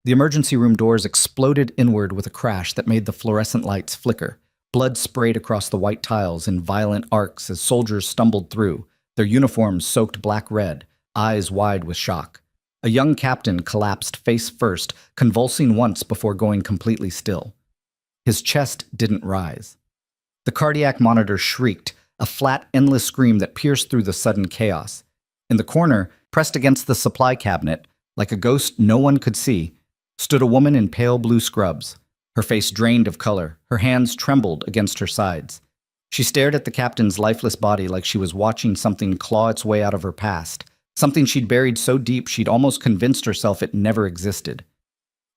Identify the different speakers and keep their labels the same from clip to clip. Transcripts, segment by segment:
Speaker 1: The emergency room doors exploded inward with a crash that made the fluorescent lights flicker. Blood sprayed across the white tiles in violent arcs as soldiers stumbled through, their uniforms soaked black-red, eyes wide with shock. A young captain collapsed face first, convulsing once before going completely still. His chest didn't rise. The cardiac monitor shrieked, a flat, endless scream that pierced through the sudden chaos. In the corner, pressed against the supply cabinet, like a ghost no one could see, stood a woman in pale blue scrubs. Her face drained of color, her hands trembled against her sides. She stared at the captain's lifeless body like she was watching something claw its way out of her past, something she'd buried so deep she'd almost convinced herself it never existed.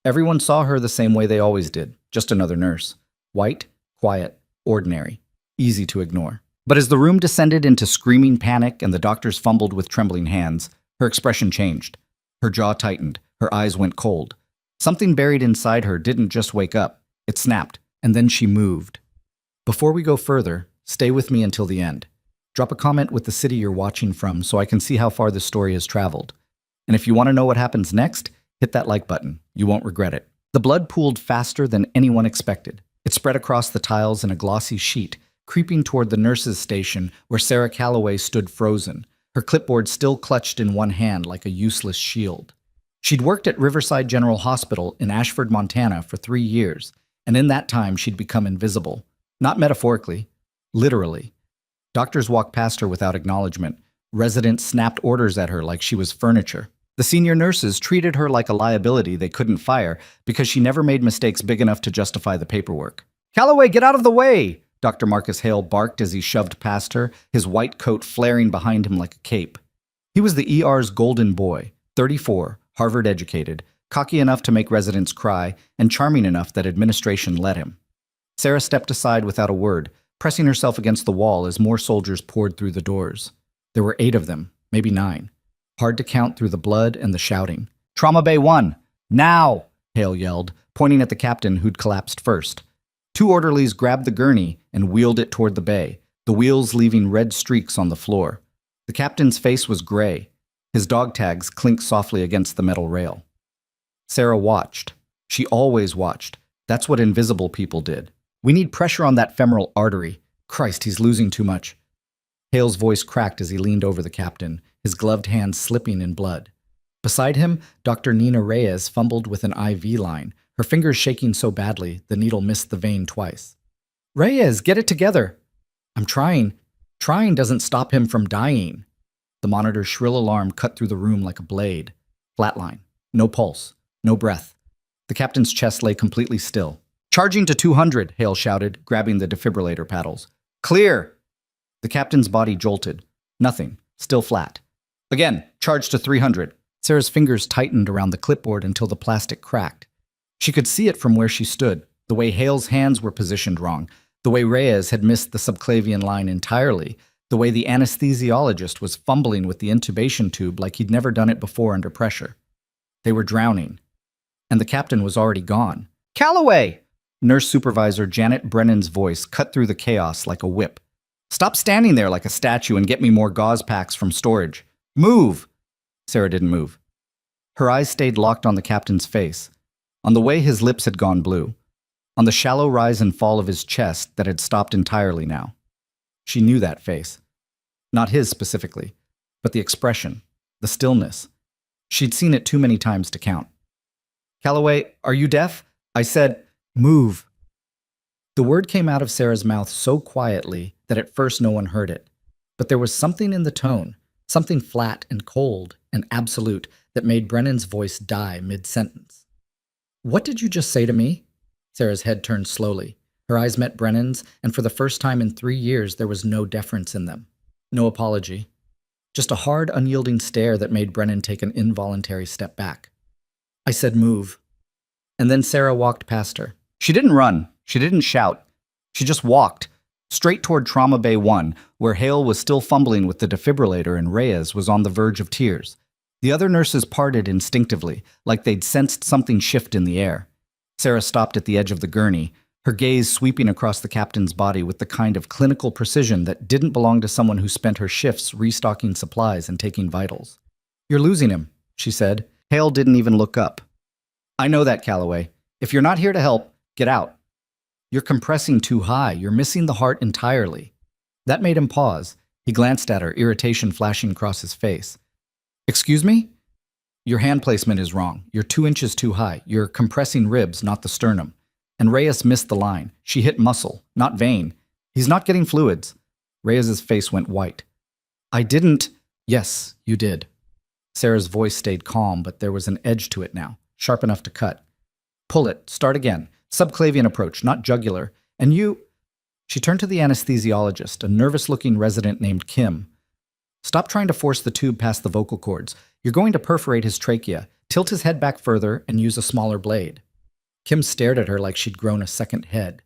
Speaker 1: Everyone saw her the same way they always did, just another nurse. White, quiet, ordinary, easy to ignore. But as the room descended into screaming panic and the doctors fumbled with trembling hands, her expression changed. Her jaw tightened, her eyes went cold. Something buried inside her didn't just wake up, it snapped, and then she moved. Before we go further, stay with me until the end. Drop a comment with the city you're watching from so I can see how far this story has traveled. And if you want to know what happens next, hit that like button. You won't regret it. The blood pooled faster than anyone expected. It spread across the tiles in a glossy sheet, creeping toward the nurse's station where Sarah Calloway stood frozen, her clipboard still clutched in one hand like a useless shield. She'd worked at Riverside General Hospital in Ashford, Montana for 3 years, and in that time she'd become invisible. Not metaphorically, literally. Doctors walked past her without acknowledgement. Residents snapped orders at her like she was furniture. The senior nurses treated her like a liability they couldn't fire because she never made mistakes big enough to justify the paperwork. "Calloway, get out of the way!" Dr. Marcus Hale barked as he shoved past her, his white coat flaring behind him like a cape. He was the ER's golden boy, 34, Harvard-educated, cocky enough to make residents cry, and charming enough that administration let him. Sarah stepped aside without a word, pressing herself against the wall as more soldiers poured through the doors. There were 8 of them, maybe 9. Hard to count through the blood and the shouting. "Trauma Bay 1! Now!" Hale yelled, pointing at the captain who'd collapsed first. 2 orderlies grabbed the gurney and wheeled it toward the bay, the wheels leaving red streaks on the floor. The captain's face was gray. His dog tags clinked softly against the metal rail. Sarah watched. She always watched. That's what invisible people did. "We need pressure on that femoral artery. Christ, he's losing too much." Hale's voice cracked as he leaned over the captain, his gloved hands slipping in blood. Beside him, Dr. Nina Reyes fumbled with an IV line, her fingers shaking so badly the needle missed the vein twice. "Reyes, get it together!" "I'm trying. Trying doesn't stop him from dying." The monitor's shrill alarm cut through the room like a blade. Flatline. No pulse. No breath. The captain's chest lay completely still. "Charging to 200, Hale shouted, grabbing the defibrillator paddles. "Clear!" The captain's body jolted. Nothing. Still flat. "Again, charge to 300. Sarah's fingers tightened around the clipboard until the plastic cracked. She could see it from where she stood, the way Hale's hands were positioned wrong, the way Reyes had missed the subclavian line entirely, the way the anesthesiologist was fumbling with the intubation tube like he'd never done it before under pressure. They were drowning. And the captain was already gone. "Calloway!" Nurse Supervisor Janet Brennan's voice cut through the chaos like a whip. "Stop standing there like a statue and get me more gauze packs from storage. Move!" Sarah didn't move. Her eyes stayed locked on the captain's face, on the way his lips had gone blue, on the shallow rise and fall of his chest that had stopped entirely now. She knew that face. Not his specifically, but the expression, the stillness. She'd seen it too many times to count. "Calloway, are you deaf?" I said, "Move." The word came out of Sarah's mouth so quietly that at first no one heard it. But there was something in the tone, something flat and cold and absolute that made Brennan's voice die mid-sentence. "What did you just say to me?" Sarah's head turned slowly. Her eyes met Brennan's, and for the first time in 3 years there was no deference in them. No apology. Just a hard, unyielding stare that made Brennan take an involuntary step back. I said, "Move." And then Sarah walked past her. She didn't run. She didn't shout. She just walked, straight toward Trauma Bay 1, where Hale was still fumbling with the defibrillator and Reyes was on the verge of tears. The other nurses parted instinctively, like they'd sensed something shift in the air. Sarah stopped at the edge of the gurney, her gaze sweeping across the captain's body with the kind of clinical precision that didn't belong to someone who spent her shifts restocking supplies and taking vitals. "You're losing him," she said. Hale didn't even look up. I know that, Calloway. If you're not here to help, get out. You're compressing too high. You're missing the heart entirely. That made him pause. He glanced at her, irritation flashing across his face. Excuse me? Your hand placement is wrong. You're 2 inches too high. You're compressing ribs, not the sternum. And Reyes missed the line. She hit muscle, not vein. He's not getting fluids. Reyes's face went white. I didn't. Yes, you did. Sarah's voice stayed calm, but there was an edge to it now, sharp enough to cut. Pull it. Start again. Subclavian approach, not jugular. And you... She turned to the anesthesiologist, a nervous-looking resident named Kim. Stop trying to force the tube past the vocal cords. You're going to perforate his trachea. Tilt his head back further and use a smaller blade. Kim stared at her like she'd grown a second head.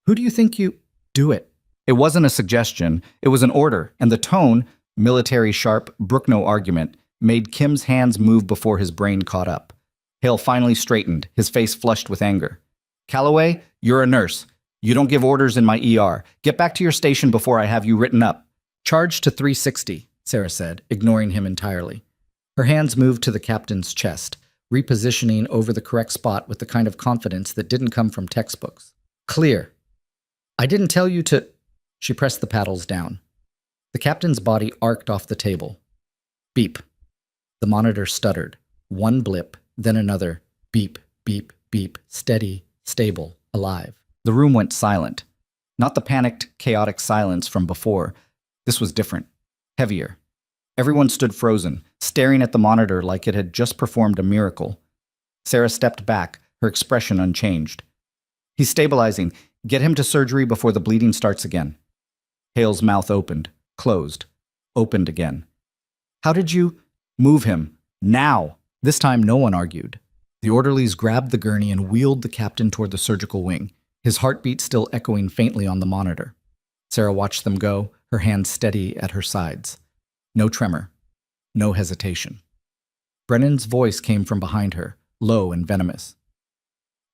Speaker 1: Who do you think you... Do it. It wasn't a suggestion. It was an order, and the tone, military sharp, brook no argument, made Kim's hands move before his brain caught up. Hale finally straightened, his face flushed with anger. Calloway, you're a nurse. You don't give orders in my ER. Get back to your station before I have you written up. Charge to 360, Sarah said, ignoring him entirely. Her hands moved to the captain's chest, repositioning over the correct spot with the kind of confidence that didn't come from textbooks. Clear. I didn't tell you to... She pressed the paddles down. The captain's body arced off the table. Beep. The monitor stuttered. One blip, then another. Beep, beep, beep. Steady, stable, alive. The room went silent. Not the panicked, chaotic silence from before. This was different. Heavier. Everyone stood frozen, staring at the monitor like it had just performed a miracle. Sarah stepped back, her expression unchanged. He's stabilizing. Get him to surgery before the bleeding starts again. Hale's mouth opened, closed, opened again. How did you... Move him. Now! This time no one argued. The orderlies grabbed the gurney and wheeled the captain toward the surgical wing, his heartbeat still echoing faintly on the monitor. Sarah watched them go, her hands steady at her sides. No tremor. No hesitation. Brennan's voice came from behind her, low and venomous.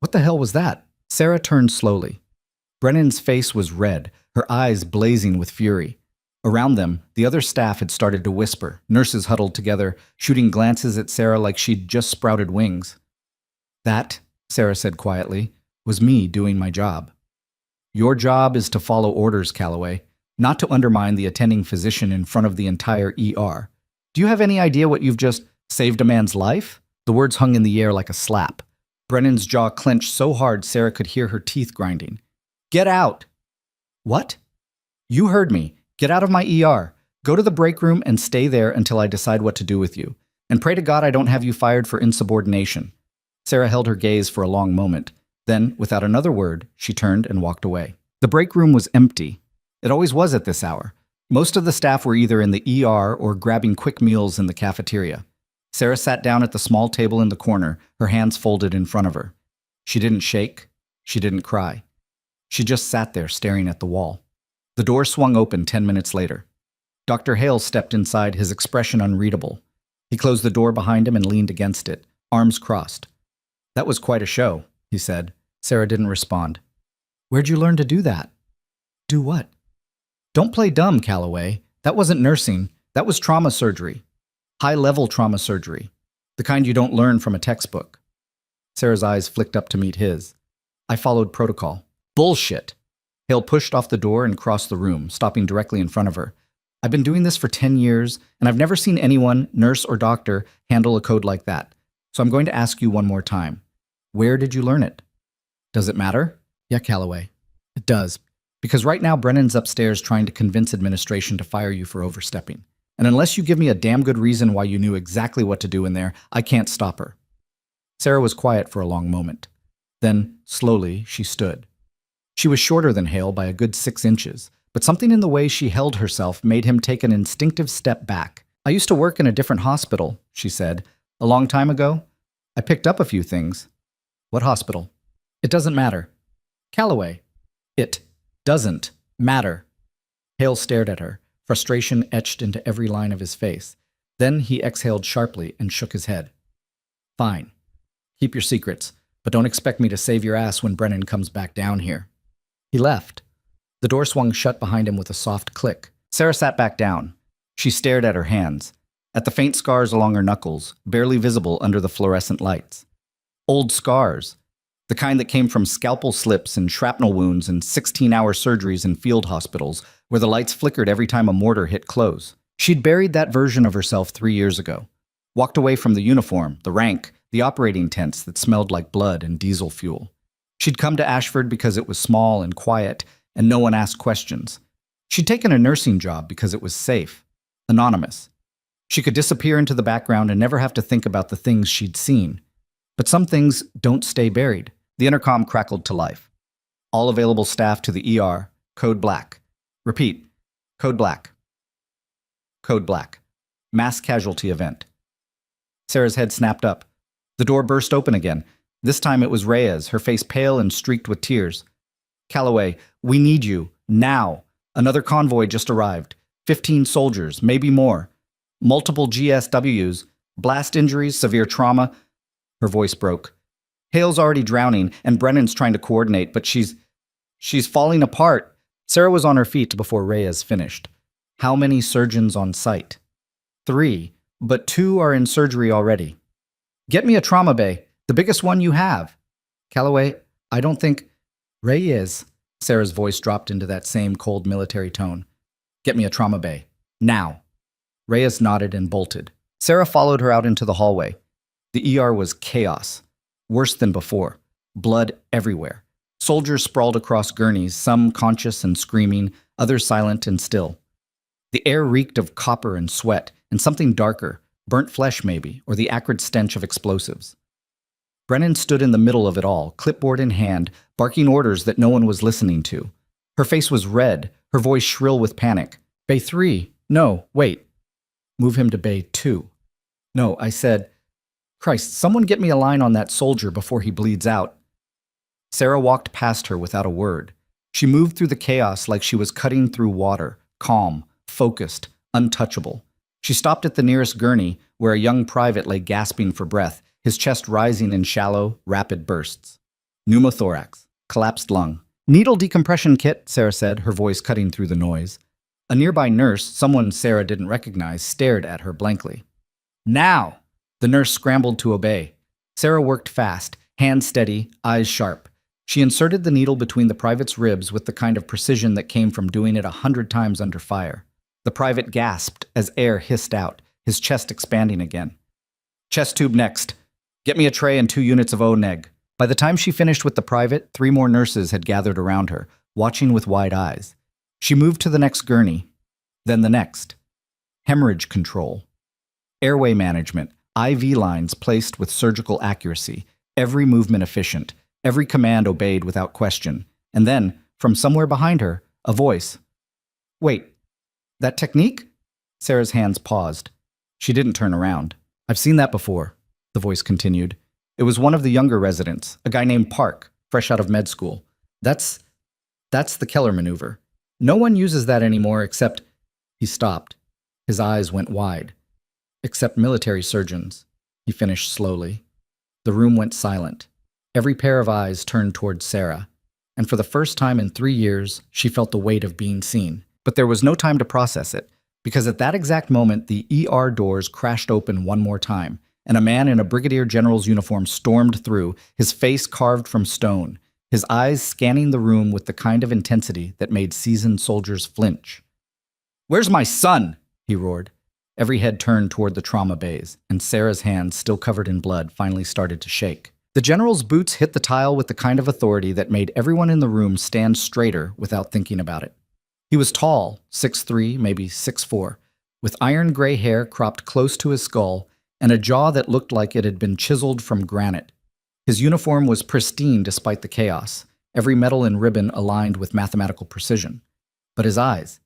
Speaker 1: What the hell was that? Sarah turned slowly. Brennan's face was red, her eyes blazing with fury. Around them, the other staff had started to whisper, nurses huddled together, shooting glances at Sarah like she'd just sprouted wings. That, Sarah said quietly, was me doing my job. Your job is to follow orders, Calloway, not to undermine the attending physician in front of the entire ER. Do you have any idea what you've just saved a man's life? The words hung in the air like a slap. Brennan's jaw clenched so hard Sarah could hear her teeth grinding. Get out! What? You heard me. Get out of my ER. Go to the break room and stay there until I decide what to do with you. And pray to God I don't have you fired for insubordination. Sarah held her gaze for a long moment. Then, without another word, she turned and walked away. The break room was empty. It always was at this hour. Most of the staff were either in the ER or grabbing quick meals in the cafeteria. Sarah sat down at the small table in the corner, her hands folded in front of her. She didn't shake. She didn't cry. She just sat there staring at the wall. The door swung open 10 minutes later. Dr. Hale stepped inside, his expression unreadable. He closed the door behind him and leaned against it, arms crossed. That was quite a show, he said. Sarah didn't respond. Where'd you learn to do that? Do what? Don't play dumb, Calloway. That wasn't nursing. That was trauma surgery. High-level trauma surgery. The kind you don't learn from a textbook. Sarah's eyes flicked up to meet his. I followed protocol. Bullshit. Hale pushed off the door and crossed the room, stopping directly in front of her. I've been doing this for 10 years, and I've never seen anyone, nurse or doctor, handle a code like that. So I'm going to ask you one more time. Where did you learn it? Does it matter? Yeah, Calloway. It does. Because right now Brennan's upstairs trying to convince administration to fire you for overstepping. And unless you give me a damn good reason why you knew exactly what to do in there, I can't stop her. Sarah was quiet for a long moment. Then, slowly, she stood. She was shorter than Hale by a good 6 inches, but something in the way she held herself made him take an instinctive step back. I used to work in a different hospital, she said. A long time ago. I picked up a few things. What hospital? It doesn't matter. Calloway. It doesn't matter. Hale stared at her, frustration etched into every line of his face. Then he exhaled sharply and shook his head. Fine. Keep your secrets, but don't expect me to save your ass when Brennan comes back down here. He left. The door swung shut behind him with a soft click. Sarah sat back down. She stared at her hands, at the faint scars along her knuckles, barely visible under the fluorescent lights. Old scars. The kind that came from scalpel slips and shrapnel wounds and 16-hour surgeries in field hospitals where the lights flickered every time a mortar hit close. She'd buried that version of herself 3 years ago. Walked away from the uniform, the rank, the operating tents that smelled like blood and diesel fuel. She'd come to Ashford because it was small and quiet, and no one asked questions. She'd taken a nursing job because it was safe, anonymous. She could disappear into the background and never have to think about the things she'd seen. But some things don't stay buried. The intercom crackled to life. All available staff to the ER, code black. Repeat, code black. Code black. Mass casualty event. Sarah's head snapped up. The door burst open again. This time it was Reyes, her face pale and streaked with tears. Calloway, we need you, now. Another convoy just arrived. 15 soldiers, maybe more. Multiple GSWs, blast injuries, severe trauma. Her voice broke. Hale's already drowning, and Brennan's trying to coordinate, but she's falling apart. Sarah was on her feet before Reyes finished. How many surgeons on site? 3, but 2 are in surgery already. Get me a trauma bay, the biggest one you have. Calloway, I don't think... Reyes. Sarah's voice dropped into that same cold military tone. Get me a trauma bay. Now. Reyes nodded and bolted. Sarah followed her out into the hallway. The ER was chaos. Worse than before. Blood everywhere. Soldiers sprawled across gurneys, some conscious and screaming, others silent and still. The air reeked of copper and sweat, and something darker, burnt flesh maybe, or the acrid stench of explosives. Brennan stood in the middle of it all, clipboard in hand, barking orders that no one was listening to. Her face was red, her voice shrill with panic. Bay 3. No, wait. Move him to Bay 2. No, I said, Christ, someone get me a line on that soldier before he bleeds out. Sarah walked past her without a word. She moved through the chaos like she was cutting through water, calm, focused, untouchable. She stopped at the nearest gurney, where a young private lay gasping for breath, his chest rising in shallow, rapid bursts. Pneumothorax, collapsed lung. Needle decompression kit, Sarah said, her voice cutting through the noise. A nearby nurse, someone Sarah didn't recognize, stared at her blankly. Now! The nurse scrambled to obey. Sarah worked fast, hands steady, eyes sharp. She inserted the needle between the private's ribs with the kind of precision that came from doing it 100 times under fire. The private gasped as air hissed out, his chest expanding again. Chest tube next. Get me a tray and 2 units of O-neg. By the time she finished with the private, 3 more nurses had gathered around her, watching with wide eyes. She moved to the next gurney, then the next. Hemorrhage control. Airway management, IV lines placed with surgical accuracy, every movement efficient, every command obeyed without question. And then, from somewhere behind her, a voice. Wait, that technique? Sarah's hands paused. She didn't turn around. I've seen that before, the voice continued. It was one of the younger residents, a guy named Park, fresh out of med school. That's the Keller maneuver. No one uses that anymore except... He stopped. His eyes went wide. Except military surgeons, he finished slowly. The room went silent. Every pair of eyes turned toward Sarah, and for the first time in 3 years, she felt the weight of being seen. But there was no time to process it, because at that exact moment, the ER doors crashed open one more time, and a man in a brigadier general's uniform stormed through, his face carved from stone, his eyes scanning the room with the kind of intensity that made seasoned soldiers flinch. "Where's my son?" he roared. Every head turned toward the trauma bays, and Sarah's hands, still covered in blood, finally started to shake. The general's boots hit the tile with the kind of authority that made everyone in the room stand straighter without thinking about it. He was tall, 6'3", maybe 6'4", with iron gray hair cropped close to his skull and a jaw that looked like it had been chiseled from granite. His uniform was pristine despite the chaos, every metal and ribbon aligned with mathematical precision. But his eyes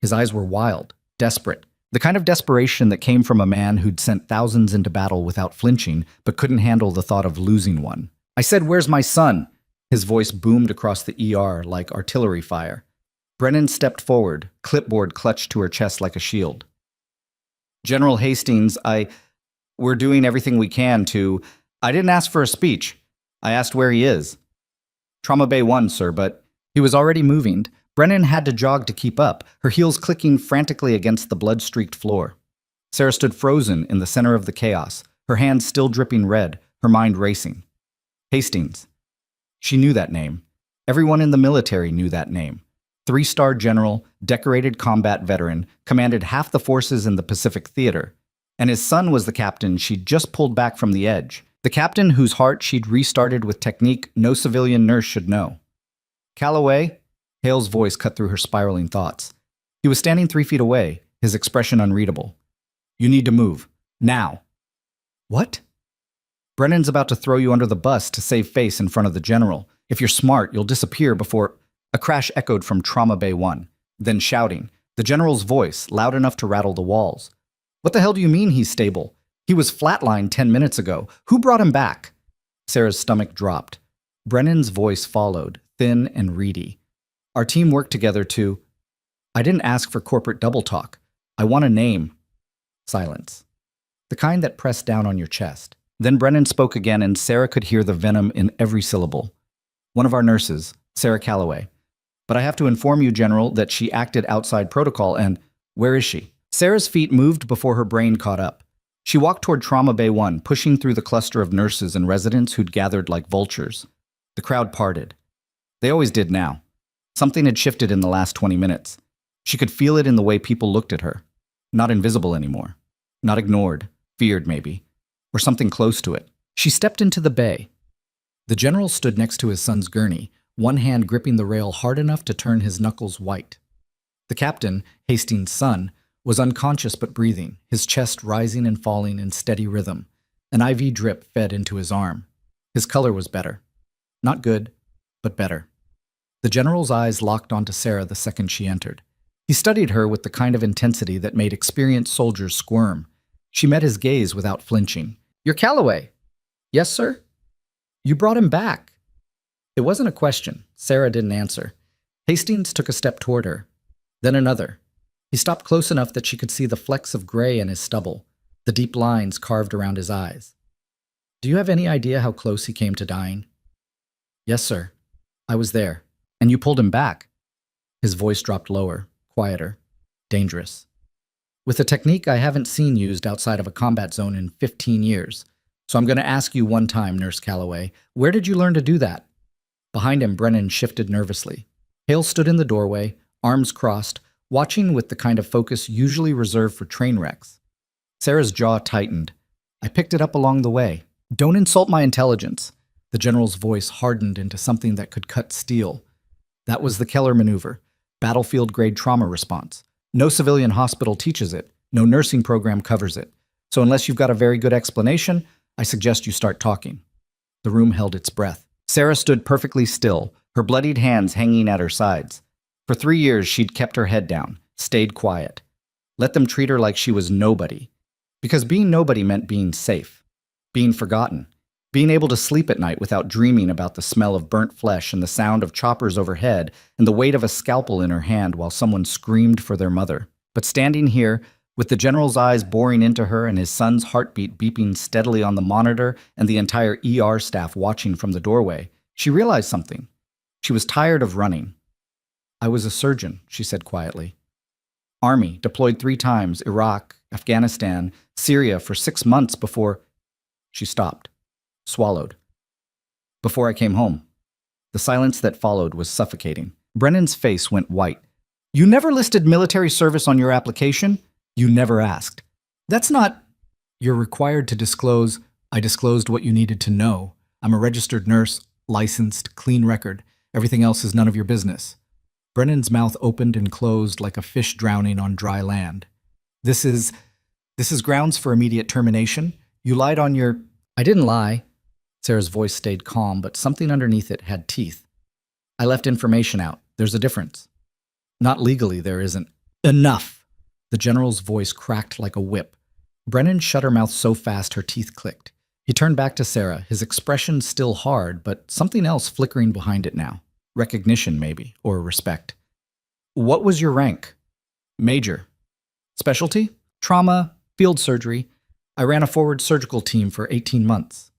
Speaker 1: were wild, desperate, the kind of desperation that came from a man who'd sent thousands into battle without flinching, but couldn't handle the thought of losing one. "I said, where's my son?" His voice boomed across the ER like artillery fire. Brennan stepped forward, clipboard clutched to her chest like a shield. "General Hastings, we're doing everything we can to... I didn't ask for a speech. I asked where he is." "Trauma Bay 1, sir, but..." He was already moving. Brennan had to jog to keep up, her heels clicking frantically against the blood-streaked floor. Sarah stood frozen in the center of the chaos, her hands still dripping red, her mind racing. Hastings. She knew that name. Everyone in the military knew that name. Three-star general, decorated combat veteran, commanded half the forces in the Pacific Theater. And his son was the captain she'd just pulled back from the edge. The captain whose heart she'd restarted with technique no civilian nurse should know. Calloway? Hale's voice cut through her spiraling thoughts. He was standing 3 feet away, his expression unreadable. You need to move. Now. What? Brennan's about to throw you under the bus to save face in front of the general. If you're smart, you'll disappear before... A crash echoed from Trauma Bay 1. Then shouting. The general's voice, loud enough to rattle the walls. What the hell do you mean he's stable? He was flatlined 10 minutes ago. Who brought him back? Sarah's stomach dropped. Brennan's voice followed, thin and reedy. Our team worked together to... I didn't ask for corporate double talk. I want a name. Silence. The kind that pressed down on your chest. Then Brennan spoke again, and Sarah could hear the venom in every syllable. One of our nurses, Sarah Calloway. But I have to inform you, General, that she acted outside protocol and... Where is she? Sarah's feet moved before her brain caught up. She walked toward Trauma Bay 1, pushing through the cluster of nurses and residents who'd gathered like vultures. The crowd parted. They always did now. Something had shifted in the last 20 minutes. She could feel it in the way people looked at her. Not invisible anymore. Not ignored. Feared, maybe. Or something close to it. She stepped into the bay. The general stood next to his son's gurney, one hand gripping the rail hard enough to turn his knuckles white. The captain, Hastings' son, was unconscious but breathing, his chest rising and falling in steady rhythm. An IV drip fed into his arm. His color was better. Not good, but better. The general's eyes locked onto Sarah the second she entered. He studied her with the kind of intensity that made experienced soldiers squirm. She met his gaze without flinching. You're Calloway. Yes, sir? You brought him back. It wasn't a question. Sarah didn't answer. Hastings took a step toward her, then another. He stopped close enough that she could see the flecks of gray in his stubble, the deep lines carved around his eyes. Do you have any idea how close he came to dying? Yes, sir. I was there. And you pulled him back. His voice dropped lower, quieter, dangerous. With a technique I haven't seen used outside of a combat zone in 15 years. So I'm going to ask you one time, Nurse Calloway, where did you learn to do that? Behind him, Brennan shifted nervously. Hale stood in the doorway, arms crossed, watching with the kind of focus usually reserved for train wrecks. Sarah's jaw tightened. I picked it up along the way. Don't insult my intelligence. The general's voice hardened into something that could cut steel. That was the Keller maneuver, battlefield-grade trauma response. No civilian hospital teaches it. No nursing program covers it. So unless you've got a very good explanation, I suggest you start talking. The room held its breath. Sarah stood perfectly still, her bloodied hands hanging at her sides. For 3 years, she'd kept her head down, stayed quiet. Let them treat her like she was nobody. Because being nobody meant being safe, being forgotten, being able to sleep at night without dreaming about the smell of burnt flesh and the sound of choppers overhead and the weight of a scalpel in her hand while someone screamed for their mother. But standing here, with the general's eyes boring into her and his son's heartbeat beeping steadily on the monitor and the entire ER staff watching from the doorway, she realized something. She was tired of running. I was a surgeon, she said quietly. Army, deployed 3 times, Iraq, Afghanistan, Syria for 6 months before... She stopped, swallowed. Before I came home. The silence that followed was suffocating. Brennan's face went white. You never listed military service on your application? You never asked. That's not... You're required to disclose. I disclosed what you needed to know. I'm a registered nurse, licensed, clean record. Everything else is none of your business. Brennan's mouth opened and closed like a fish drowning on dry land. This is grounds for immediate termination. You lied on your... I didn't lie. Sarah's voice stayed calm, but something underneath it had teeth. I left information out. There's a difference. Not legally, there isn't. Enough! The general's voice cracked like a whip. Brennan shut her mouth so fast her teeth clicked. He turned back to Sarah, his expression still hard, but something else flickering behind it now. Recognition, maybe, or respect. What was your rank? Major. Specialty? Trauma, field surgery. I ran a forward surgical team for 18 months.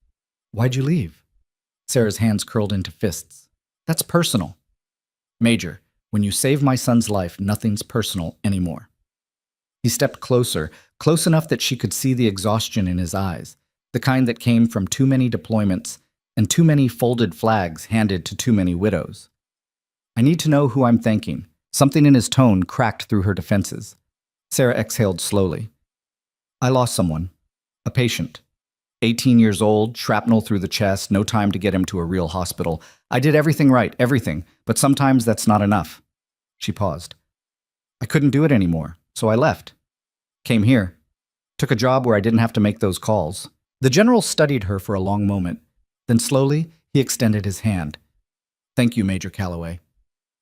Speaker 1: Why'd you leave? Sarah's hands curled into fists. That's personal. Major, when you save my son's life, nothing's personal anymore. He stepped closer, close enough that she could see the exhaustion in his eyes, the kind that came from too many deployments and too many folded flags handed to too many widows. I need to know who I'm thanking. Something in his tone cracked through her defenses. Sarah exhaled slowly. I lost someone. A patient. 18 years old, shrapnel through the chest, no time to get him to a real hospital. I did everything right, everything, but sometimes that's not enough. She paused. I couldn't do it anymore, so I left. Came here. Took a job where I didn't have to make those calls. The general studied her for a long moment. Then slowly, he extended his hand. Thank you, Major Calloway.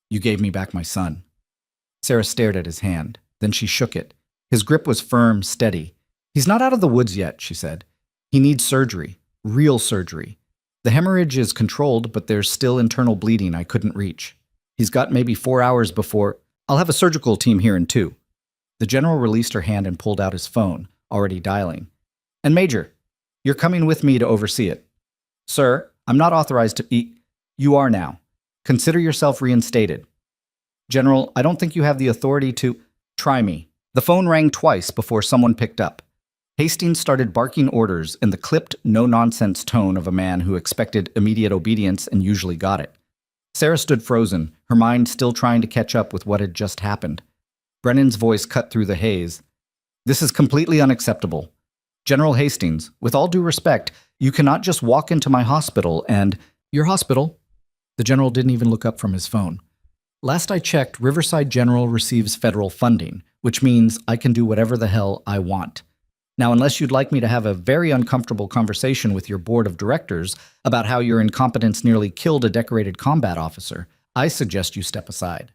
Speaker 1: You gave me back my son. Sarah stared at his hand. Then she shook it. His grip was firm, steady. He's not out of the woods yet, she said. He needs surgery. Real surgery. The hemorrhage is controlled, but there's still internal bleeding I couldn't reach. He's got maybe 4 hours before... I'll have a surgical team here in 2. The general released her hand and pulled out his phone, already dialing. And Major, you're coming with me to oversee it. Sir, I'm not authorized to eat. You are now. Consider yourself reinstated. General, I don't think you have the authority to... Try me. The phone rang twice before someone picked up. Hastings started barking orders in the clipped, no-nonsense tone of a man who expected immediate obedience and usually got it. Sarah stood frozen, her mind still trying to catch up with what had just happened. Brennan's voice cut through the haze. This is completely unacceptable. General Hastings, with all due respect, you cannot just walk into my hospital and... Your hospital? The general didn't even look up from his phone. Last I checked, Riverside General receives federal funding, which means I can do whatever the hell I want. Now, unless you'd like me to have a very uncomfortable conversation with your board of directors about how your incompetence nearly killed a decorated combat officer, I suggest you step aside.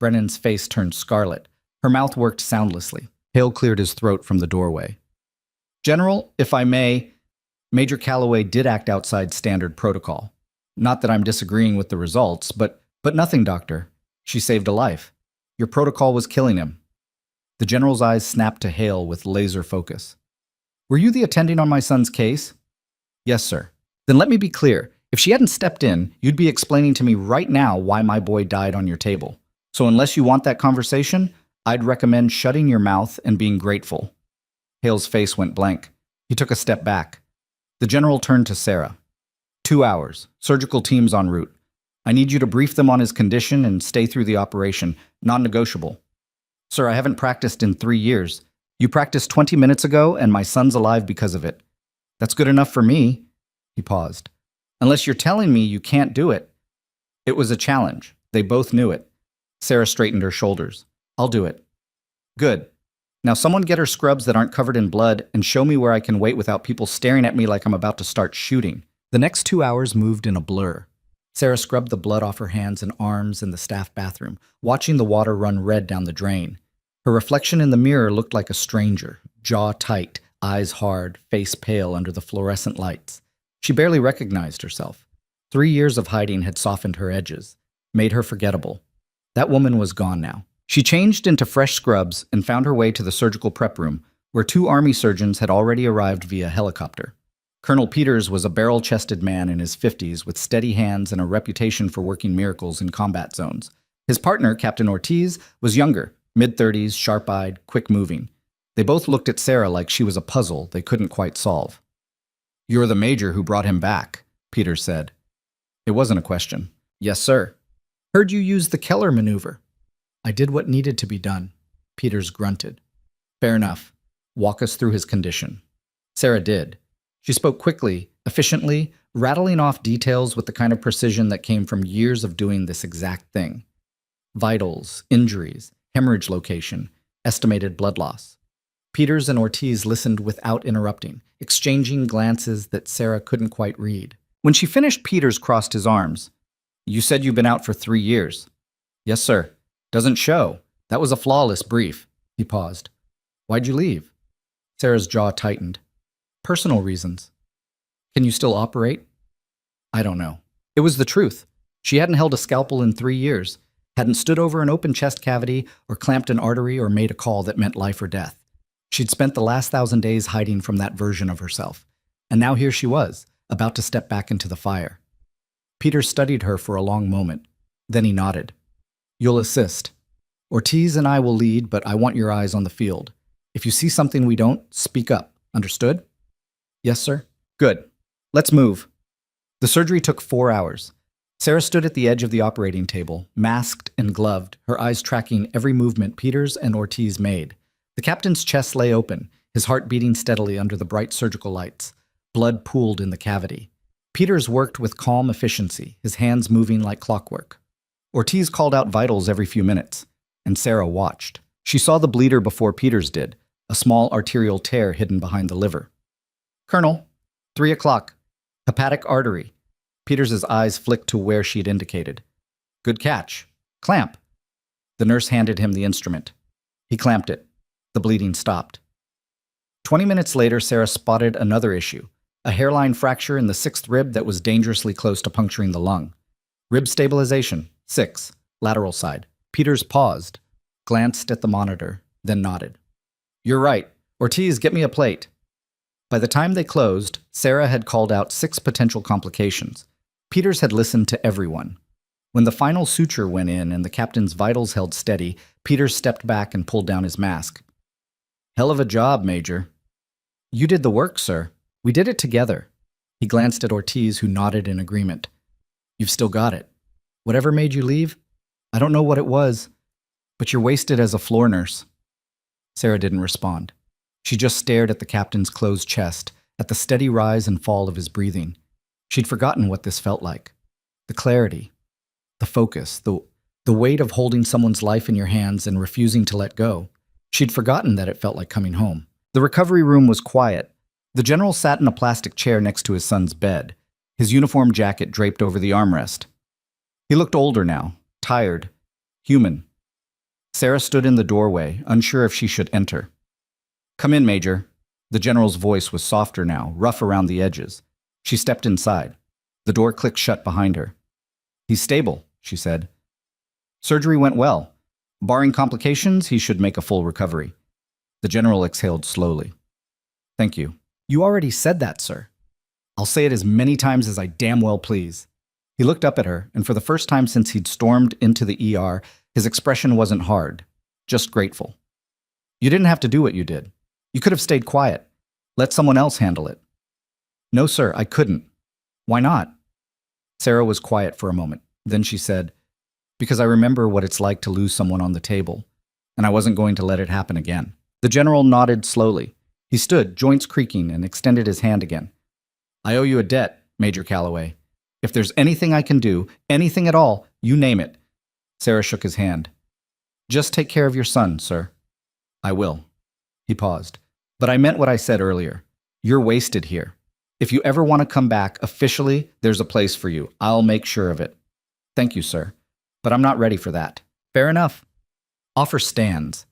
Speaker 1: Brennan's face turned scarlet. Her mouth worked soundlessly. Hale cleared his throat from the doorway. General, if I may, Major Calloway did act outside standard protocol. Not that I'm disagreeing with the results, but nothing, Doctor. She saved a life. Your protocol was killing him. The general's eyes snapped to Hale with laser focus. Were you the attending on my son's case? Yes, sir. Then let me be clear. If she hadn't stepped in, you'd be explaining to me right now why my boy died on your table. So unless you want that conversation, I'd recommend shutting your mouth and being grateful. Hale's face went blank. He took a step back. The general turned to Sarah. 2 hours. Surgical teams en route. I need you to brief them on his condition and stay through the operation. Non-negotiable. Sir, I haven't practiced in 3 years. You practiced 20 minutes ago, and my son's alive because of it. That's good enough for me. He paused. Unless you're telling me you can't do it. It was a challenge. They both knew it. Sarah straightened her shoulders. I'll do it. Good. Now someone get her scrubs that aren't covered in blood and show me where I can wait without people staring at me like I'm about to start shooting. The next 2 hours moved in a blur. Sarah scrubbed the blood off her hands and arms in the staff bathroom, watching the water run red down the drain. Her reflection in the mirror looked like a stranger, jaw tight, eyes hard, face pale under the fluorescent lights. She barely recognized herself. 3 years of hiding had softened her edges, made her forgettable. That woman was gone now. She changed into fresh scrubs and found her way to the surgical prep room, where 2 Army surgeons had already arrived via helicopter. Colonel Peters was a barrel-chested man in his 50s with steady hands and a reputation for working miracles in combat zones. His partner, Captain Ortiz, was younger, mid-30s, sharp-eyed, quick-moving. They both looked at Sarah like she was a puzzle they couldn't quite solve. You're the major who brought him back, Peters said. It wasn't a question. Yes, sir. Heard you use the Keller maneuver. I did what needed to be done, Peters grunted. Fair enough. Walk us through his condition. Sarah did. She spoke quickly, efficiently, rattling off details with the kind of precision that came from years of doing this exact thing. Vitals, injuries, hemorrhage location, estimated blood loss. Peters and Ortiz listened without interrupting, exchanging glances that Sarah couldn't quite read. When she finished, Peters crossed his arms. You said you've been out for 3 years. Yes, sir. Doesn't show. That was a flawless brief. He paused. Why'd you leave? Sarah's jaw tightened. Personal reasons. Can you still operate? I don't know. It was the truth. She hadn't held a scalpel in 3 years, hadn't stood over an open chest cavity or clamped an artery or made a call that meant life or death. She'd spent the last 1,000 days hiding from that version of herself. And now here she was, about to step back into the fire. Peter studied her for a long moment. Then he nodded. You'll assist. Ortiz and I will lead, but I want your eyes on the field. If you see something we don't, speak up. Understood? Yes, sir. Good. Let's move. The surgery took 4 hours. Sarah stood at the edge of the operating table, masked and gloved, her eyes tracking every movement Peters and Ortiz made. The captain's chest lay open, his heart beating steadily under the bright surgical lights. Blood pooled in the cavity. Peters worked with calm efficiency, his hands moving like clockwork. Ortiz called out vitals every few minutes, and Sarah watched. She saw the bleeder before Peters did, a small arterial tear hidden behind the liver. "Colonel, 3 o'clock. Hepatic artery." Peters' eyes flicked to where she'd indicated. "Good catch. Clamp." The nurse handed him the instrument. He clamped it. The bleeding stopped. 20 minutes later, Sarah spotted another issue, a hairline fracture in the 6th rib that was dangerously close to puncturing the lung. "Rib stabilization, 6, lateral side." Peters paused, glanced at the monitor, then nodded. "You're right. Ortiz, get me a plate." By the time they closed, Sarah had called out 6 potential complications. Peters had listened to everyone. When the final suture went in and the captain's vitals held steady, Peters stepped back and pulled down his mask. "Hell of a job, Major." "You did the work, sir. We did it together." He glanced at Ortiz, who nodded in agreement. "You've still got it. Whatever made you leave? I don't know what it was, but you're wasted as a floor nurse." Sarah didn't respond. She just stared at the captain's closed chest, at the steady rise and fall of his breathing. She'd forgotten what this felt like. The clarity, the focus, the weight of holding someone's life in your hands and refusing to let go. She'd forgotten that it felt like coming home. The recovery room was quiet. The general sat in a plastic chair next to his son's bed, his uniform jacket draped over the armrest. He looked older now, tired, human. Sarah stood in the doorway, unsure if she should enter. "Come in, Major." The general's voice was softer now, rough around the edges. She stepped inside. The door clicked shut behind her. "He's stable," she said. "Surgery went well. Barring complications, he should make a full recovery." The general exhaled slowly. "Thank you." "You already said that, sir." "I'll say it as many times as I damn well please." He looked up at her, and for the first time since he'd stormed into the ER, his expression wasn't hard, just grateful. "You didn't have to do what you did. You could have stayed quiet. Let someone else handle it." "No, sir, I couldn't." "Why not?" Sarah was quiet for a moment. Then she said, "Because I remember what it's like to lose someone on the table, and I wasn't going to let it happen again." The general nodded slowly. He stood, joints creaking, and extended his hand again. "I owe you a debt, Major Calloway. If there's anything I can do, anything at all, you name it." Sarah shook his hand. "Just take care of your son, sir." "I will." He paused. "But I meant what I said earlier. You're wasted here. If you ever want to come back officially, there's a place for you. I'll make sure of it." "Thank you, sir. But I'm not ready for that." "Fair enough." "Offer stands."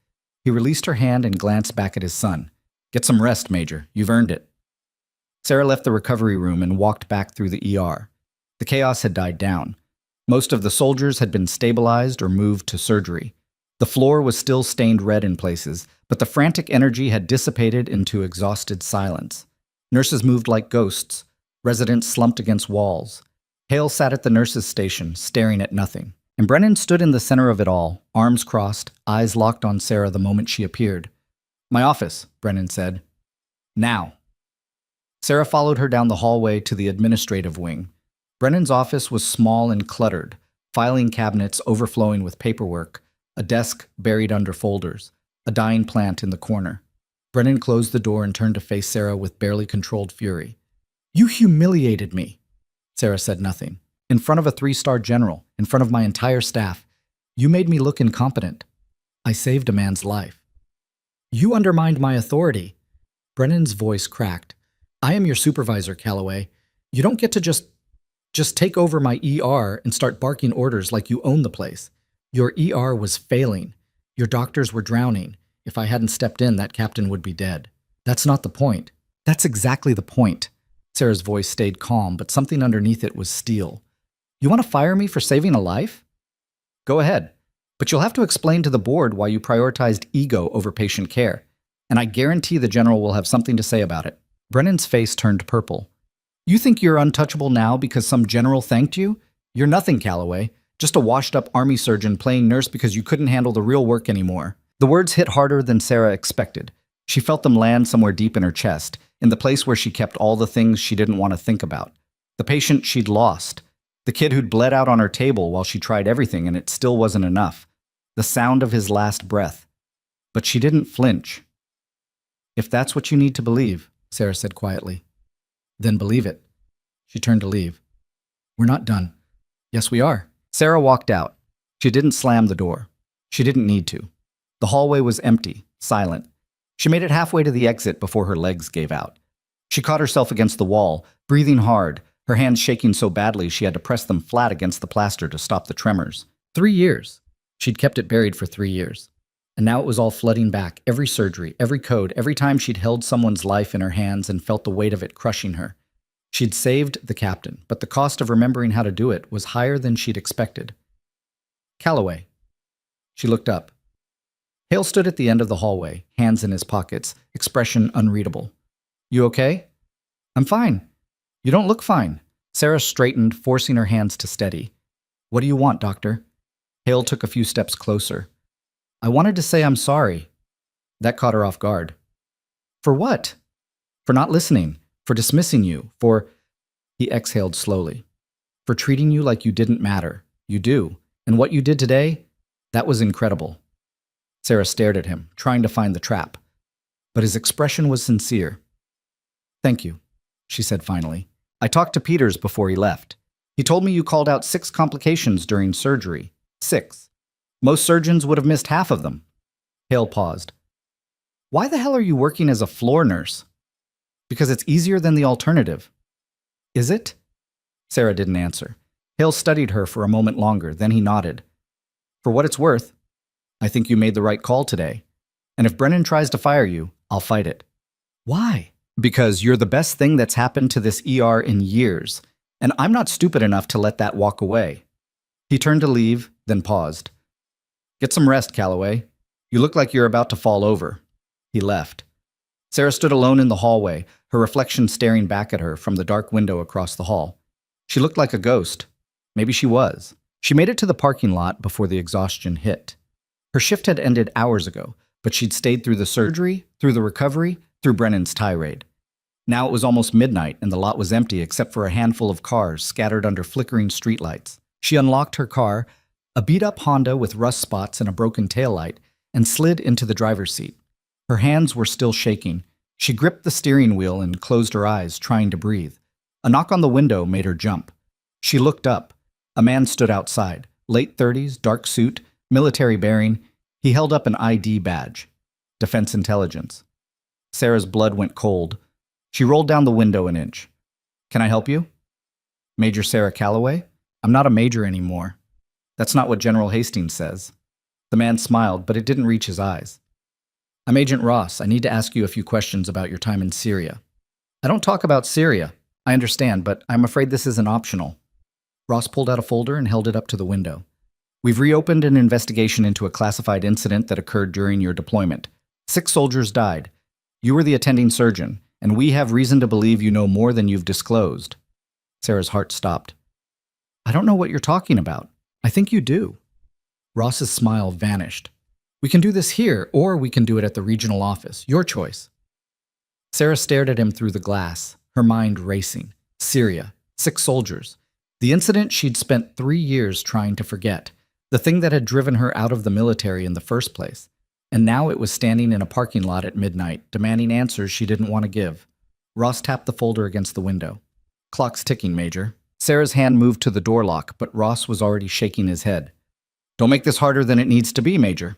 Speaker 1: He released her hand and glanced back at his son. "Get some rest, Major. You've earned it." Sarah left the recovery room and walked back through the ER. The chaos had died down. Most of the soldiers had been stabilized or moved to surgery. The floor was still stained red in places, but the frantic energy had dissipated into exhausted silence. Nurses moved like ghosts. Residents slumped against walls. Hale sat at the nurses' station, staring at nothing. And Brennan stood in the center of it all, arms crossed, eyes locked on Sarah the moment she appeared. "My office," Brennan said. "Now." Sarah followed her down the hallway to the administrative wing. Brennan's office was small and cluttered, filing cabinets overflowing with paperwork, a desk buried under folders, a dying plant in the corner. Brennan closed the door and turned to face Sarah with barely controlled fury. "You humiliated me." Sarah said nothing. "In front of a 3-star general, in front of my entire staff. You made me look incompetent. I saved a man's life." "You undermined my authority." Brennan's voice cracked. "I am your supervisor, Calloway. You don't get to just take over my ER and start barking orders like you own the place. Your ER was failing. Your doctors were drowning. If I hadn't stepped in, that captain would be dead. That's not the point." "That's exactly the point." Sarah's voice stayed calm, but something underneath it was steel. "You want to fire me for saving a life? Go ahead. But you'll have to explain to the board why you prioritized ego over patient care. And I guarantee the general will have something to say about it." Brennan's face turned purple. "You think you're untouchable now because some general thanked you? You're nothing, Calloway. Just a washed-up army surgeon playing nurse because you couldn't handle the real work anymore." The words hit harder than Sarah expected. She felt them land somewhere deep in her chest, in the place where she kept all the things she didn't want to think about. The patient she'd lost. The kid who'd bled out on her table while she tried everything and it still wasn't enough. The sound of his last breath. But she didn't flinch. "If that's what you need to believe," Sarah said quietly, "then believe it." She turned to leave. "We're not done." "Yes, we are." Sarah walked out. She didn't slam the door. She didn't need to. The hallway was empty, silent. She made it halfway to the exit before her legs gave out. She caught herself against the wall, breathing hard, her hands shaking so badly she had to press them flat against the plaster to stop the tremors. 3 years. She'd kept it buried for 3 years. And now it was all flooding back, every surgery, every code, every time she'd held someone's life in her hands and felt the weight of it crushing her. She'd saved the captain, but the cost of remembering how to do it was higher than she'd expected. Calloway. She looked up. Hale stood at the end of the hallway, hands in his pockets, expression unreadable. "You okay?" "I'm fine." "You don't look fine." Sarah straightened, forcing her hands to steady. "What do you want, doctor?" Hale took a few steps closer. "I wanted to say I'm sorry." That caught her off guard. "For what?" "For not listening, for dismissing you, for—" He exhaled slowly. "For treating you like you didn't matter. You do. And what you did today, that was incredible." Sarah stared at him, trying to find the trap. But his expression was sincere. "Thank you," she said finally. "I talked to Peters before he left. He told me you called out 6 complications during surgery. 6. Most surgeons would have missed half of them." Hale paused. "Why the hell are you working as a floor nurse?" "Because it's easier than the alternative." "Is it?" Sarah didn't answer. Hale studied her for a moment longer, then he nodded. "For what it's worth, I think you made the right call today. And if Brennan tries to fire you, I'll fight it." "Why?" "Because you're the best thing that's happened to this ER in years, and I'm not stupid enough to let that walk away." He turned to leave, then paused. "Get some rest, Calloway. You look like you're about to fall over." He left. Sarah stood alone in the hallway, her reflection staring back at her from the dark window across the hall. She looked like a ghost. Maybe she was. She made it to the parking lot before the exhaustion hit. Her shift had ended hours ago, but she'd stayed through the surgery, through the recovery, through Brennan's tirade. Now it was almost midnight and the lot was empty except for a handful of cars scattered under flickering streetlights. She unlocked her car, a beat-up Honda with rust spots and a broken taillight, and slid into the driver's seat. Her hands were still shaking. She gripped the steering wheel and closed her eyes, trying to breathe. A knock on the window made her jump. She looked up. A man stood outside, late 30s, dark suit, military bearing. He held up an ID badge. Defense Intelligence. Sarah's blood went cold. She rolled down the window an inch. "Can I help you?" "Major Sarah Calloway? I'm not a major anymore." "That's not what General Hastings says." The man smiled, but it didn't reach his eyes. "I'm Agent Ross. I need to ask you a few questions about your time in Syria." "I don't talk about Syria. I understand, but I'm afraid this isn't optional." Ross pulled out a folder and held it up to the window. "We've reopened an investigation into a classified incident that occurred during your deployment. 6 soldiers died. You were the attending surgeon, and we have reason to believe you know more than you've disclosed." Sarah's heart stopped. "I don't know what you're talking about." "I think you do." Ross's smile vanished. "We can do this here, or we can do it at the regional office. Your choice." Sarah stared at him through the glass, her mind racing. Syria, 6 soldiers. The incident she'd spent 3 years trying to forget. The thing that had driven her out of the military in the first place. And now it was standing in a parking lot at midnight, demanding answers she didn't want to give. Ross tapped the folder against the window. "Clock's ticking, Major." Sarah's hand moved to the door lock, but Ross was already shaking his head. "Don't make this harder than it needs to be, Major."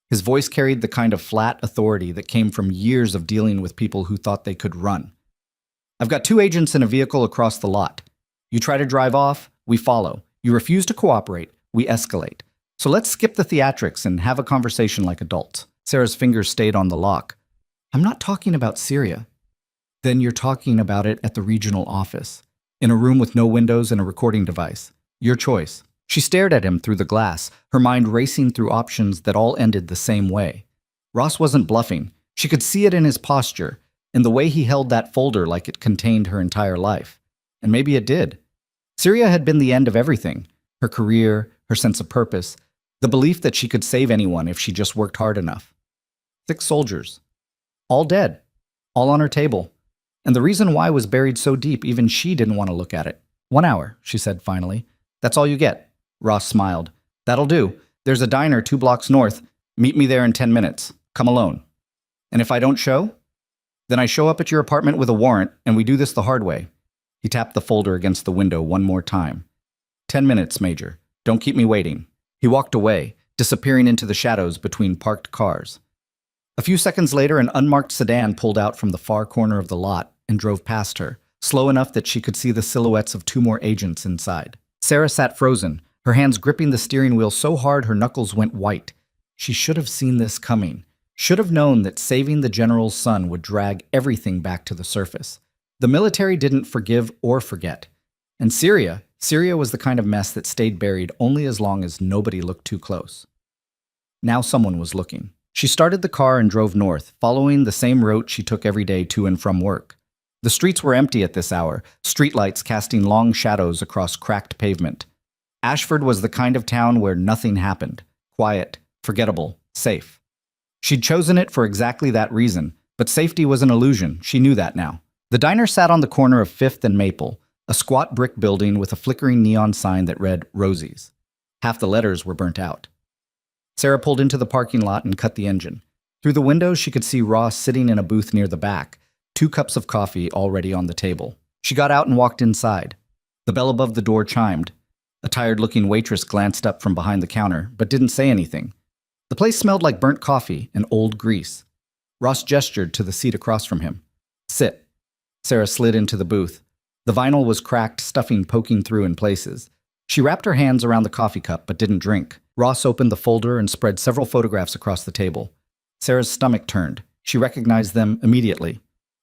Speaker 1: His voice carried the kind of flat authority that came from years of dealing with people who thought they could run. "I've got 2 agents in a vehicle across the lot. You try to drive off, we follow. You refuse to cooperate, we escalate. So let's skip the theatrics and have a conversation like adults." Sarah's fingers stayed on the lock. "I'm not talking about Syria." "Then you're talking about it at the regional office, in a room with no windows and a recording device. Your choice." She stared at him through the glass, her mind racing through options that all ended the same way. Ross wasn't bluffing. She could see it in his posture, in the way he held that folder like it contained her entire life. And maybe it did. Syria had been the end of everything. Her career, her sense of purpose, the belief that she could save anyone if she just worked hard enough. 6 soldiers. All dead. All on her table. And the reason why was buried so deep even she didn't want to look at it. 1 hour, she said finally. That's all you get. Ross smiled. That'll do. There's a diner 2 blocks north. Meet me there in 10 minutes. Come alone. And if I don't show? Then I show up at your apartment with a warrant, and we do this the hard way. He tapped the folder against the window one more time. 10 minutes, Major. Don't keep me waiting. He walked away, disappearing into the shadows between parked cars. A few seconds later, an unmarked sedan pulled out from the far corner of the lot and drove past her, slow enough that she could see the silhouettes of 2 more agents inside. Sarah sat frozen, her hands gripping the steering wheel so hard her knuckles went white. She should have seen this coming. Should have known that saving the general's son would drag everything back to the surface. The military didn't forgive or forget. And Syria was the kind of mess that stayed buried only as long as nobody looked too close. Now someone was looking. She started the car and drove north, following the same route she took every day to and from work. The streets were empty at this hour, streetlights casting long shadows across cracked pavement. Ashford was the kind of town where nothing happened. Quiet, forgettable, safe. She'd chosen it for exactly that reason, but safety was an illusion. She knew that now. The diner sat on the corner of 5th and Maple, a squat brick building with a flickering neon sign that read Rosie's. Half the letters were burnt out. Sarah pulled into the parking lot and cut the engine. Through the window, she could see Ross sitting in a booth near the back, 2 cups of coffee already on the table. She got out and walked inside. The bell above the door chimed. A tired-looking waitress glanced up from behind the counter, but didn't say anything. The place smelled like burnt coffee and old grease. Ross gestured to the seat across from him. Sit. Sarah slid into the booth. The vinyl was cracked, stuffing poking through in places. She wrapped her hands around the coffee cup but didn't drink. Ross opened the folder and spread several photographs across the table. Sarah's stomach turned. She recognized them immediately.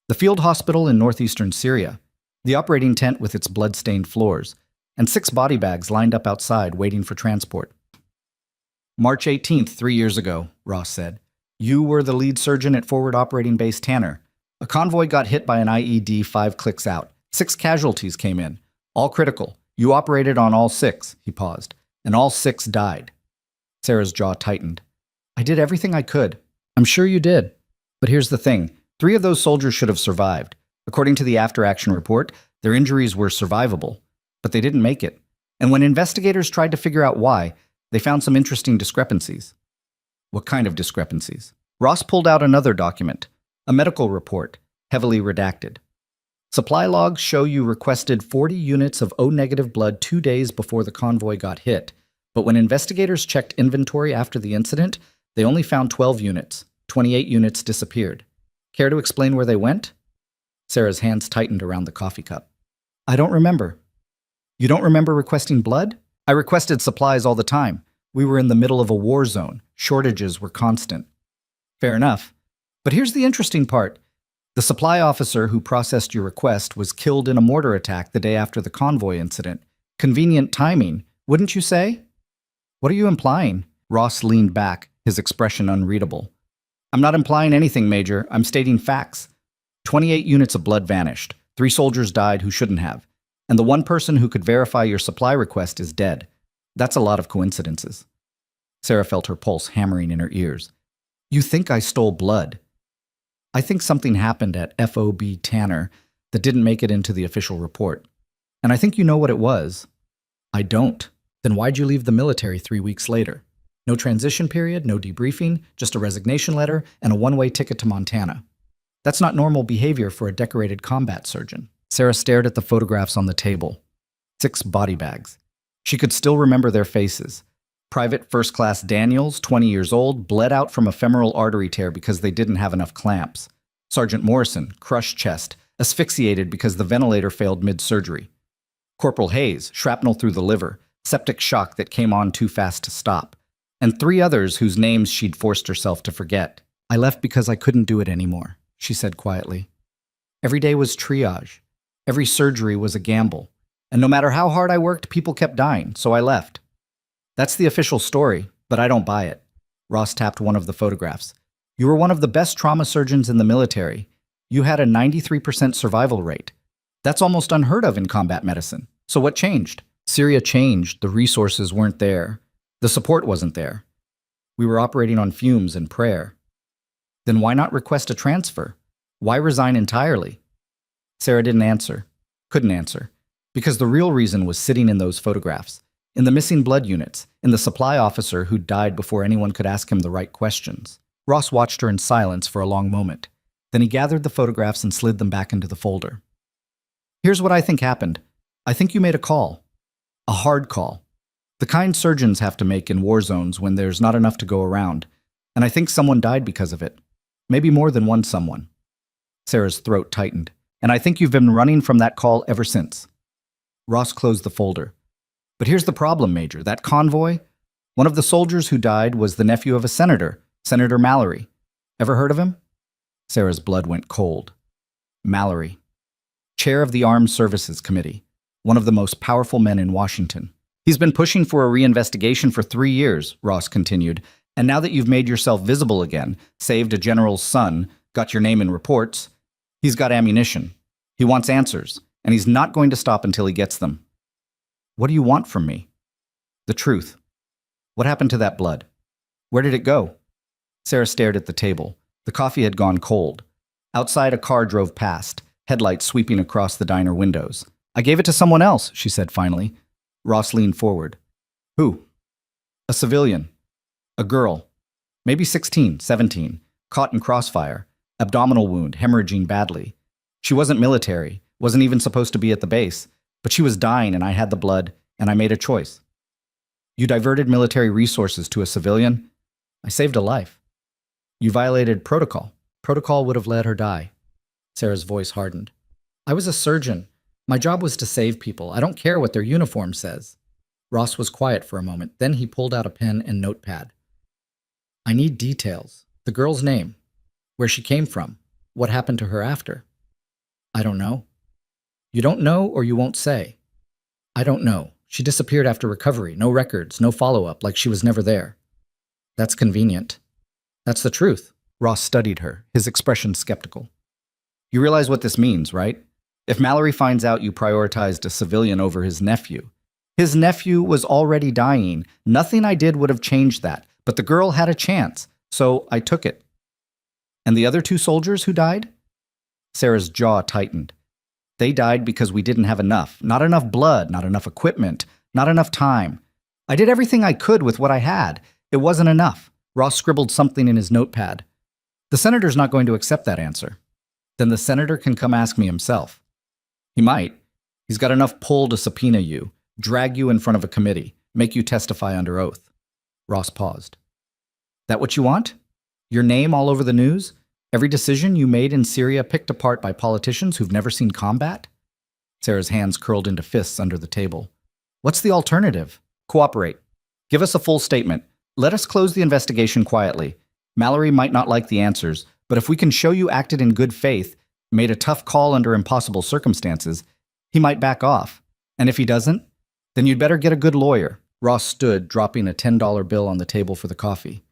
Speaker 1: The field hospital in northeastern Syria, the operating tent with its blood-stained floors, and 6 body bags lined up outside waiting for transport. March 18th, 3 years ago, Ross said. You were the lead surgeon at Forward Operating Base Tanner. A convoy got hit by an IED 5 clicks out. 6 casualties came in, all critical. You operated on all 6, he paused, and all 6 died. Sarah's jaw tightened. I did everything I could. I'm sure you did. But here's the thing. 3 of those soldiers should have survived. According to the after-action report, their injuries were survivable, but they didn't make it. And when investigators tried to figure out why, they found some interesting discrepancies. What kind of discrepancies? Ross pulled out another document, a medical report, heavily redacted. Supply logs show you requested 40 units of O-negative blood 2 days before the convoy got hit, but when investigators checked inventory after the incident, they only found 12 units. 28 units disappeared. Care to explain where they went? Sarah's hands tightened around the coffee cup. I don't remember. You don't remember requesting blood? I requested supplies all the time. We were in the middle of a war zone. Shortages were constant. Fair enough. But here's the interesting part. The supply officer who processed your request was killed in a mortar attack the day after the convoy incident. Convenient timing, wouldn't you say? What are you implying? Ross leaned back, his expression unreadable. I'm not implying anything, Major. I'm stating facts. 28 units of blood vanished. 3 soldiers died who shouldn't have. And the one person who could verify your supply request is dead. That's a lot of coincidences. Sarah felt her pulse hammering in her ears. You think I stole blood? I think something happened at FOB Tanner that didn't make it into the official report. And I think you know what it was. I don't. Then why'd you leave the military 3 weeks later? No transition period, no debriefing, just a resignation letter and a one-way ticket to Montana. That's not normal behavior for a decorated combat surgeon. Sarah stared at the photographs on the table. 6 body bags. She could still remember their faces. Private First Class Daniels, 20 years old, bled out from a femoral artery tear because they didn't have enough clamps. Sergeant Morrison, crushed chest, asphyxiated because the ventilator failed mid-surgery. Corporal Hayes, shrapnel through the liver, septic shock that came on too fast to stop. And 3 others whose names she'd forced herself to forget. I left because I couldn't do it anymore, she said quietly. Every day was triage. Every surgery was a gamble. And no matter how hard I worked, people kept dying, so I left. That's the official story, but I don't buy it. Ross tapped one of the photographs. You were one of the best trauma surgeons in the military. You had a 93% survival rate. That's almost unheard of in combat medicine. So what changed? Syria changed. The resources weren't there. The support wasn't there. We were operating on fumes and prayer. Then why not request a transfer? Why resign entirely? Sarah didn't answer. Couldn't answer. Because the real reason was sitting in those photographs, in the missing blood units, in the supply officer who died before anyone could ask him the right questions. Ross watched her in silence for a long moment. Then he gathered the photographs and slid them back into the folder. Here's what I think happened. I think you made a call. A hard call. The kind surgeons have to make in war zones when there's not enough to go around. And I think someone died because of it. Maybe more than one someone. Sarah's throat tightened. And I think you've been running from that call ever since. Ross closed the folder. But here's the problem, Major. That convoy? One of the soldiers who died was the nephew of a senator, Senator Mallory. Ever heard of him? Sarah's blood went cold. Mallory. Chair of the Armed Services Committee. One of the most powerful men in Washington. He's been pushing for a reinvestigation for 3 years, Ross continued. And now that you've made yourself visible again, saved a general's son, got your name in reports, he's got ammunition. He wants answers, and he's not going to stop until he gets them. What do you want from me? The truth. What happened to that blood? Where did it go? Sarah stared at the table. The coffee had gone cold. Outside, a car drove past, headlights sweeping across the diner windows. I gave it to someone else, she said finally. Ross leaned forward. Who? A civilian. A girl. Maybe 16, 17, caught in crossfire, abdominal wound, hemorrhaging badly. She wasn't military, wasn't even supposed to be at the base, but she was dying and I had the blood, and I made a choice. You diverted military resources to a civilian. I saved a life. You violated protocol. Protocol would have let her die. Sarah's voice hardened. I was a surgeon. My job was to save people. I don't care what their uniform says. Ross was quiet for a moment. Then he pulled out a pen and notepad. I need details. The girl's name. Where she came from. What happened to her after. I don't know. You don't know or you won't say. I don't know. She disappeared after recovery. No records, no follow-up, like she was never there. That's convenient. That's the truth. Ross studied her, his expression skeptical. You realize what this means, right? If Mallory finds out you prioritized a civilian over his nephew was already dying. Nothing I did would have changed that, but the girl had a chance, so I took it. And the other 2 soldiers who died? Sarah's jaw tightened. They died because we didn't have enough. Not enough blood, not enough equipment, not enough time. I did everything I could with what I had. It wasn't enough. Ross scribbled something in his notepad. The senator's not going to accept that answer. Then the senator can come ask me himself. He might. He's got enough pull to subpoena you, drag you in front of a committee, make you testify under oath. Ross paused. That what you want? Your name all over the news? Every decision you made in Syria picked apart by politicians who've never seen combat? Sarah's hands curled into fists under the table. What's the alternative? Cooperate. Give us a full statement. Let us close the investigation quietly. Mallory might not like the answers, but if we can show you acted in good faith, made a tough call under impossible circumstances, he might back off. And if he doesn't, then you'd better get a good lawyer. Ross stood, dropping a $10 bill on the table for the coffee.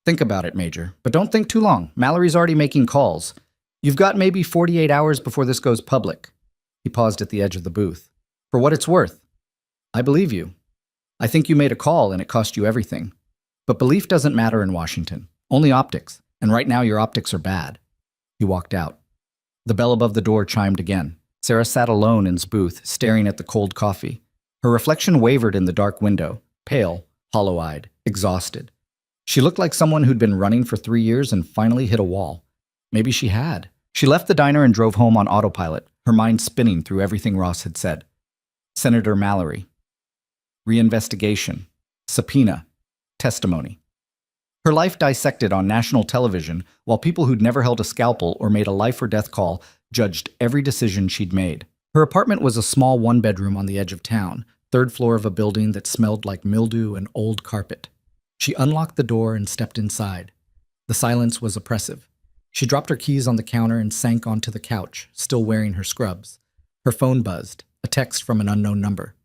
Speaker 1: Think about it, Major, but don't think too long. Mallory's already making calls. You've got maybe 48 hours before this goes public. He paused at the edge of the booth. For what it's worth. I believe you. I think you made a call and it cost you everything. But belief doesn't matter in Washington. Only optics. And right now your optics are bad. He walked out. The bell above the door chimed again. Sarah sat alone in his booth, staring at the cold coffee. Her reflection wavered in the dark window, pale, hollow-eyed, exhausted. She looked like someone who'd been running for 3 years and finally hit a wall. Maybe she had. She left the diner and drove home on autopilot, her mind spinning through everything Ross had said. Senator Mallory. Reinvestigation. Subpoena. Testimony. Her life dissected on national television while people who'd never held a scalpel or made a life-or-death call judged every decision she'd made. Her apartment was a small one-bedroom on the edge of town, 3rd floor of a building that smelled like mildew and old carpet. She unlocked the door and stepped inside. The silence was oppressive. She dropped her keys on the counter and sank onto the couch, still wearing her scrubs. Her phone buzzed, a text from an unknown number.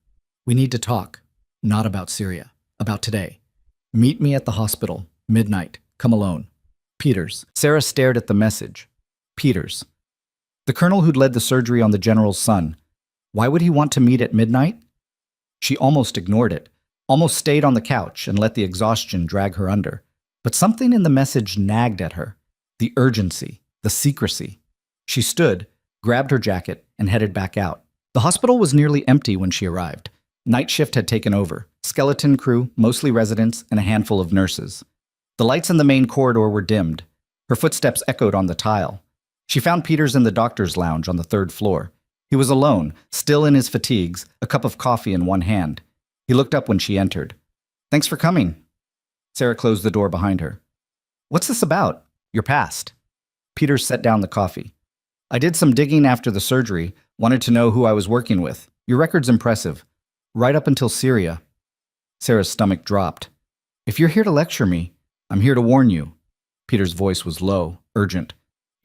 Speaker 1: We need to talk. Not about Syria. About today. Meet me at the hospital. Midnight. Come alone. Peters. Sarah stared at the message. Peters. The colonel who'd led the surgery on the general's son. Why would he want to meet at midnight? She almost ignored it. Almost stayed on the couch and let the exhaustion drag her under. But something in the message nagged at her. The urgency, the secrecy. She stood, grabbed her jacket, and headed back out. The hospital was nearly empty when she arrived. Night shift had taken over. Skeleton crew, mostly residents, and a handful of nurses. The lights in the main corridor were dimmed. Her footsteps echoed on the tile. She found Peters in the doctor's lounge on the third floor. He was alone, still in his fatigues, a cup of coffee in one hand. He looked up when she entered. "Thanks for coming." Sarah closed the door behind her. "What's this about? You're past." Peters set down the coffee. "I did some digging after the surgery, wanted to know who I was working with. Your record's impressive. Right up until Syria." Sarah's stomach dropped. "If you're here to lecture me, I'm here to warn you." Peter's voice was low, urgent.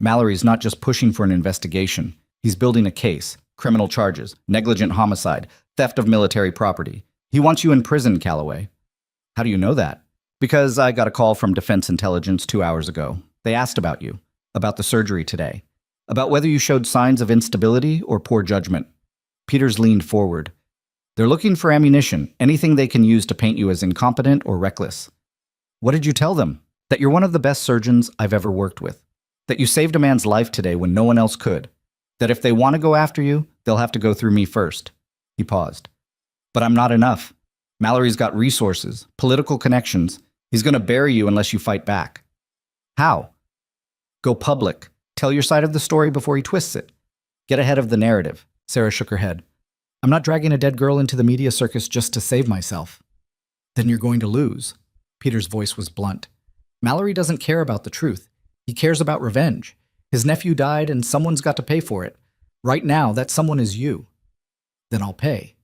Speaker 1: "Mallory's not just pushing for an investigation. He's building a case, criminal charges, negligent homicide, theft of military property. He wants you in prison, Calloway." "How do you know that?" "Because I got a call from Defense Intelligence 2 hours ago. They asked about you, about the surgery today, about whether you showed signs of instability or poor judgment." Peters leaned forward. "They're looking for ammunition, anything they can use to paint you as incompetent or reckless." "What did you tell them?" "That you're one of the best surgeons I've ever worked with. That you saved a man's life today when no one else could. That if they want to go after you, they'll have to go through me first." He paused. "But I'm not enough. Mallory's got resources, political connections. He's going to bury you unless you fight back." "How?" "Go public. Tell your side of the story before he twists it. Get ahead of the narrative." Sarah shook her head. "I'm not dragging a dead girl into the media circus just to save myself." "Then you're going to lose." Peter's voice was blunt. "Mallory doesn't care about the truth. He cares about revenge. His nephew died and someone's got to pay for it. Right now, that someone is you." "Then I'll pay."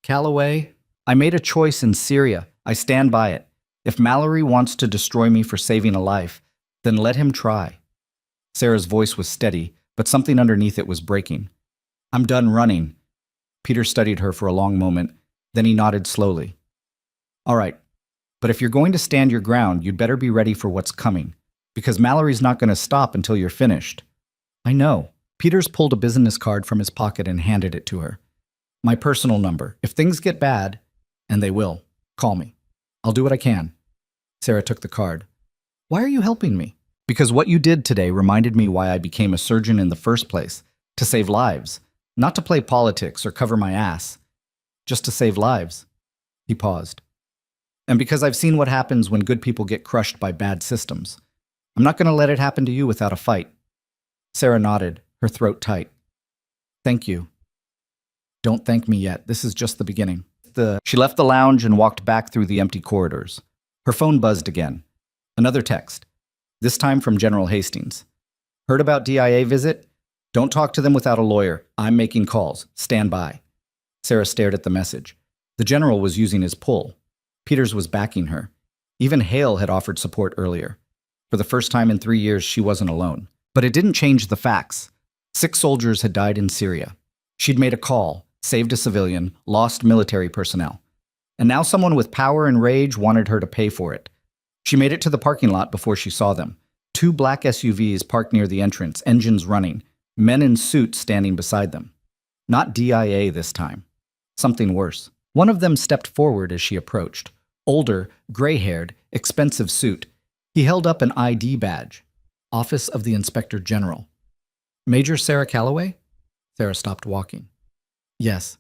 Speaker 1: "Calloway, I made a choice in Syria. I stand by it. If Mallory wants to destroy me for saving a life, then let him try." Sarah's voice was steady, but something underneath it was breaking. "I'm done running." Peter studied her for a long moment, then he nodded slowly. "All right, but if you're going to stand your ground, you'd better be ready for what's coming, because Mallory's not going to stop until you're finished." "I know." Peters pulled a business card from his pocket and handed it to her. "My personal number. If things get bad, and they will, call me. I'll do what I can." Sarah took the card. "Why are you helping me?" "Because what you did today reminded me why I became a surgeon in the first place. To save lives. Not to play politics or cover my ass. Just to save lives." He paused. "And because I've seen what happens when good people get crushed by bad systems. I'm not going to let it happen to you without a fight." Sarah nodded, her throat tight. "Thank you." "Don't thank me yet. This is just the beginning." She left the lounge and walked back through the empty corridors. Her phone buzzed again. Another text. This time from General Hastings. "Heard about DIA visit? Don't talk to them without a lawyer. I'm making calls. Stand by." Sarah stared at the message. The general was using his pull. Peters was backing her. Even Hale had offered support earlier. For the first time in 3 years, she wasn't alone. But it didn't change the facts. 6 soldiers had died in Syria. She'd made a call, saved a civilian, lost military personnel. And now someone with power and rage wanted her to pay for it. She made it to the parking lot before she saw them. 2 black SUVs parked near the entrance, engines running, men in suits standing beside them. Not DIA this time. Something worse. One of them stepped forward as she approached. Older, gray-haired, expensive suit. He held up an ID badge. Office of the Inspector General. "Major Sarah Calloway?" Sarah stopped walking. "Yes."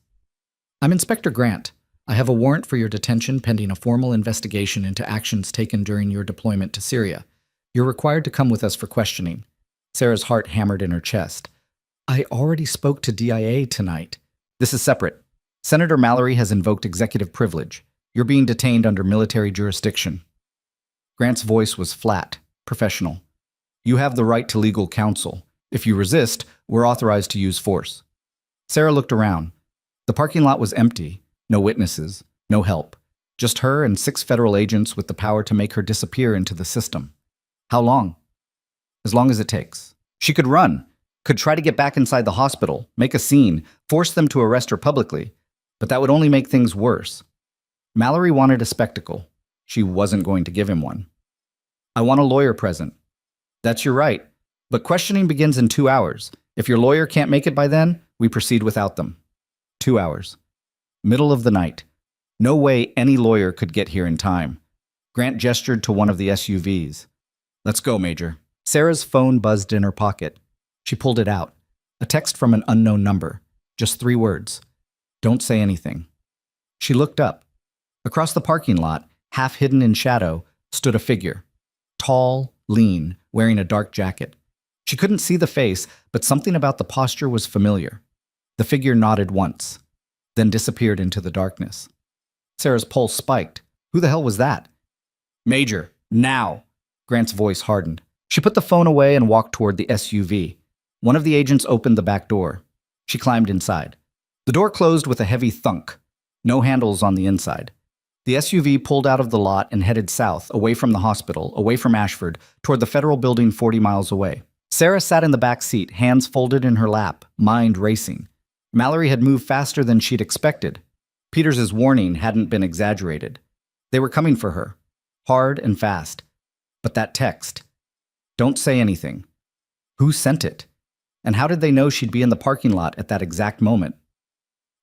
Speaker 1: "I'm Inspector Grant. I have a warrant for your detention pending a formal investigation into actions taken during your deployment to Syria. You're required to come with us for questioning." Sarah's heart hammered in her chest. "I already spoke to DIA tonight." "This is separate. Senator Mallory has invoked executive privilege. You're being detained under military jurisdiction." Grant's voice was flat, professional. "You have the right to legal counsel. If you resist, we're authorized to use force." Sarah looked around. The parking lot was empty. No witnesses, no help. Just her and 6 federal agents with the power to make her disappear into the system. How long? As long as it takes. She could run, could try to get back inside the hospital, make a scene, force them to arrest her publicly. But that would only make things worse. Mallory wanted a spectacle. She wasn't going to give him one. "I want a lawyer present." "That's your right. But questioning begins in 2 hours. If your lawyer can't make it by then, we proceed without them." 2 hours. Middle of the night. No way any lawyer could get here in time. Grant gestured to one of the SUVs. "Let's go, Major." Sarah's phone buzzed in her pocket. She pulled it out. A text from an unknown number. Just 3 words. Don't say anything. She looked up. Across the parking lot, half hidden in shadow, stood a figure. Tall, lean, wearing a dark jacket. She couldn't see the face, but something about the posture was familiar. The figure nodded once, then disappeared into the darkness. Sarah's pulse spiked. Who the hell was that? Major, now! Grant's voice hardened. She put the phone away and walked toward the SUV. One of the agents opened the back door. She climbed inside. The door closed with a heavy thunk. No handles on the inside. The SUV pulled out of the lot and headed south, away from the hospital, away from Ashford, toward the federal building 40 miles away. Sarah sat in the back seat, hands folded in her lap, mind racing. Mallory had moved faster than she'd expected. Peters's warning hadn't been exaggerated. They were coming for her, hard and fast. But that text. Don't say anything. Who sent it? And how did they know she'd be in the parking lot at that exact moment?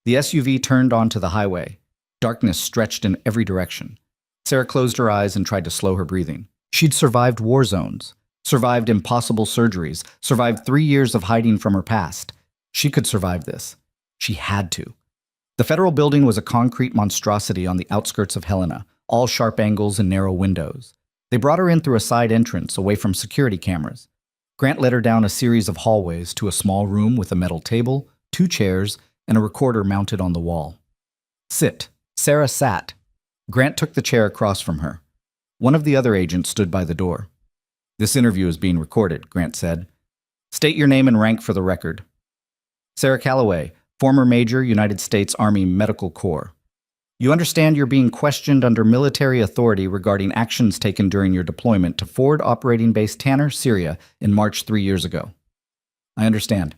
Speaker 1: The SUV turned onto the highway. Darkness stretched in every direction. Sarah closed her eyes and tried to slow her breathing. She'd survived war zones, survived impossible surgeries, survived 3 years of hiding from her past. She could survive this. She had to. The federal building was a concrete monstrosity on the outskirts of Helena, all sharp angles and narrow windows. They brought her in through a side entrance, away from security cameras. Grant led her down a series of hallways to a small room with a metal table, 2 chairs, and a recorder mounted on the wall. Sit. Sarah sat. Grant took the chair across from her. One of the other agents stood by the door. This interview is being recorded, Grant said. State your name and rank for the record. Sarah Calloway, former Major, United States Army Medical Corps. You understand you're being questioned under military authority regarding actions taken during your deployment to Forward Operating Base Tanner, Syria, in March 3 years ago. I understand.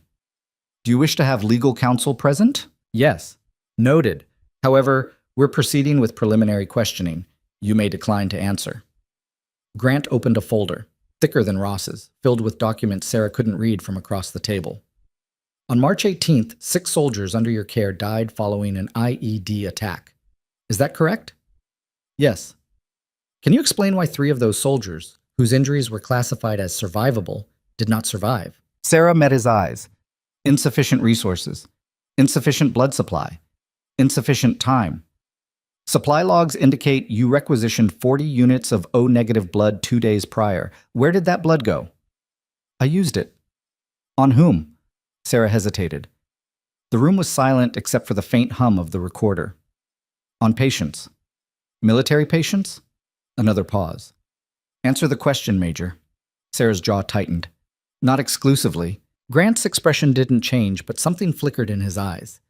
Speaker 1: Do you wish to have legal counsel present? Yes. Noted. However, we're proceeding with preliminary questioning. You may decline to answer. Grant opened a folder, thicker than Ross's, filled with documents Sarah couldn't read from across the table. On March 18th, 6 soldiers under your care died following an IED attack. Is that correct? Yes. Can you explain why 3 of those soldiers, whose injuries were classified as survivable, did not survive? Sarah met his eyes. Insufficient resources. Insufficient blood supply. Insufficient time. Supply logs indicate you requisitioned 40 units of O-negative blood 2 days prior. Where did that blood go? I used it. On whom? Sarah hesitated. The room was silent except for the faint hum of the recorder. On patients. Military patients? Another pause. Answer the question, Major. Sarah's jaw tightened. Not exclusively. Grant's expression didn't change, but something flickered in his eyes.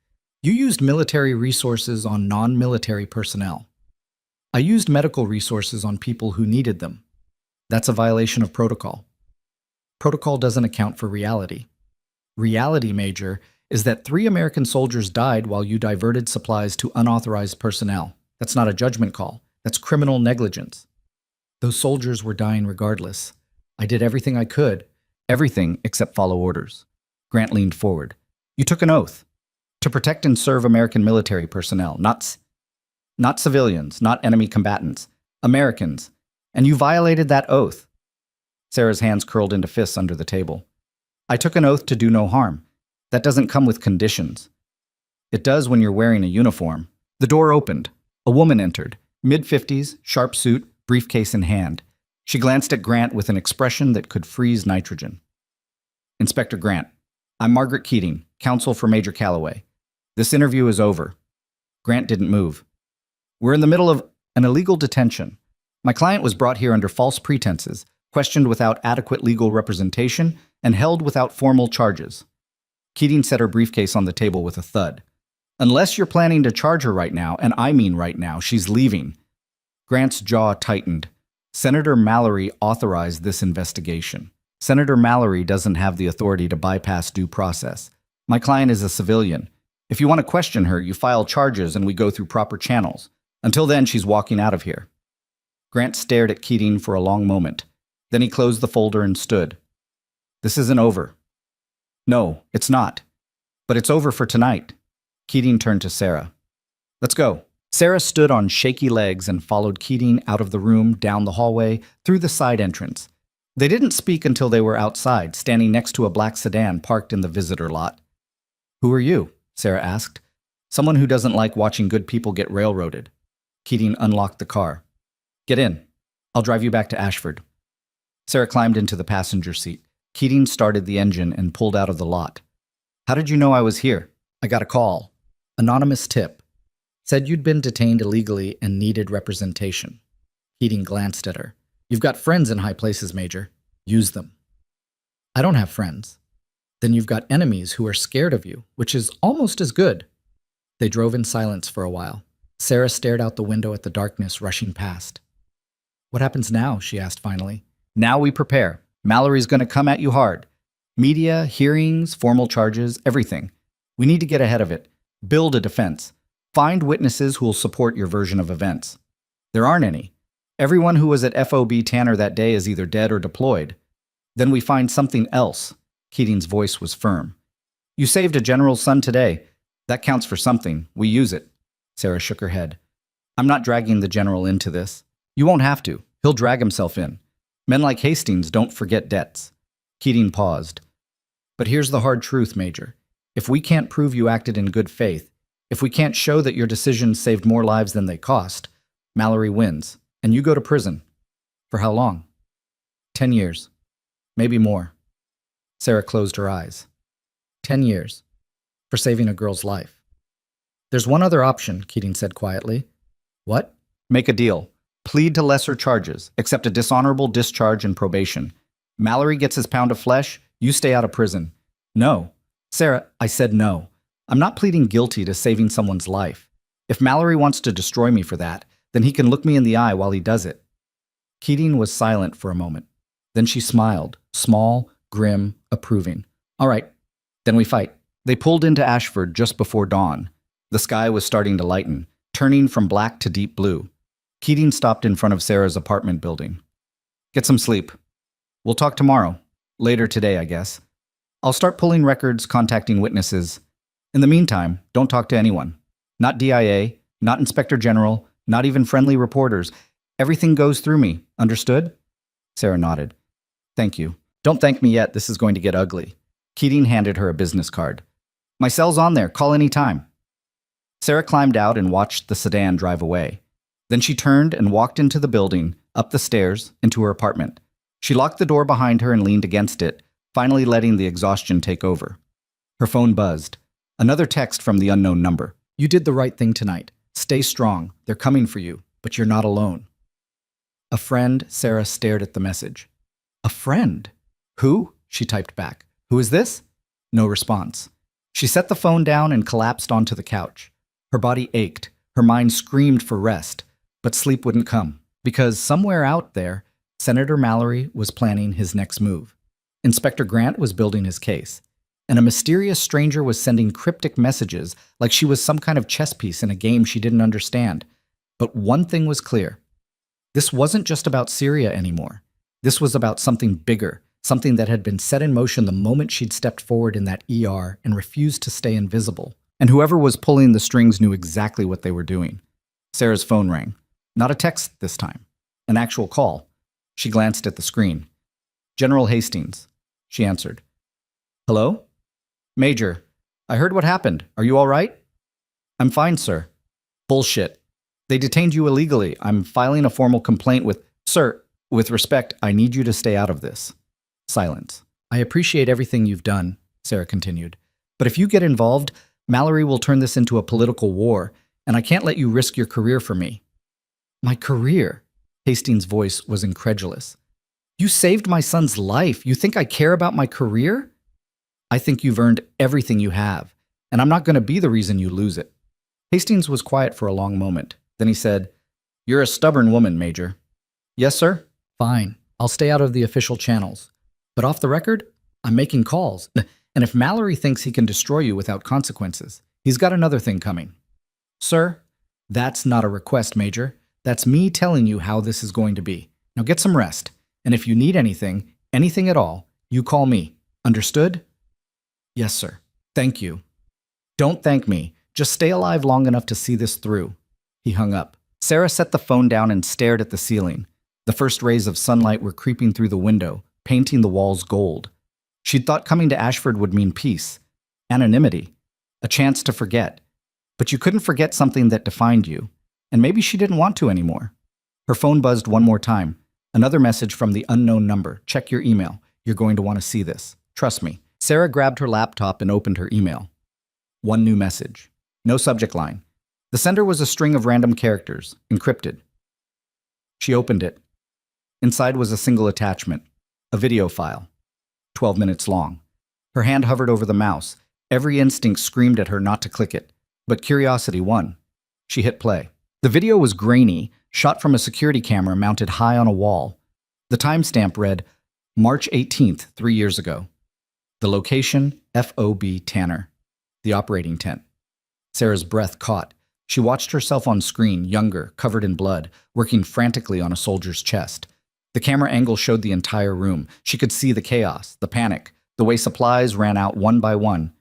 Speaker 1: You used military resources on non-military personnel. I used medical resources on people who needed them. That's a violation of protocol. Protocol doesn't account for reality. Reality, Major, is that 3 American soldiers died while you diverted supplies to unauthorized personnel. That's not a judgment call. That's criminal negligence. Those soldiers were dying regardless. I did everything I could. Everything except follow orders. Grant leaned forward. You took an oath. To protect and serve American military personnel, not civilians, not enemy combatants. Americans. And you violated that oath. Sarah's hands curled into fists under the table. I took an oath to do no harm. That doesn't come with conditions. It does when you're wearing a uniform. The door opened. A woman entered, mid-50s, sharp suit, briefcase in hand. She glanced at Grant with an expression that could freeze nitrogen. Inspector Grant, I'm Margaret Keating, counsel for Major Calloway. This interview is over. Grant didn't move. We're in the middle of an illegal detention. My client was brought here under false pretenses, questioned without adequate legal representation, and held without formal charges. Keating set her briefcase on the table with a thud. Unless you're planning to charge her right now, and I mean right now, she's leaving. Grant's jaw tightened. Senator Mallory authorized this investigation. Senator Mallory doesn't have the authority to bypass due process. My client is a civilian. If you want to question her, you file charges and we go through proper channels. Until then, she's walking out of here. Grant stared at Keating for a long moment. Then he closed the folder and stood. This isn't over. No, it's not. But it's over for tonight. Keating turned to Sarah. Let's go. Sarah stood on shaky legs and followed Keating out of the room, down the hallway, through the side entrance. They didn't speak until they were outside, standing next to a black sedan parked in the visitor lot. Who are you? Sarah asked. Someone who doesn't like watching good people get railroaded. Keating unlocked the car. Get in. I'll drive you back to Ashford. Sarah climbed into the passenger seat. Keating started the engine and pulled out of the lot. How did you know I was here? I got a call. Anonymous tip. Said you'd been detained illegally and needed representation. Keating glanced at her. You've got friends in high places, Major. Use them. I don't have friends. Then you've got enemies who are scared of you, which is almost as good. They drove in silence for a while. Sarah stared out the window at the darkness rushing past. What happens now? She asked finally. Now we prepare. Mallory's going to come at you hard. Media, hearings, formal charges, everything. We need to get ahead of it. Build a defense. Find witnesses who will support your version of events. There aren't any. Everyone who was at FOB Tanner that day is either dead or deployed. Then we find something else. Keating's voice was firm. You saved a general's son today. That counts for something. We use it. Sarah shook her head. I'm not dragging the general into this. You won't have to. He'll drag himself in. Men like Hastings don't forget debts. Keating paused. But here's the hard truth, Major. If we can't prove you acted in good faith, if we can't show that your decisions saved more lives than they cost, Mallory wins, and you go to prison. For how long? 10 years. Maybe more. Sarah closed her eyes. 10 years. For saving a girl's life. There's one other option, Keating said quietly. What? Make a deal. Plead to lesser charges, accept a dishonorable discharge and probation. Mallory gets his pound of flesh, you stay out of prison. No. Sarah, I said no. I'm not pleading guilty to saving someone's life. If Mallory wants to destroy me for that, then he can look me in the eye while he does it. Keating was silent for a moment. Then she smiled, small, grim, approving. All right, then we fight. They pulled into Ashford just before dawn. The sky was starting to lighten, turning from black to deep blue. Keating stopped in front of Sarah's apartment building. Get some sleep. We'll talk tomorrow. Later today, I guess. I'll start pulling records, contacting witnesses. In the meantime, don't talk to anyone. Not DIA, not Inspector General, not even friendly reporters. Everything goes through me. Understood? Sarah nodded. Thank you. Don't thank me yet. This is going to get ugly. Keating handed her a business card. My cell's on there. Call any time. Sarah climbed out and watched the sedan drive away. Then she turned and walked into the building, up the stairs, into her apartment. She locked the door behind her and leaned against it, finally letting the exhaustion take over. Her phone buzzed. Another text from the unknown number. You did the right thing tonight. Stay strong. They're coming for you, but you're not alone. A friend, Sarah stared at the message. A friend? Who? She typed back. Who is this? No response. She set the phone down and collapsed onto the couch. Her body ached. Her mind screamed for rest, but sleep wouldn't come, because somewhere out there, Senator Mallory was planning his next move. Inspector Grant was building his case, and a mysterious stranger was sending cryptic messages like she was some kind of chess piece in a game she didn't understand. But one thing was clear. This wasn't just about Syria anymore. This was about something bigger, something that had been set in motion the moment she'd stepped forward in that ER and refused to stay invisible. And whoever was pulling the strings knew exactly what they were doing. Sarah's phone rang. Not a text this time. An actual call. She glanced at the screen. General Hastings. She answered. Hello? Major, I heard what happened. Are you all right? I'm fine, sir. Bullshit. They detained you illegally. I'm filing a formal complaint with... Sir, with respect, I need you to stay out of this. Silence. I appreciate everything you've done, Sarah continued. But if you get involved, Mallory will turn this into a political war, and I can't let you risk your career for me. My career? Hastings' voice was incredulous. You saved my son's life. You think I care about my career? I think you've earned everything you have, and I'm not going to be the reason you lose it. Hastings was quiet for a long moment. Then he said, You're a stubborn woman, Major. Yes, sir? Fine. I'll stay out of the official channels. But off the record, I'm making calls. And if Mallory thinks he can destroy you without consequences, he's got another thing coming. Sir, that's not a request, Major. That's me telling you how this is going to be. Now get some rest. And if you need anything, anything at all, you call me. Understood? Yes, sir. Thank you. Don't thank me. Just stay alive long enough to see this through. He hung up. Sarah set the phone down and stared at the ceiling. The first rays of sunlight were creeping through the window, painting the walls gold. She'd thought coming to Ashford would mean peace, anonymity, a chance to forget. But you couldn't forget something that defined you, and maybe she didn't want to anymore. Her phone buzzed one more time. Another message from the unknown number. Check your email. You're going to want to see this. Trust me. Sarah grabbed her laptop and opened her email. One new message. No subject line. The sender was a string of random characters, encrypted. She opened it. Inside was a single attachment, a video file, 12 minutes long. Her hand hovered over the mouse. Every instinct screamed at her not to click it, but curiosity won. She hit play. The video was grainy, shot from a security camera mounted high on a wall. The timestamp read, March 18th, 3 years ago. The location, FOB Tanner, the operating tent. Sarah's breath caught. She watched herself on screen, younger, covered in blood, working frantically on a soldier's chest. The camera angle showed the entire room. She could see the chaos, the panic, the way supplies ran out one by one.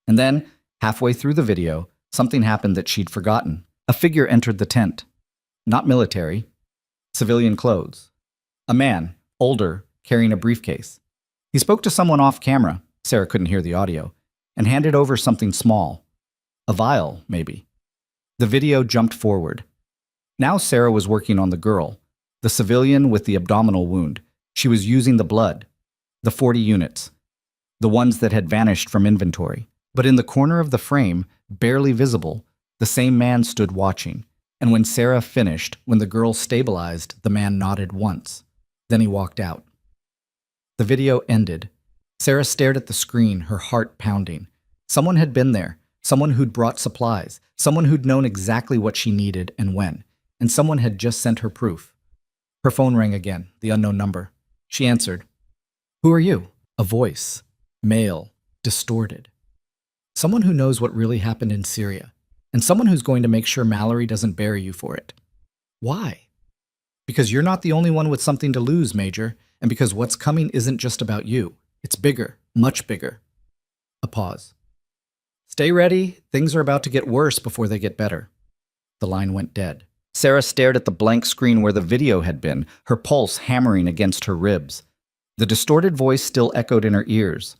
Speaker 1: And then, halfway through the video, something happened that she'd forgotten. A figure entered the tent. Not military. Civilian clothes. A man, older, carrying a briefcase. He spoke to someone off camera. Sarah couldn't hear the audio. And handed over something small. A vial, maybe. The video jumped forward. Now Sarah was working on the girl, the civilian with the abdominal wound. She was using the blood, the 40 units, the ones that had vanished from inventory. But in the corner of the frame, barely visible, the same man stood watching. And when Sarah finished, when the girl stabilized, the man nodded once. Then he walked out. The video ended. Sarah stared at the screen, her heart pounding. Someone had been there. Someone who'd brought supplies, someone who'd known exactly what she needed and when, and someone had just sent her proof. Her phone rang again, the unknown number. She answered. Who are you? A voice, male, distorted. Someone who knows what really happened in Syria, and someone who's going to make sure Mallory doesn't bury you for it. Why? Because you're not the only one with something to lose, Major, and because what's coming isn't just about you. It's bigger, much bigger. A pause. Stay ready, things are about to get worse before they get better. The line went dead. Sarah stared at the blank screen where the video had been, her pulse hammering against her ribs. The distorted voice still echoed in her ears.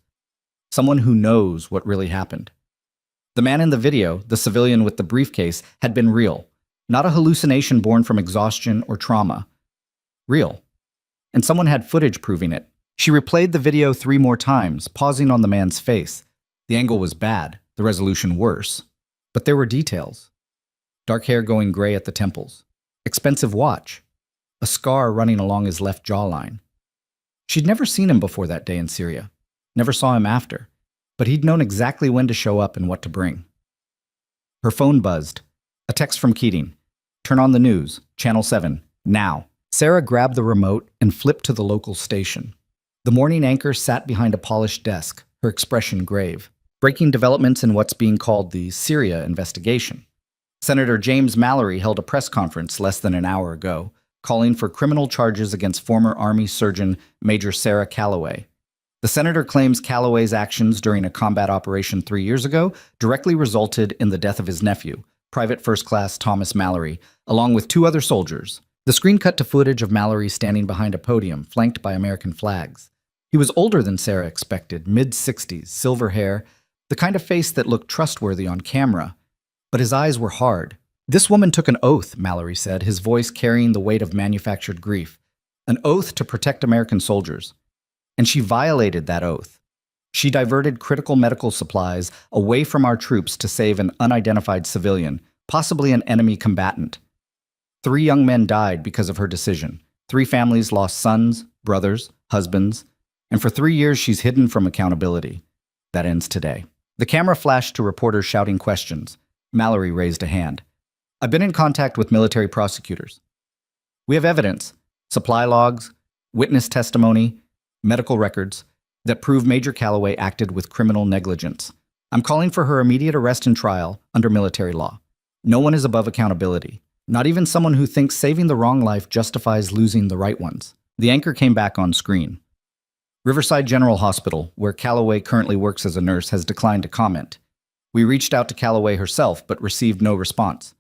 Speaker 1: Someone who knows what really happened. The man in the video, the civilian with the briefcase, had been real. Not a hallucination born from exhaustion or trauma. Real. And someone had footage proving it. She replayed the video 3 more times, pausing on the man's face. The angle was bad. The resolution worse. But there were details. Dark hair going gray at the temples. Expensive watch. A scar running along his left jawline. She'd never seen him before that day in Syria. Never saw him after. But he'd known exactly when to show up and what to bring. Her phone buzzed. A text from Keating. Turn on the news. Channel 7. Now. Sarah grabbed the remote and flipped to the local station. The morning anchor sat behind a polished desk, her expression grave. Breaking developments in what's being called the Syria investigation. Senator James Mallory held a press conference less than an hour ago, calling for criminal charges against former Army surgeon Major Sarah Calloway. The senator claims Calloway's actions during a combat operation 3 years ago directly resulted in the death of his nephew, Private First Class Thomas Mallory, along with 2 other soldiers. The screen cut to footage of Mallory standing behind a podium, flanked by American flags. He was older than Sarah expected, mid-60s, silver hair, the kind of face that looked trustworthy on camera. But his eyes were hard. This woman took an oath, Mallory said, his voice carrying the weight of manufactured grief. An oath to protect American soldiers. And she violated that oath. She diverted critical medical supplies away from our troops to save an unidentified civilian, possibly an enemy combatant. 3 young men died because of her decision. 3 families lost sons, brothers, husbands. And for 3 years she's hidden from accountability. That ends today. The camera flashed to reporters shouting questions. Mallory raised a hand. I've been in contact with military prosecutors. We have evidence, supply logs, witness testimony, medical records, that prove Major Calloway acted with criminal negligence. I'm calling for her immediate arrest and trial under military law. No one is above accountability. Not even someone who thinks saving the wrong life justifies losing the right ones. The anchor came back on screen. Riverside General Hospital, where Calloway currently works as a nurse, has declined to comment. We reached out to Calloway herself, but received no response.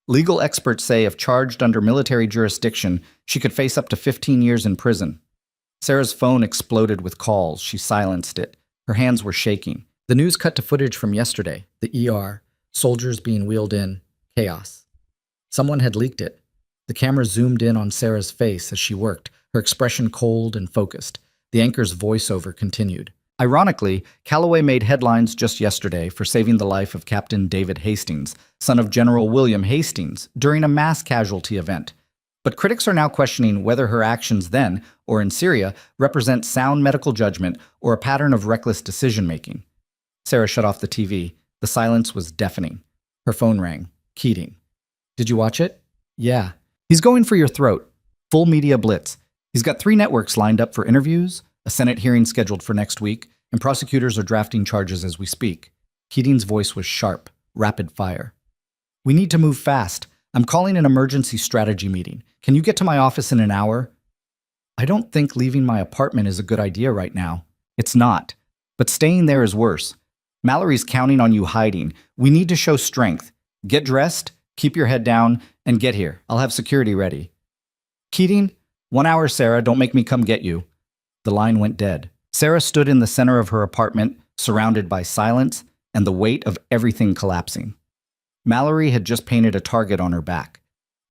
Speaker 1: Legal experts say if charged under military jurisdiction, she could face up to 15 years in prison. Sarah's phone exploded with calls. She silenced it. Her hands were shaking. The news cut to footage from yesterday, the ER, soldiers being wheeled in, chaos. Someone had leaked it. The camera zoomed in on Sarah's face as she worked, her expression cold and focused. The anchor's voiceover continued. Ironically, Calloway made headlines just yesterday for saving the life of Captain David Hastings, son of General William Hastings, during a mass casualty event. But critics are now questioning whether her actions then, or in Syria, represent sound medical judgment or a pattern of reckless decision-making. Sarah shut off the TV. The silence was deafening. Her phone rang. Keating. Did you watch it? Yeah. He's going for your throat. Full media blitz. He's got 3 networks lined up for interviews, a Senate hearing scheduled for next week, and prosecutors are drafting charges as we speak. Keating's voice was sharp, rapid fire. We need to move fast. I'm calling an emergency strategy meeting. Can you get to my office in an hour? I don't think leaving my apartment is a good idea right now. It's not. But staying there is worse. Mallory's counting on you hiding. We need to show strength. Get dressed, keep your head down, and get here. I'll have security ready. Keating, 1 hour, Sarah. Don't make me come get you. The line went dead. Sarah stood in the center of her apartment, surrounded by silence and the weight of everything collapsing. Mallory had just painted a target on her back.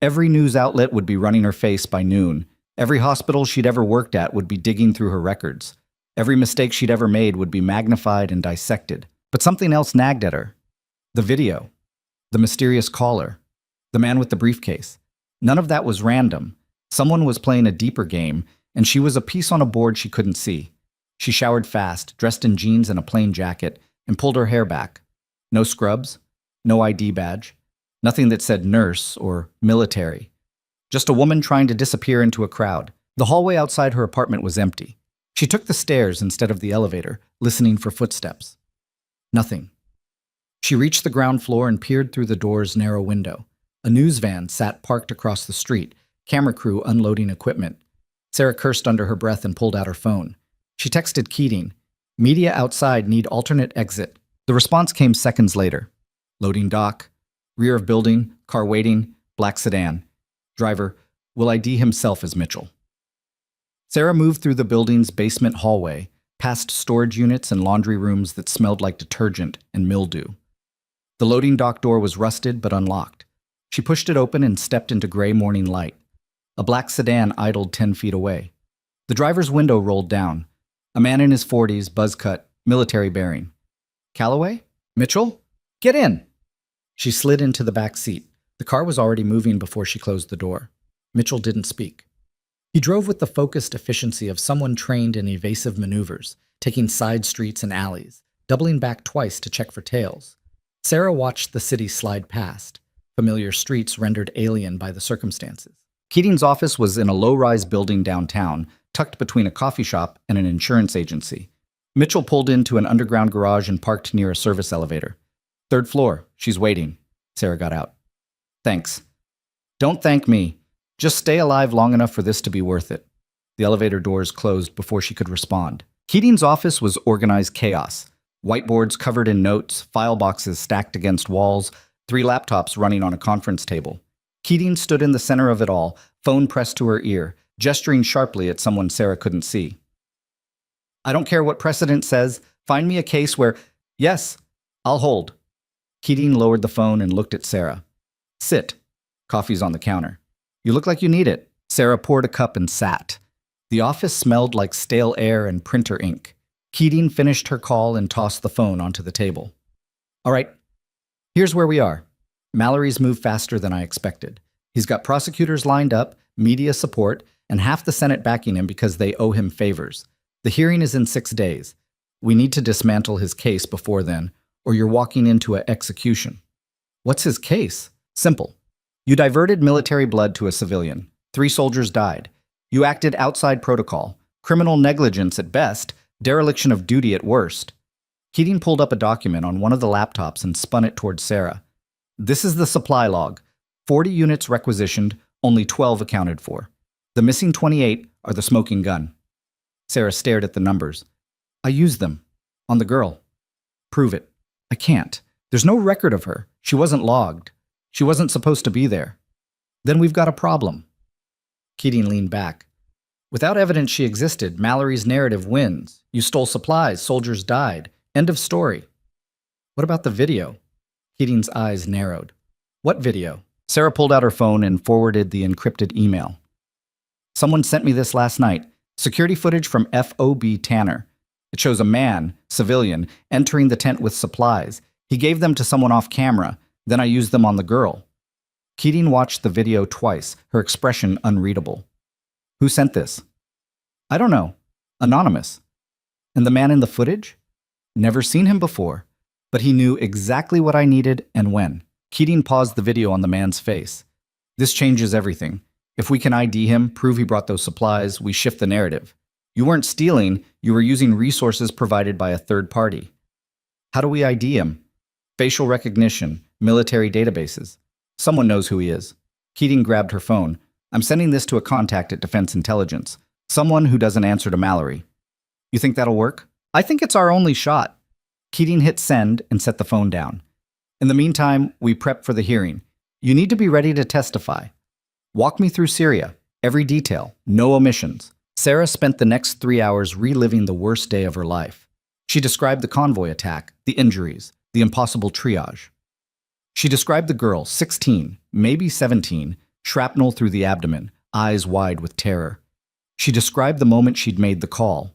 Speaker 1: Every news outlet would be running her face by noon. Every hospital she'd ever worked at would be digging through her records. Every mistake she'd ever made would be magnified and dissected. But something else nagged at her. The video. The mysterious caller. The man with the briefcase. None of that was random. Someone was playing a deeper game, and she was a piece on a board she couldn't see. She showered fast, dressed in jeans and a plain jacket, and pulled her hair back. No scrubs, no ID badge, nothing that said nurse or military. Just a woman trying to disappear into a crowd. The hallway outside her apartment was empty. She took the stairs instead of the elevator, listening for footsteps. Nothing. She reached the ground floor and peered through the door's narrow window. A news van sat parked across the street, camera crew unloading equipment. Sarah cursed under her breath and pulled out her phone. She texted Keating, "Media outside need alternate exit." The response came seconds later. Loading dock, rear of building, car waiting, black sedan. Driver, will ID himself as Mitchell. Sarah moved through the building's basement hallway, past storage units and laundry rooms that smelled like detergent and mildew. The loading dock door was rusted but unlocked. She pushed it open and stepped into gray morning light. A black sedan idled 10 feet away. The driver's window rolled down. A man in his 40s, buzz cut, military bearing. Calloway? Mitchell? Get in! She slid into the back seat. The car was already moving before she closed the door. Mitchell didn't speak. He drove with the focused efficiency of someone trained in evasive maneuvers, taking side streets and alleys, doubling back twice to check for tails. Sarah watched the city slide past, familiar streets rendered alien by the circumstances. Keating's office was in a low-rise building downtown, tucked between a coffee shop and an insurance agency. Mitchell pulled into an underground garage and parked near a service elevator. "3rd floor. She's waiting." Sarah got out. "Thanks." "Don't thank me. Just stay alive long enough for this to be worth it." The elevator doors closed before she could respond. Keating's office was organized chaos. Whiteboards covered in notes, file boxes stacked against walls, 3 laptops running on a conference table. Keating stood in the center of it all, phone pressed to her ear, gesturing sharply at someone Sarah couldn't see. "I don't care what precedent says. Find me a case where—" "Yes, I'll hold." Keating lowered the phone and looked at Sarah. "Sit." Coffee's on the counter. "You look like you need it." Sarah poured a cup and sat. The office smelled like stale air and printer ink. Keating finished her call and tossed the phone onto the table. "All right, here's where we are. Mallory's moved faster than I expected. He's got prosecutors lined up, media support, and half the Senate backing him because they owe him favors. The hearing is in 6 days. We need to dismantle his case before then, or you're walking into an execution." "What's his case?" "Simple. You diverted military blood to a civilian. 3 soldiers died. You acted outside protocol. Criminal negligence at best, dereliction of duty at worst." Keating pulled up a document on one of the laptops and spun it towards Sarah. "This is the supply log. 40 units requisitioned, only 12 accounted for. The missing 28 are the smoking gun." Sarah stared at the numbers. "I used them. On the girl." "Prove it." "I can't. There's no record of her. She wasn't logged. She wasn't supposed to be there." "Then we've got a problem." Keating leaned back. "Without evidence she existed, Mallory's narrative wins. You stole supplies, soldiers died. End of story. What about the video? Keating's eyes narrowed. What video? Sarah pulled out her phone and forwarded the encrypted email. Someone sent me this last night. Security footage from FOB Tanner. It shows a man, civilian, entering the tent with supplies. He gave them to someone off camera. Then I used them on the girl. Keating watched the video twice, her expression unreadable. Who sent this? I don't know. Anonymous. And the man in the footage? Never seen him before, but he knew exactly what I needed and when. Keating paused the video on the man's face. This changes everything. If we can ID him, prove he brought those supplies, we shift the narrative. You weren't stealing, you were using resources provided by a third party. How do we ID him? Facial recognition, military databases. Someone knows who he is. Keating grabbed her phone. I'm sending this to a contact at Defense Intelligence. Someone who doesn't answer to Mallory. You think that'll work? I think it's our only shot. Keating hit send and set the phone down. In the meantime, we prep for the hearing. You need to be ready to testify. Walk me through Syria. Every detail. No omissions. Sarah spent the next 3 hours reliving the worst day of her life. She described the convoy attack, the injuries, the impossible triage. She described the girl, 16, maybe 17, shrapnel through the abdomen, eyes wide with terror. She described the moment she'd made the call.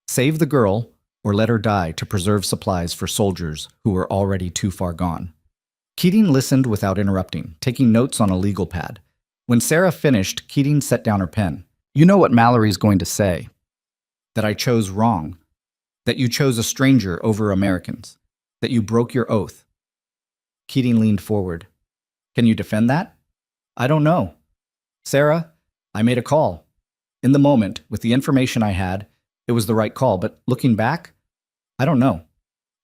Speaker 1: Save the girl or let her die to preserve supplies for soldiers who were already too far gone. Keating listened without interrupting, taking notes on a legal pad. When Sarah finished, Keating set down her pen. You know what Mallory's going to say. That I chose wrong. That you chose a stranger over Americans. That you broke your oath. Keating leaned forward. Can you defend that? I don't know. Sarah, I made a call. In the moment, with the information I had, it was the right call, but looking back, I don't know.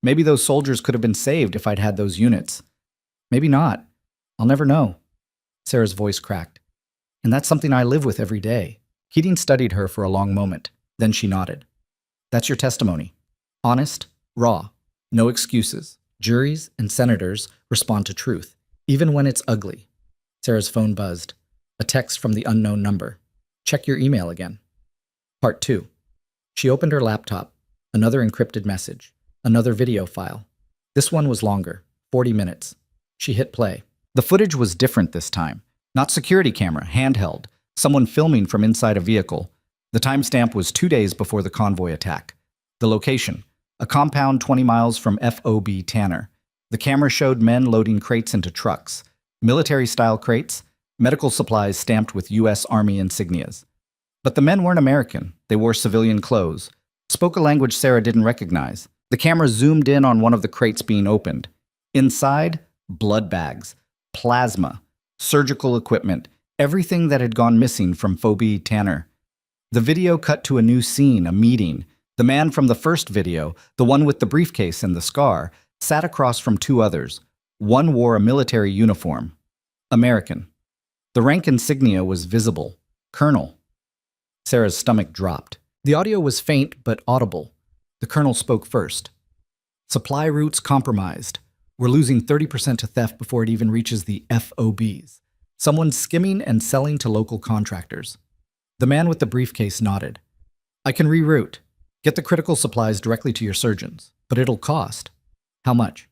Speaker 1: Maybe those soldiers could have been saved if I'd had those units. Maybe not. I'll never know. Sarah's voice cracked. And that's something I live with every day. Keating studied her for a long moment. Then she nodded. That's your testimony. Honest, raw, no excuses. Juries and senators respond to truth, even when it's ugly. Sarah's phone buzzed. A text from the unknown number. Check your email again. Part 2. She opened her laptop. Another encrypted message. Another video file. This one was longer, 40 minutes. She hit play. The footage was different this time. Not security camera, handheld. Someone filming from inside a vehicle. The timestamp was 2 days before the convoy attack. The location. A compound 20 miles from FOB Tanner. The camera showed men loading crates into trucks. Military-style crates. Medical supplies stamped with U.S. Army insignias. But the men weren't American. They wore civilian clothes. Spoke a language Sarah didn't recognize. The camera zoomed in on one of the crates being opened. Inside, blood bags, plasma, surgical equipment, everything that had gone missing from FOB Tanner. The video cut to a new scene, a meeting. The man from the first video, the one with the briefcase and the scar, sat across from two others. One wore a military uniform. American. The rank insignia was visible. Colonel. Sarah's stomach dropped. The audio was faint but audible. The colonel spoke first. Supply routes compromised. We're losing 30% to theft before it even reaches the FOBs. Someone's skimming and selling to local contractors. The man with the briefcase nodded. I can reroute. Get the critical supplies directly to your surgeons, but it'll cost. How much?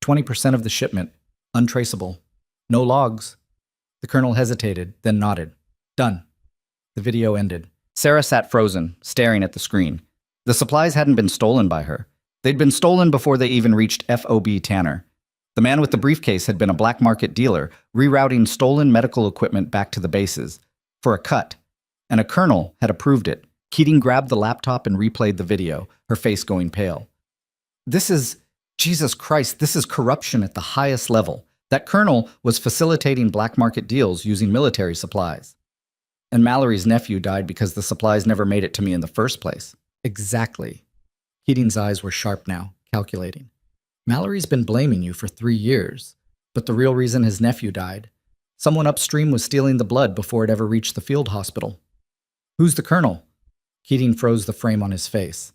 Speaker 1: 20% of the shipment. Untraceable. No logs. The colonel hesitated, then nodded. Done. The video ended. Sarah sat frozen, staring at the screen. The supplies hadn't been stolen by her. They'd been stolen before they even reached FOB Tanner. The man with the briefcase had been a black market dealer, rerouting stolen medical equipment back to the bases. For a cut. And a colonel had approved it. Keating grabbed the laptop and replayed the video, her face going pale. Jesus Christ, this is corruption at the highest level. That colonel was facilitating black market deals using military supplies. And Mallory's nephew died because the supplies never made it to me in the first place. Exactly. Keating's eyes were sharp now, calculating. Mallory's been blaming you for 3 years, but the real reason his nephew died. Someone upstream was stealing the blood before it ever reached the field hospital. Who's the colonel? Keating froze the frame on his face.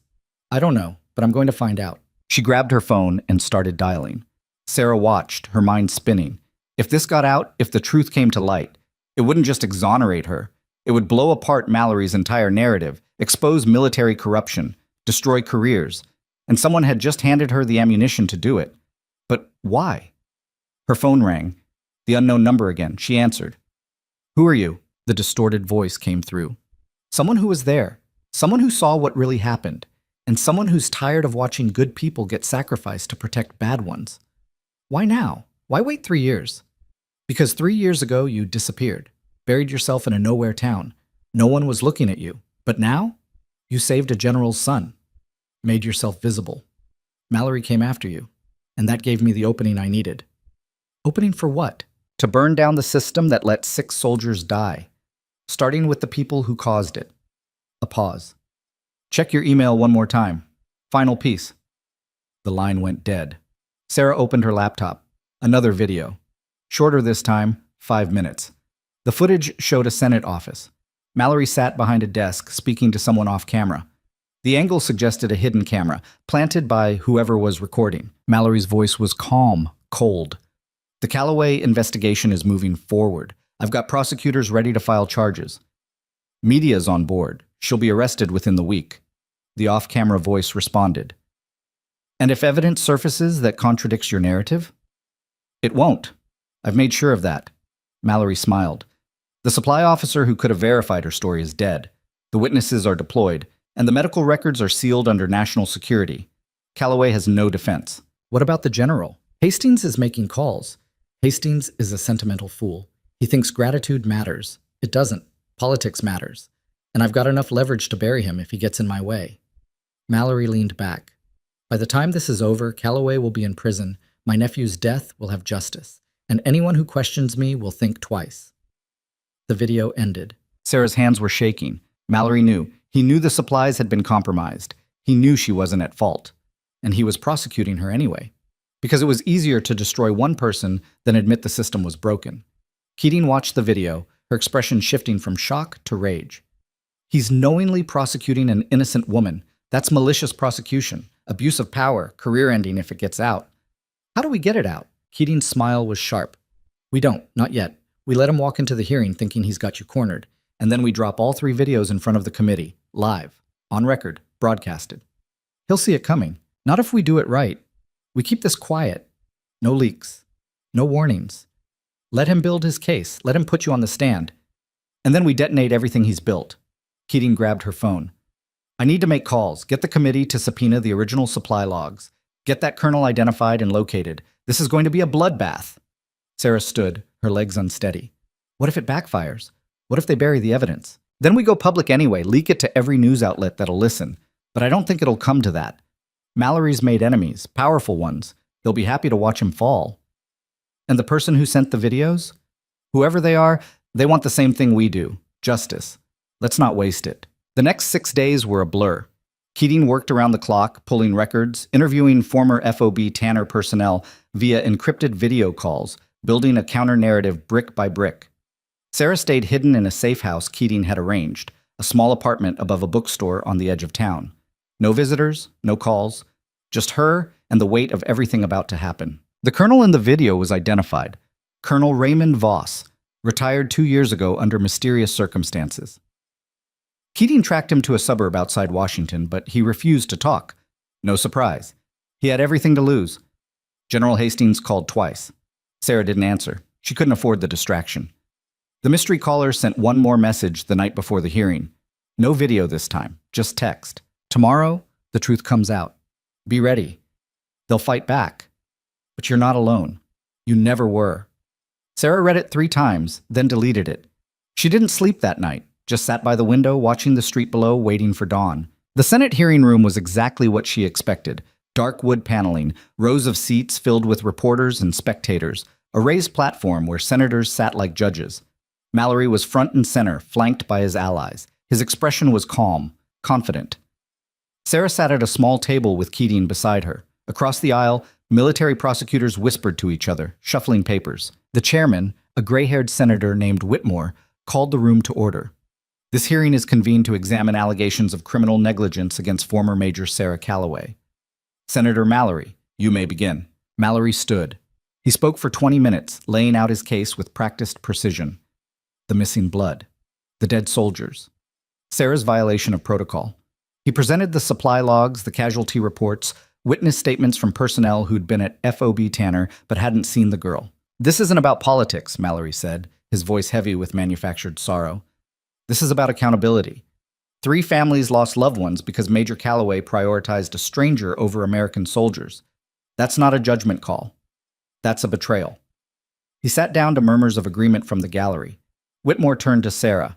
Speaker 1: I don't know, but I'm going to find out. She grabbed her phone and started dialing. Sarah watched, her mind spinning. If this got out, if the truth came to light, it wouldn't just exonerate her. It would blow apart Mallory's entire narrative, expose military corruption, destroy careers. and someone had just handed her the ammunition to do it. But why? Her phone rang. The unknown number again. She answered. "Who are you?" The distorted voice came through. Someone who was there. Someone who saw what really happened. And someone who's tired of watching good people get sacrificed to protect bad ones. Why now? Why wait 3 years? Because 3 years ago you disappeared, buried yourself in a nowhere town. No one was looking at you. But now? You saved a general's son. Made yourself visible. Mallory came after you. And that gave me the opening I needed. Opening for what? To burn down the system that let 6 soldiers die. Starting with the people who caused it. A pause. Check your email one more time. Final piece. The line went dead. Sarah opened her laptop. Another video. Shorter this time, 5 minutes. The footage showed a Senate office. Mallory sat behind a desk, speaking to someone off camera. The angle suggested a hidden camera, planted by whoever was recording. Mallory's voice was calm, cold. The Callaway investigation is moving forward. I've got prosecutors ready to file charges. Media's on board. She'll be arrested within the week. The off-camera voice responded. And if evidence surfaces that contradicts your narrative? It won't. I've made sure of that. Mallory smiled. The supply officer who could have verified her story is dead. The witnesses are deployed, and the medical records are sealed under national security. Callaway has no defense. What about the general? Hastings is making calls. Hastings is a sentimental fool. He thinks gratitude matters. It doesn't. Politics matters. And I've got enough leverage to bury him if he gets in my way. Mallory leaned back. By the time this is over, Callaway will be in prison. My nephew's death will have justice. And anyone who questions me will think twice. The video ended. Sarah's hands were shaking. Mallory knew. He knew the supplies had been compromised. He knew she wasn't at fault. And he was prosecuting her anyway. Because it was easier to destroy one person than admit the system was broken. Keating watched the video, her expression shifting from shock to rage. He's knowingly prosecuting an innocent woman. That's malicious prosecution, abuse of power, career-ending if it gets out. How do we get it out? Keating's smile was sharp. We don't, not yet. We let him walk into the hearing thinking he's got you cornered, and then we drop all 3 videos in front of the committee, live, on record, broadcasted. He'll see it coming. Not if we do it right. We keep this quiet. No leaks. No warnings. Let him build his case. Let him put you on the stand. And then we detonate everything he's built. Keating grabbed her phone. I need to make calls. Get the committee to subpoena the original supply logs. Get that colonel identified and located. This is going to be a bloodbath. Sarah stood, her legs unsteady. What if it backfires? What if they bury the evidence? Then we go public anyway, leak it to every news outlet that'll listen. But I don't think it'll come to that. Mallory's made enemies, powerful ones. They'll be happy to watch him fall. And the person who sent the videos? Whoever they are, they want the same thing we do. Justice. Let's not waste it. The next 6 days were a blur. Keating worked around the clock, pulling records, interviewing former FOB Tanner personnel via encrypted video calls, building a counter-narrative brick by brick. Sarah stayed hidden in a safe house Keating had arranged, a small apartment above a bookstore on the edge of town. No visitors, no calls, just her and the weight of everything about to happen. The colonel in the video was identified. Colonel Raymond Voss, retired 2 years ago under mysterious circumstances. Keating tracked him to a suburb outside Washington, but he refused to talk. No surprise. He had everything to lose. General Hastings called twice. Sarah didn't answer. She couldn't afford the distraction. The mystery caller sent one more message the night before the hearing. No video this time, just text. Tomorrow, the truth comes out. Be ready. They'll fight back. But you're not alone. You never were. Sarah read it 3 times, then deleted it. She didn't sleep that night, just sat by the window watching the street below, waiting for dawn. The Senate hearing room was exactly what she expected. Dark wood paneling, rows of seats filled with reporters and spectators, a raised platform where senators sat like judges. Mallory was front and center, flanked by his allies. His expression was calm, confident. Sarah sat at a small table with Keating beside her. Across the aisle, military prosecutors whispered to each other, shuffling papers. The chairman, a gray-haired senator named Whitmore, called the room to order. This hearing is convened to examine allegations of criminal negligence against former Major Sarah Callaway. Senator Mallory, you may begin. Mallory stood. He spoke for 20 minutes, laying out his case with practiced precision. The missing blood. The dead soldiers. Sarah's violation of protocol. He He presented the supply logs, the casualty reports, witness statements from personnel who'd been at FOB Tanner but hadn't seen the girl. "This isn't about politics," Mallory said, his voice heavy with manufactured sorrow. "This is about accountability. 3 families lost loved ones because Major Calloway prioritized a stranger over American soldiers. That's not a judgment call. That's a betrayal." He sat down to murmurs of agreement from the gallery. Whitmore turned to Sarah.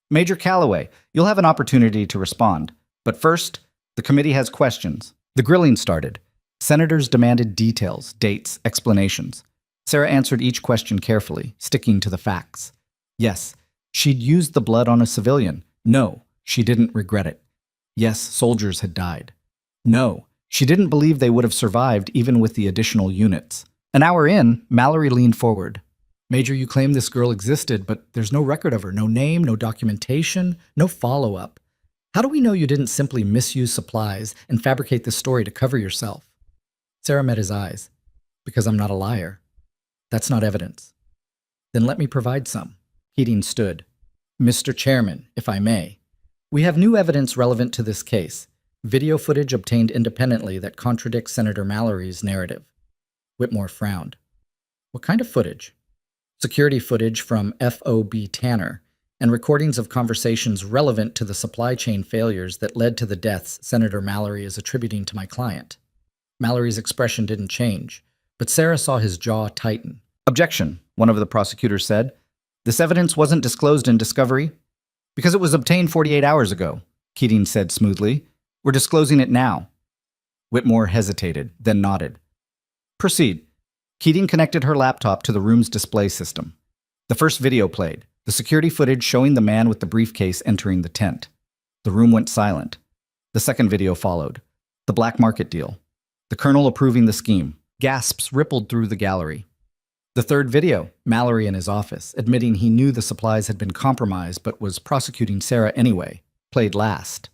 Speaker 1: "Major Calloway, you'll have an opportunity to respond. But first, the committee has questions." The grilling started. Senators demanded details, dates, explanations. Sarah answered each question carefully, sticking to the facts. Yes, she'd used the blood on a civilian. No, she didn't regret it. Yes, soldiers had died. No, she didn't believe they would have survived even with the additional units. An hour in, Mallory leaned forward. "Major, you claim this girl existed, but there's no record of her, no name, no documentation, no follow-up. How do we know you didn't simply misuse supplies and fabricate this story to cover yourself?" Sarah met his eyes. "Because I'm not a liar. That's not evidence." "Then let me provide some." Keating stood. "Mr. Chairman, if I may, we have new evidence relevant to this case. Video footage obtained independently that contradicts Senator Mallory's narrative." Whitmore frowned. "What kind of footage?" "Security footage from FOB Tanner and recordings of conversations relevant to the supply chain failures that led to the deaths Senator Mallory is attributing to my client." Mallory's expression didn't change, but Sarah saw his jaw tighten. "Objection," one of the prosecutors said. "This evidence wasn't disclosed in discovery." "Because it was obtained 48 hours ago," Keating said smoothly. "We're disclosing it now." Whitmore hesitated, then nodded. "Proceed." Keating connected her laptop to the room's display system. The first video played, the security footage showing the man with the briefcase entering the tent. The room went silent. The second video followed, the black market deal, the colonel approving the scheme. Gasps rippled through the gallery. The third video, Mallory in his office, admitting he knew the supplies had been compromised but was prosecuting Sarah anyway, played last.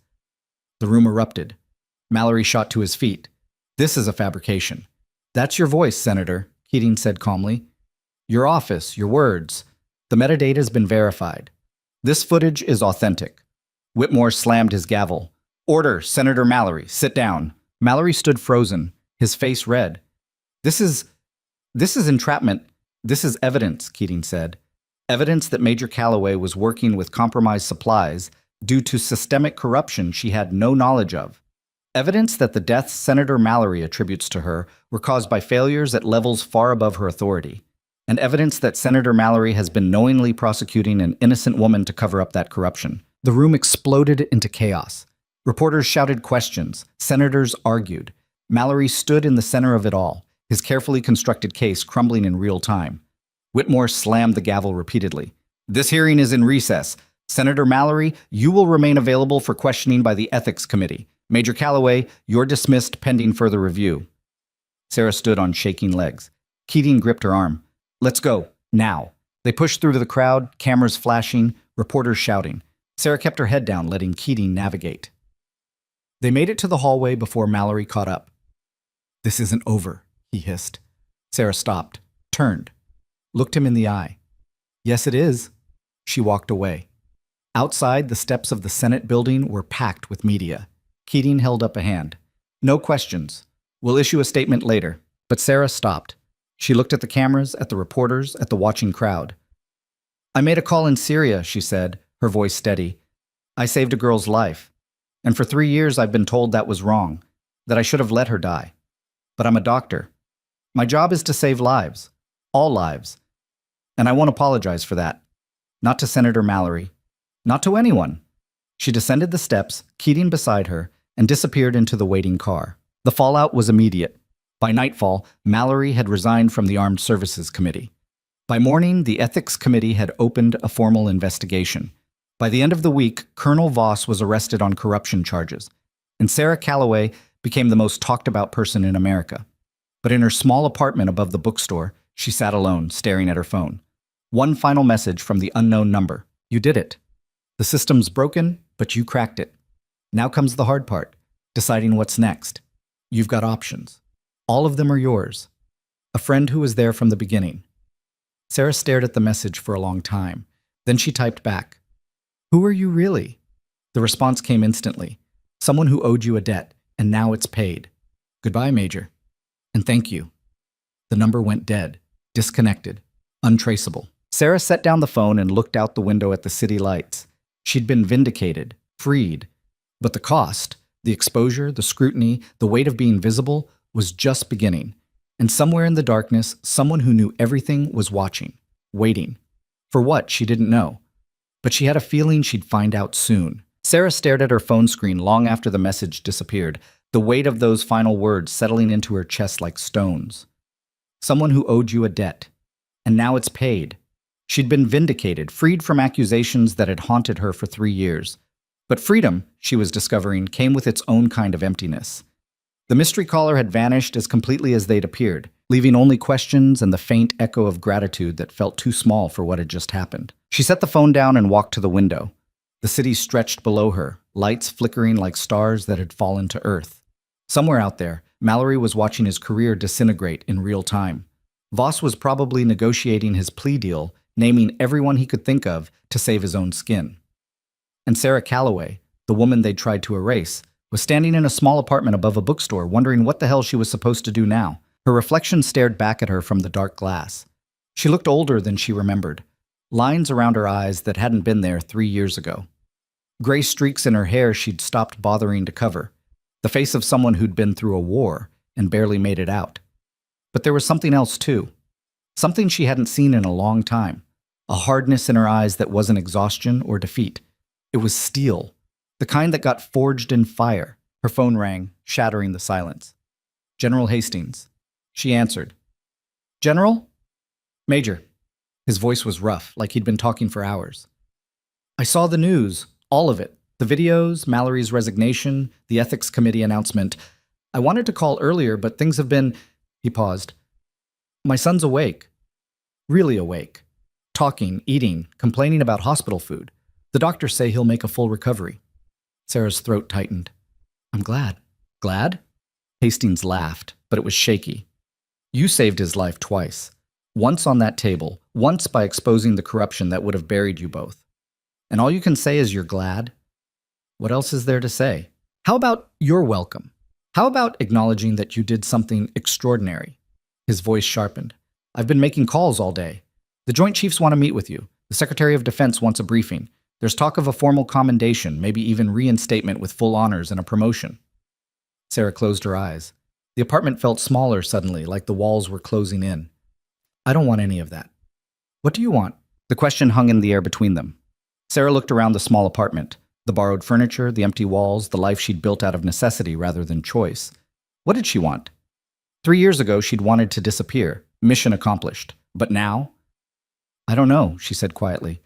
Speaker 1: The room erupted. Mallory shot to his feet. "This is a fabrication." "That's your voice, Senator," Keating said calmly. "Your office, your words. The metadata's been verified. This footage is authentic." Whitmore slammed his gavel. "Order, Senator Mallory, sit down." Mallory stood frozen, his face red. This is entrapment. This is evidence," Keating said. "Evidence that Major Calloway was working with compromised supplies due to systemic corruption she had no knowledge of. Evidence that the deaths Senator Mallory attributes to her were caused by failures at levels far above her authority. And evidence that Senator Mallory has been knowingly prosecuting an innocent woman to cover up that corruption." The room exploded into chaos. Reporters shouted questions. Senators argued. Mallory stood in the center of it all, his carefully constructed case crumbling in real time. Whitmore slammed the gavel repeatedly. "This hearing is in recess. Senator Mallory, you will remain available for questioning by the Ethics Committee. Major Calloway, you're dismissed pending further review." Sarah stood on shaking legs. Keating gripped her arm. "Let's go, now." They pushed through the crowd, cameras flashing, reporters shouting. Sarah kept her head down, letting Keating navigate. They made it to the hallway before Mallory caught up. "This isn't over," he hissed. Sarah stopped, turned, looked him in the eye. "Yes, it is." She walked away. Outside, the steps of the Senate building were packed with media. Keating held up a hand. "No questions. We'll issue a statement later." But Sarah stopped. She looked at the cameras, at the reporters, at the watching crowd. "I made a call in Syria," she said, her voice steady. "I saved a girl's life. And for 3 years I've been told that was wrong, that I should have let her die. But I'm a doctor. My job is to save lives. All lives. And I won't apologize for that. Not to Senator Mallory. Not to anyone." She descended the steps, Keating beside her, and disappeared into the waiting car. The fallout was immediate. By nightfall, Mallory had resigned from the Armed Services Committee. By morning, the Ethics Committee had opened a formal investigation. By the end of the week, Colonel Voss was arrested on corruption charges, and Sarah Calloway became the most talked-about person in America. But in her small apartment above the bookstore, she sat alone, staring at her phone. One final message from the unknown number. "You did it. The system's broken, but you cracked it. Now comes the hard part, deciding what's next. You've got options. All of them are yours. A friend who was there from the beginning." Sarah stared at the message for a long time. Then she typed back, "Who are you really?" The response came instantly. Someone who owed you a debt, and now it's paid. Goodbye, Major. And thank you. The number went dead, disconnected, untraceable. Sarah set down the phone and looked out the window at the city lights. She'd been vindicated, freed. But the cost, the exposure, the scrutiny, the weight of being visible was just beginning. And somewhere in the darkness, someone who knew everything was watching, waiting. For what, she didn't know. But she had a feeling she'd find out soon. Sarah stared at her phone screen long after the message disappeared, the weight of those final words settling into her chest like stones. Someone who owed you a debt. And now it's paid. She'd been vindicated, freed from accusations that had haunted her for 3 years. But freedom, she was discovering, came with its own kind of emptiness. The mystery caller had vanished as completely as they'd appeared, leaving only questions and the faint echo of gratitude that felt too small for what had just happened. She set the phone down and walked to the window. The city stretched below her, lights flickering like stars that had fallen to earth. Somewhere out there, Mallory was watching his career disintegrate in real time. Voss was probably negotiating his plea deal, naming everyone he could think of to save his own skin. And Sarah Calloway, the woman they'd tried to erase, was standing in a small apartment above a bookstore, wondering what the hell she was supposed to do now. Her reflection stared back at her from the dark glass. She looked older than she remembered, lines around her eyes that hadn't been there 3 years ago. Gray streaks in her hair she'd stopped bothering to cover, the face of someone who'd been through a war and barely made it out. But there was something else too, something she hadn't seen in a long time, a hardness in her eyes that wasn't exhaustion or defeat. It was steel, the kind that got forged in fire. Her phone rang, shattering the silence. General Hastings. She answered. General? Major. His voice was rough, like he'd been talking for hours. I saw the news, all of it. The videos, Mallory's resignation, the ethics committee announcement. I wanted to call earlier, but things have been... He paused. My son's awake. Really awake. Talking, eating, complaining about hospital food. The doctors say he'll make a full recovery. Sarah's throat tightened. I'm glad. Glad? Hastings laughed, but it was shaky. You saved his life twice. Once on that table, once by exposing the corruption that would have buried you both. And all you can say is you're glad? What else is there to say? How about you're welcome? How about acknowledging that you did something extraordinary? His voice sharpened. I've been making calls all day. The Joint Chiefs want to meet with you. The Secretary of Defense wants a briefing. There's talk of a formal commendation, maybe even reinstatement with full honors and a promotion. Sarah closed her eyes. The apartment felt smaller suddenly, like the walls were closing in. I don't want any of that. What do you want? The question hung in the air between them. Sarah looked around the small apartment, the borrowed furniture, the empty walls, the life she'd built out of necessity rather than choice. What did she want? 3 years ago, she'd wanted to disappear. Mission accomplished. But now? I don't know, she said quietly.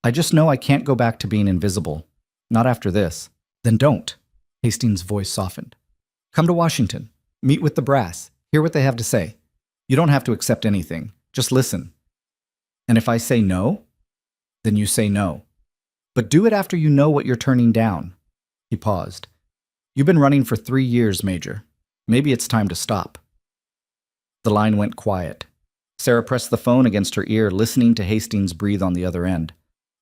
Speaker 1: I just know I can't go back to being invisible. Not after this. Then don't. Hastings' voice softened. Come to Washington. Meet with the brass. Hear what they have to say. You don't have to accept anything. Just listen. And if I say no, then you say no. But do it after you know what you're turning down. He paused. You've been running for 3 years, Major. Maybe it's time to stop. The line went quiet. Sarah pressed the phone against her ear, listening to Hastings breathe on the other end.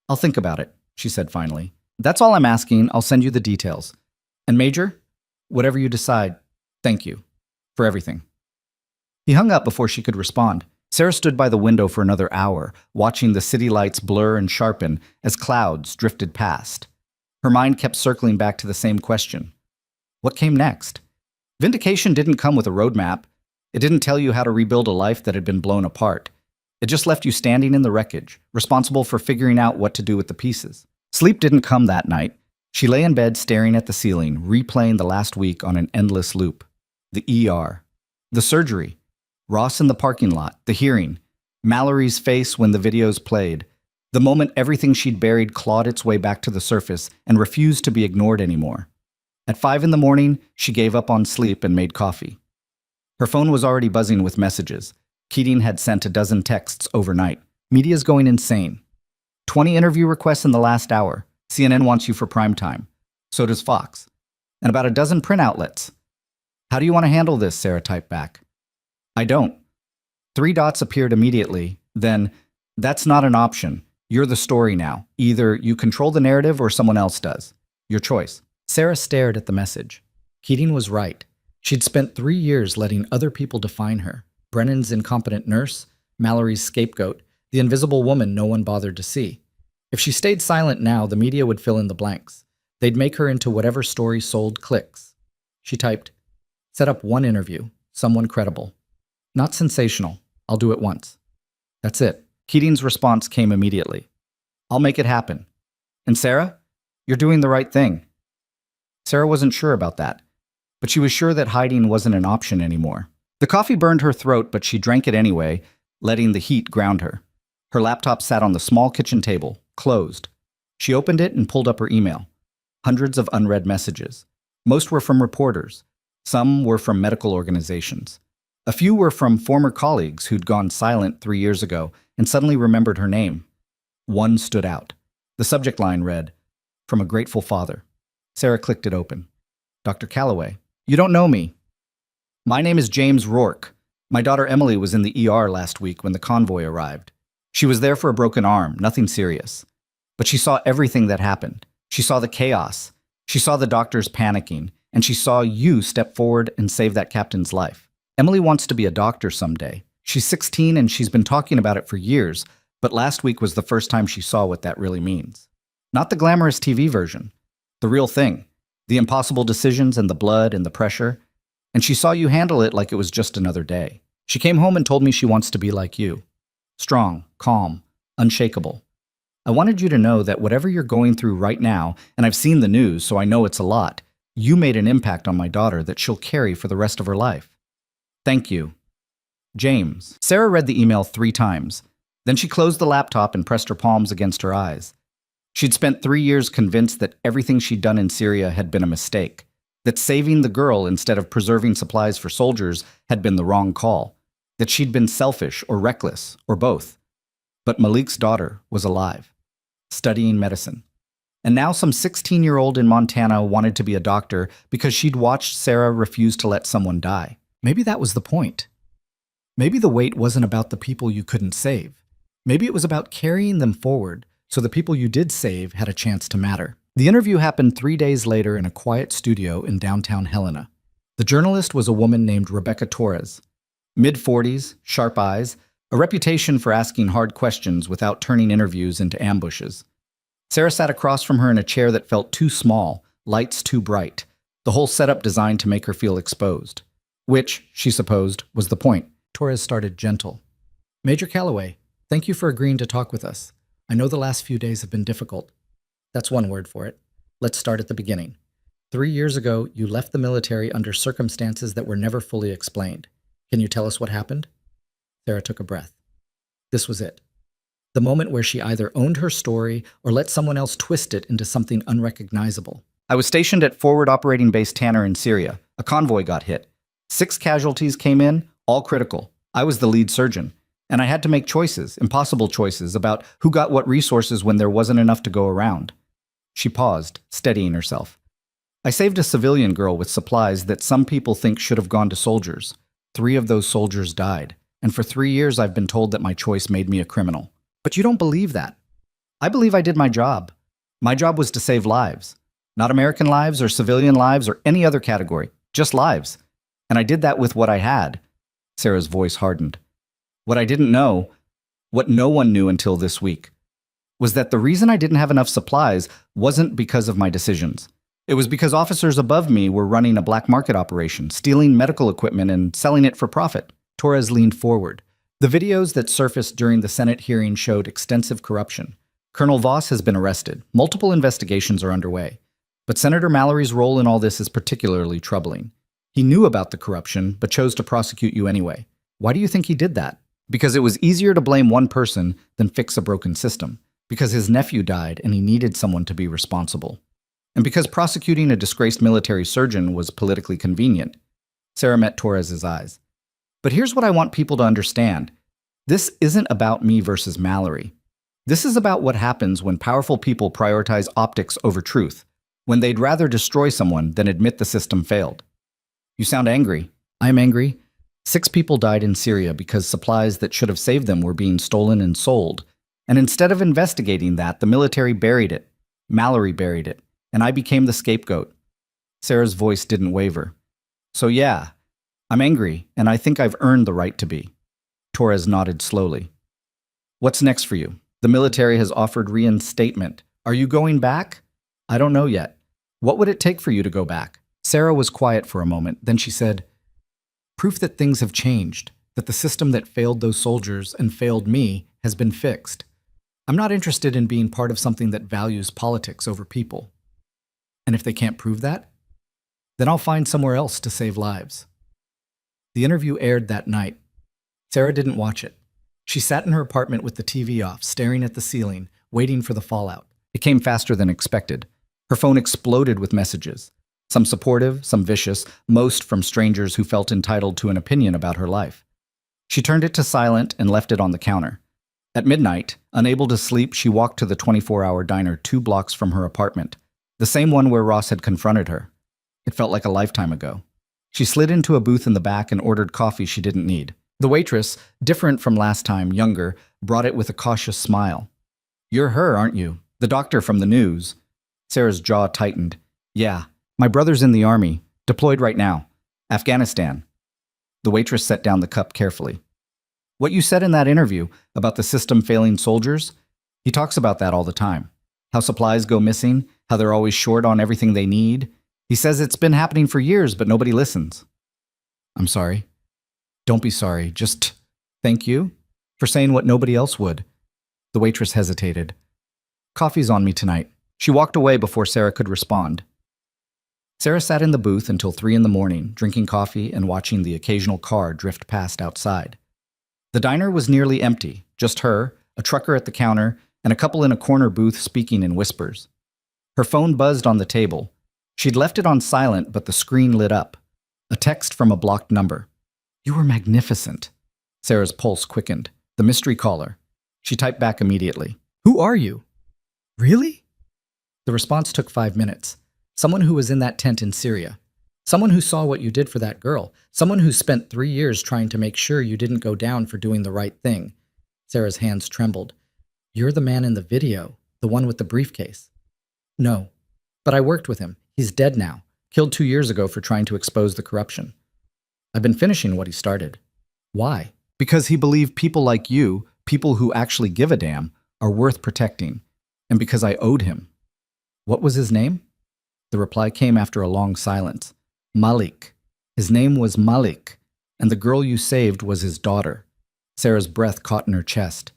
Speaker 1: I'll think about it, she said finally. That's all I'm asking. I'll send you the details. And Major, whatever you decide, thank you for everything. He hung up before she could respond. Sarah stood by the window for another hour, watching the city lights blur and sharpen as clouds drifted past. Her mind kept circling back to the same question. What came next? Vindication didn't come with a roadmap. It didn't tell you how to rebuild a life that had been blown apart. It just left you standing in the wreckage, responsible for figuring out what to do with the pieces. Sleep didn't come that night. She lay in bed staring at the ceiling, replaying the last week on an endless loop. The ER. The surgery. Ross in the parking lot. The hearing. Mallory's face when the videos played. The moment everything she'd buried clawed its way back to the surface and refused to be ignored anymore. At 5 a.m, she gave up on sleep and made coffee. Her phone was already buzzing with messages. Keating had sent a dozen texts overnight. Media's going insane. 20 interview requests in the last hour. CNN wants you for prime time. So does Fox. And about a dozen print outlets. How do you want to handle this? Sarah typed back. I don't. 3 dots appeared immediately. Then, that's not an option. You're the story now. Either you control the narrative or someone else does. Your choice. Sarah stared at the message. Keating was right. She'd spent 3 years letting other people define her. Brennan's incompetent nurse, Mallory's scapegoat, the invisible woman no one bothered to see. If she stayed silent now, the media would fill in the blanks. They'd make her into whatever story sold clicks. She typed, "Set up one interview, someone credible. Not sensational. I'll do it once." That's it. Keating's response came immediately. "I'll make it happen. And Sarah, you're doing the right thing." Sarah wasn't sure about that, but she was sure that hiding wasn't an option anymore. The coffee burned her throat, but she drank it anyway, letting the heat ground her. Her laptop sat on the small kitchen table, closed. She opened it and pulled up her email. Hundreds of unread messages. Most were from reporters. Some were from medical organizations. A few were from former colleagues who'd gone silent 3 years ago and suddenly remembered her name. One stood out. The subject line read, "From a grateful father." Sarah clicked it open. "Dr. Calloway, you don't know me. My name is James Rourke. My daughter Emily was in the ER last week when the convoy arrived. She was there for a broken arm, nothing serious. But she saw everything that happened. She saw the chaos. She saw the doctors panicking, and she saw you step forward and save that captain's life. Emily wants to be a doctor someday. She's 16 and she's been talking about it for years, but last week was the first time she saw what that really means. Not the glamorous TV version. The real thing. The impossible decisions and the blood and the pressure. And she saw you handle it like it was just another day. She came home and told me she wants to be like you. Strong, calm, unshakable. I wanted you to know that whatever you're going through right now, and I've seen the news, so I know it's a lot, you made an impact on my daughter that she'll carry for the rest of her life. Thank you. James." Sarah read the email 3 times. Then she closed the laptop and pressed her palms against her eyes. She'd spent 3 years convinced that everything she'd done in Syria had been a mistake, that saving the girl instead of preserving supplies for soldiers had been the wrong call, that she'd been selfish or reckless, or both. But Malik's daughter was alive, studying medicine. And now some 16-year-old in Montana wanted to be a doctor because she'd watched Sarah refuse to let someone die. Maybe that was the point. Maybe the weight wasn't about the people you couldn't save. Maybe it was about carrying them forward so the people you did save had a chance to matter. The interview happened 3 days later in a quiet studio in downtown Helena. The journalist was a woman named Rebecca Torres. Mid-40s, sharp eyes, a reputation for asking hard questions without turning interviews into ambushes. Sarah sat across from her in a chair that felt too small, lights too bright, the whole setup designed to make her feel exposed. Which, she supposed, was the point. Torres started gentle. "Major Calloway, thank you for agreeing to talk with us. I know the last few days have been difficult." That's one word for it. Let's start at the beginning. 3 years ago, you left the military under circumstances that were never fully explained. Can you tell us what happened? Sarah took a breath. This was it. The moment where she either owned her story or let someone else twist it into something unrecognizable. "I was stationed at Forward Operating Base Tanner in Syria. A convoy got hit. 6 casualties came in, all critical. I was the lead surgeon, and I had to make choices, impossible choices, about who got what resources when there wasn't enough to go around." She paused, steadying herself. "I saved a civilian girl with supplies that some people think should have gone to soldiers. 3 of those soldiers died, and for 3 years I've been told that my choice made me a criminal. But you don't believe that. I believe I did my job. My job was to save lives. Not American lives or civilian lives or any other category, just lives. And I did that with what I had." Sarah's voice hardened. "What I didn't know, what no one knew until this week, was that the reason I didn't have enough supplies wasn't because of my decisions. It was because officers above me were running a black market operation, stealing medical equipment and selling it for profit." Torres leaned forward. The videos that surfaced during the Senate hearing showed extensive corruption. Colonel Voss has been arrested. Multiple investigations are underway. But Senator Mallory's role in all this is particularly troubling. He knew about the corruption, but chose to prosecute you anyway. Why do you think he did that? Because it was easier to blame one person than fix a broken system. Because his nephew died and he needed someone to be responsible. And because prosecuting a disgraced military surgeon was politically convenient. Sarah met Torres's eyes. "But here's what I want people to understand. This isn't about me versus Mallory. This is about what happens when powerful people prioritize optics over truth, when they'd rather destroy someone than admit the system failed." "You sound angry." "I'm angry. 6 people died in Syria because supplies that should have saved them were being stolen and sold. And instead of investigating that, the military buried it. Mallory buried it. And I became the scapegoat. Sarah's voice didn't waver. So yeah, I'm angry, and I think I've earned the right to be. Torres nodded slowly. What's next for you? The military has offered reinstatement. Are you going back? I don't know yet. What would it take for you to go back? Sarah was quiet for a moment, then she said, proof that things have changed, that the system that failed those soldiers and failed me has been fixed. I'm not interested in being part of something that values politics over people. And if they can't prove that, then I'll find somewhere else to save lives. The interview aired that night. Sarah didn't watch it. She sat in her apartment with the TV off, staring at the ceiling, waiting for the fallout. It came faster than expected. Her phone exploded with messages. Some supportive, some vicious, most from strangers who felt entitled to an opinion about her life. She turned it to silent and left it on the counter. At midnight, unable to sleep, she walked to the 24-hour diner 2 blocks from her apartment, the same one where Ross had confronted her. It felt like a lifetime ago. She slid into a booth in the back and ordered coffee she didn't need. The waitress, different from last time, younger, brought it with a cautious smile. You're her, aren't you? The doctor from the news. Sarah's jaw tightened. Yeah, my brother's in the army, deployed right now. Afghanistan. The waitress set down the cup carefully. What you said in that interview about the system failing soldiers, he talks about that all the time. How supplies go missing, how they're always short on everything they need. He says it's been happening for years, but nobody listens. I'm sorry. Don't be sorry. Just thank you for saying what nobody else would. The waitress hesitated. Coffee's on me tonight. She walked away before Sarah could respond. Sarah sat in the booth until 3 a.m, drinking coffee and watching the occasional car drift past outside. The diner was nearly empty, just her, a trucker at the counter, and a couple in a corner booth speaking in whispers. Her phone buzzed on the table. She'd left it on silent, but the screen lit up. A text from a blocked number. You were magnificent. Sarah's pulse quickened. The mystery caller. She typed back immediately. Who are you? Really? The response took 5 minutes. Someone who was in that tent in Syria. Someone who saw what you did for that girl. Someone who spent 3 years trying to make sure you didn't go down for doing the right thing. Sarah's hands trembled. You're the man in the video, the one with the briefcase. No, but I worked with him. He's dead now, killed 2 years ago for trying to expose the corruption. I've been finishing what he started. Why? Because he believed people like you, people who actually give a damn, are worth protecting, and because I owed him. What was his name? The reply came after a long silence. Malik. His name was Malik, and the girl you saved was his daughter. Sarah's breath caught in her chest.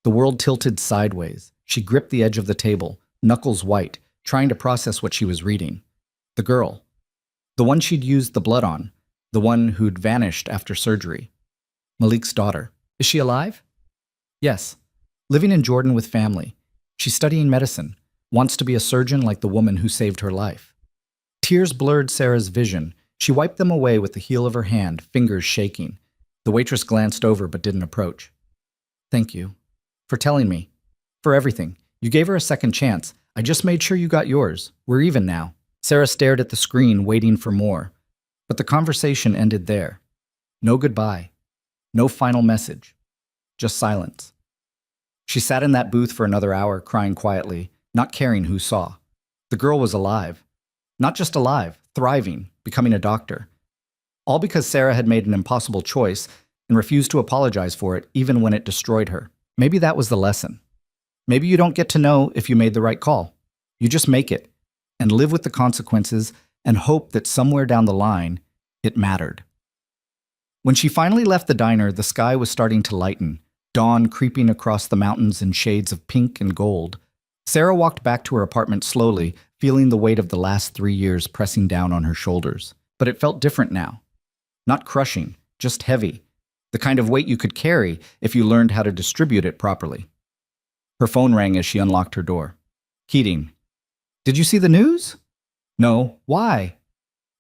Speaker 1: The world tilted sideways. She gripped the edge of the table, knuckles white, trying to process what she was reading. The girl. The one she'd used the blood on. The one who'd vanished after surgery. Malik's daughter. Is she alive? Yes. Living in Jordan with family. She's studying medicine. Wants to be a surgeon like the woman who saved her life. Tears blurred Sarah's vision. She wiped them away with the heel of her hand, fingers shaking. The waitress glanced over but didn't approach. Thank you. For telling me. For everything. You gave her a second chance. I just made sure you got yours. We're even now. Sarah stared at the screen, waiting for more. But the conversation ended there. No goodbye. No final message. Just silence. She sat in that booth for another hour, crying quietly, not caring who saw. The girl was alive. Not just alive, thriving, becoming a doctor. All because Sarah had made an impossible choice and refused to apologize for it even when it destroyed her. Maybe that was the lesson. Maybe you don't get to know if you made the right call. You just make it and live with the consequences and hope that somewhere down the line, it mattered. When she finally left the diner, the sky was starting to lighten, dawn creeping across the mountains in shades of pink and gold. Sarah walked back to her apartment slowly, feeling the weight of the last 3 years pressing down on her shoulders. But it felt different now. Not crushing, just heavy. The kind of weight you could carry if you learned how to distribute it properly. Her phone rang as she unlocked her door. Keating. Did you see the news? No. Why?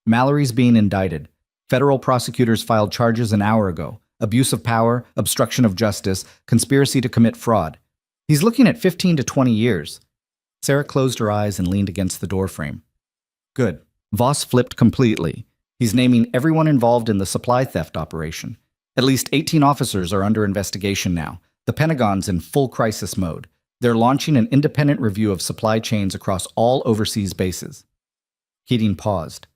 Speaker 1: Mallory's being indicted. Federal prosecutors filed charges an hour ago. Abuse of power, obstruction of justice, conspiracy to commit fraud. He's looking at 15 to 20 years. Sarah closed her eyes and leaned against the doorframe. Good. Voss flipped completely. He's naming everyone involved in the supply theft operation. At least 18 officers are under investigation now. The Pentagon's in full crisis mode. They're launching an independent review of supply chains across all overseas bases. Keating paused.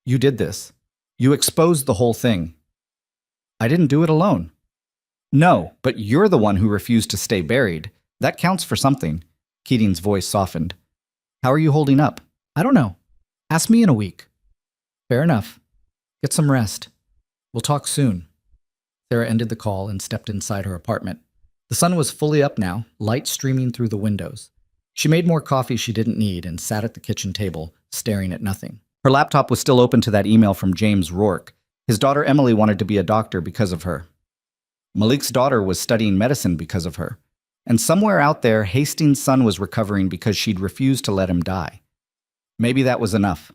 Speaker 1: You did this. You exposed the whole thing. I didn't do it alone. No, but you're the one who refused to stay buried. That counts for something. Keating's voice softened. How are you holding up? I don't know. Ask me in a week. Fair enough. Get some rest. We'll talk soon. Sarah ended the call and stepped inside her apartment. The sun was fully up now, light streaming through the windows. She made more coffee she didn't need and sat at the kitchen table, staring at nothing. Her laptop was still open to that email from James Rourke. His daughter Emily wanted to be a doctor because of her. Malik's daughter was studying medicine because of her. And somewhere out there, Hastings' son was recovering because she'd refused to let him die. Maybe that was enough.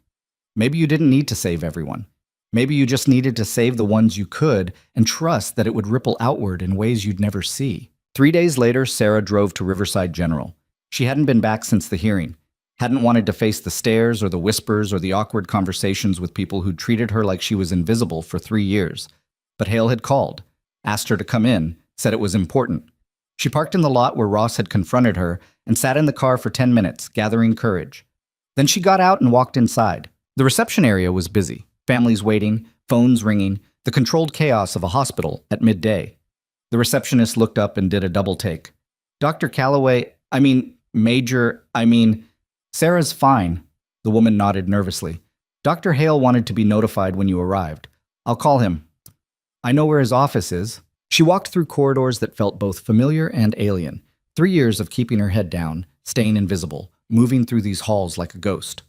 Speaker 1: Maybe you didn't need to save everyone. Maybe you just needed to save the ones you could and trust that it would ripple outward in ways you'd never see. 3 days later, Sarah drove to Riverside General. She hadn't been back since the hearing, hadn't wanted to face the stares or the whispers or the awkward conversations with people who'd treated her like she was invisible for 3 years. But Hale had called, asked her to come in, said it was important. She parked in the lot where Ross had confronted her and sat in the car for 10 minutes, gathering courage. Then she got out and walked inside. The reception area was busy. Families waiting, phones ringing, the controlled chaos of a hospital at midday. The receptionist looked up and did a double take. Dr. Calloway, Sarah's fine. The woman nodded nervously. Dr. Hale wanted to be notified when you arrived. I'll call him. I know where his office is. She walked through corridors that felt both familiar and alien. 3 years of keeping her head down, staying invisible, moving through these halls like a ghost.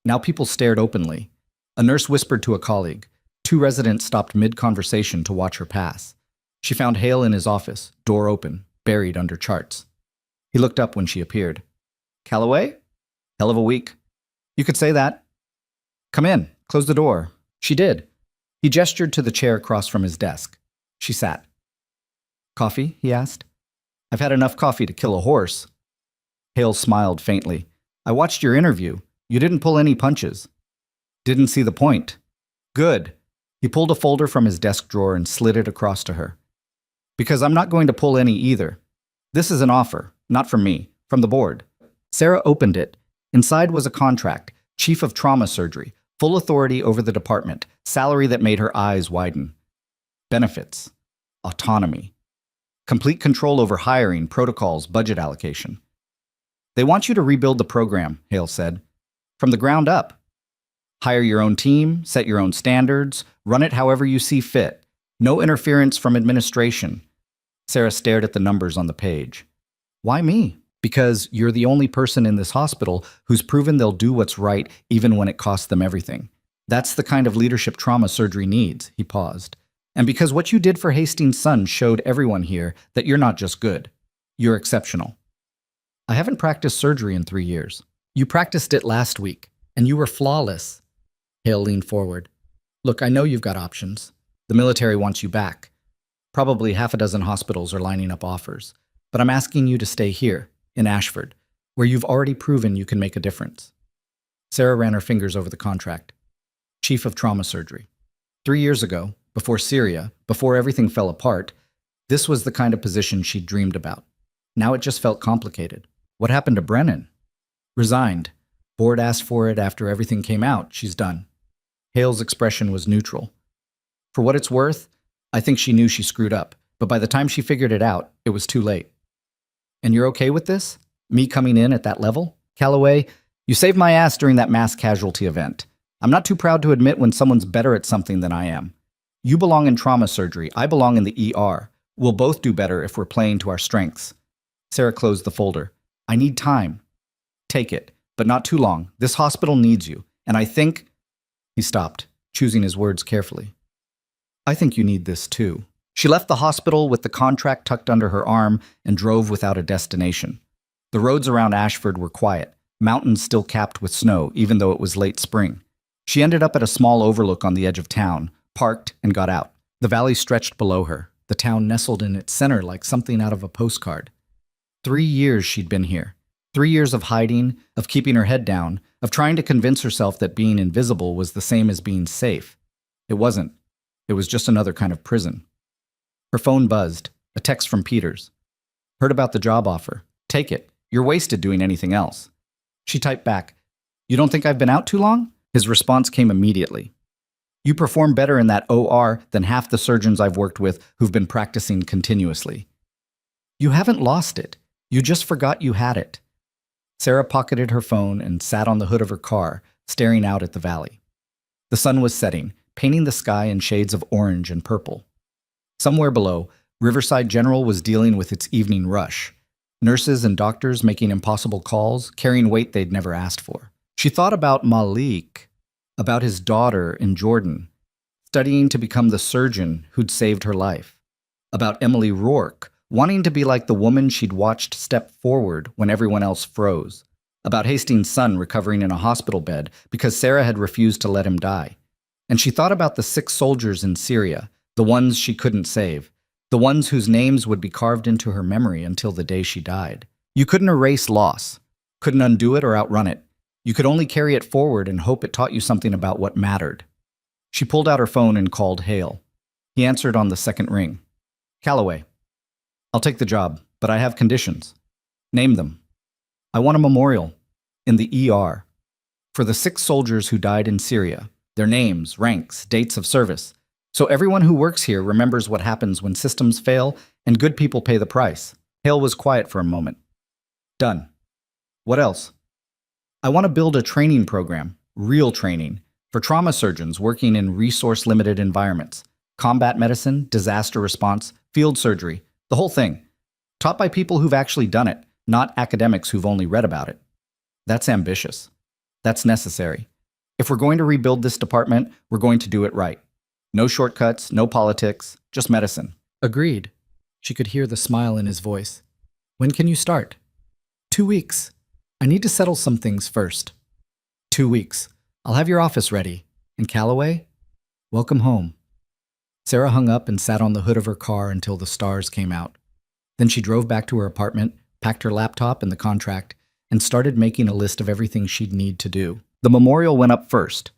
Speaker 1: Now people stared openly. A nurse whispered to a colleague. 2 residents stopped mid-conversation to watch her pass. She found Hale in his office, door open, buried under charts. He looked up when she appeared. Calloway? Hell of a week. You could say that. Come in. Close the door. She did. He gestured to the chair across from his desk. She sat. Coffee? He asked. I've had enough coffee to kill a horse. Hale smiled faintly. I watched your interview. You didn't pull any punches. Didn't see the point. Good. He pulled a folder from his desk drawer and slid it across to her. Because I'm not going to pull any either. This is an offer, not from me, from the board. Sarah opened it. Inside was a contract, chief of trauma surgery, full authority over the department, salary that made her eyes widen. Benefits. Autonomy. Complete control over hiring, protocols, budget allocation. They want you to rebuild the program, Hale said. From the ground up. Hire your own team, set your own standards, run it however you see fit. No interference from administration. Sarah stared at the numbers on the page. Why me? Because you're the only person in this hospital who's proven they'll do what's right even when it costs them everything. That's the kind of leadership trauma surgery needs, he paused. And because what you did for Hastings' son showed everyone here that you're not just good. You're exceptional. I haven't practiced surgery in 3 years. You practiced it last week, and you were flawless. Hale leaned forward. Look, I know you've got options. The military wants you back. Probably 6 hospitals are lining up offers. But I'm asking you to stay here, in Ashford, where you've already proven you can make a difference. Sarah ran her fingers over the contract. Chief of Trauma Surgery. 3 years ago, before Syria, before everything fell apart, this was the kind of position she'd dreamed about. Now it just felt complicated. What happened to Brennan? Resigned. Board asked for it after everything came out. She's done. Hale's expression was neutral. For what it's worth, I think she knew she screwed up, but by the time she figured it out, it was too late. And you're okay with this? Me coming in at that level? Calloway, you saved my ass during that mass casualty event. I'm not too proud to admit when someone's better at something than I am. You belong in trauma surgery. I belong in the ER. We'll both do better if we're playing to our strengths. Sarah closed the folder. I need time. Take it, but not too long. This hospital needs you, and I think... He stopped, choosing his words carefully. I think you need this too. She left the hospital with the contract tucked under her arm and drove without a destination. The roads around Ashford were quiet, mountains still capped with snow, even though it was late spring. She ended up at a small overlook on the edge of town, parked, and got out. The valley stretched below her, the town nestled in its center like something out of a postcard. 3 years she'd been here. 3 years of hiding, of keeping her head down, of trying to convince herself that being invisible was the same as being safe. It wasn't. It was just another kind of prison. Her phone buzzed, a text from Peters. Heard about the job offer. Take it. You're wasted doing anything else. She typed back, You don't think I've been out too long? His response came immediately. You perform better in that OR than half the surgeons I've worked with who've been practicing continuously. You haven't lost it. You just forgot you had it. Sarah pocketed her phone and sat on the hood of her car, staring out at the valley. The sun was setting, painting the sky in shades of orange and purple. Somewhere below, Riverside General was dealing with its evening rush. Nurses and doctors making impossible calls, carrying weight they'd never asked for. She thought about Malik, about his daughter in Jordan, studying to become the surgeon who'd saved her life. About Emily Rourke, wanting to be like the woman she'd watched step forward when everyone else froze. About Hastings' son recovering in a hospital bed because Sarah had refused to let him die. And she thought about the 6 soldiers in Syria, the ones she couldn't save, the ones whose names would be carved into her memory until the day she died. You couldn't erase loss, couldn't undo it or outrun it. You could only carry it forward and hope it taught you something about what mattered. She pulled out her phone and called Hale. He answered on the second ring. Calloway. I'll take the job, but I have conditions. Name them. I want a memorial. In the ER. For the 6 soldiers who died in Syria. Their names, ranks, dates of service. So everyone who works here remembers what happens when systems fail and good people pay the price. Hale was quiet for a moment. Done. What else? I want to build a training program, real training, for trauma surgeons working in resource-limited environments. Combat medicine, disaster response, field surgery, the whole thing. Taught by people who've actually done it, not academics who've only read about it. That's ambitious. That's necessary. If we're going to rebuild this department, we're going to do it right. No shortcuts, no politics, just medicine. Agreed. She could hear the smile in his voice. When can you start? 2 weeks. I need to settle some things first. 2 weeks. I'll have your office ready. And Calloway? Welcome home. Sarah hung up and sat on the hood of her car until the stars came out. Then she drove back to her apartment, packed her laptop and the contract, and started making a list of everything she'd need to do. The memorial went up first.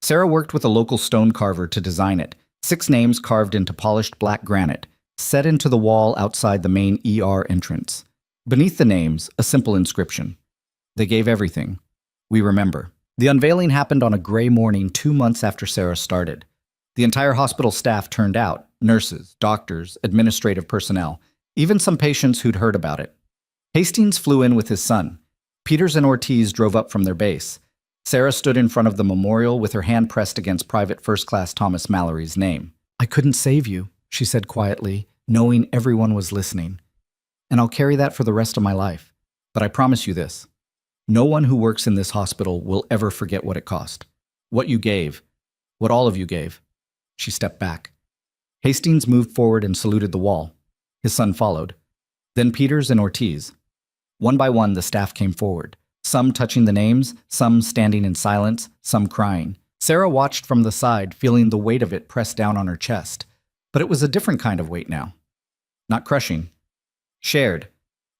Speaker 1: Sarah worked with a local stone carver to design it, 6 names carved into polished black granite, set into the wall outside the main ER entrance. Beneath the names, a simple inscription. They gave everything. We remember. The unveiling happened on a gray morning 2 months after Sarah started. The entire hospital staff turned out, nurses, doctors, administrative personnel, even some patients who'd heard about it. Hastings flew in with his son. Peters and Ortiz drove up from their base. Sarah stood in front of the memorial with her hand pressed against Private First Class Thomas Mallory's name. I couldn't save you, she said quietly, knowing everyone was listening. And I'll carry that for the rest of my life. But I promise you this. No one who works in this hospital will ever forget what it cost. What you gave. What all of you gave. She stepped back. Hastings moved forward and saluted the wall. His son followed. Then Peters and Ortiz. One by one, the staff came forward. Some touching the names, some standing in silence, some crying. Sarah watched from the side, feeling the weight of it pressed down on her chest. But it was a different kind of weight now. Not crushing. Shared.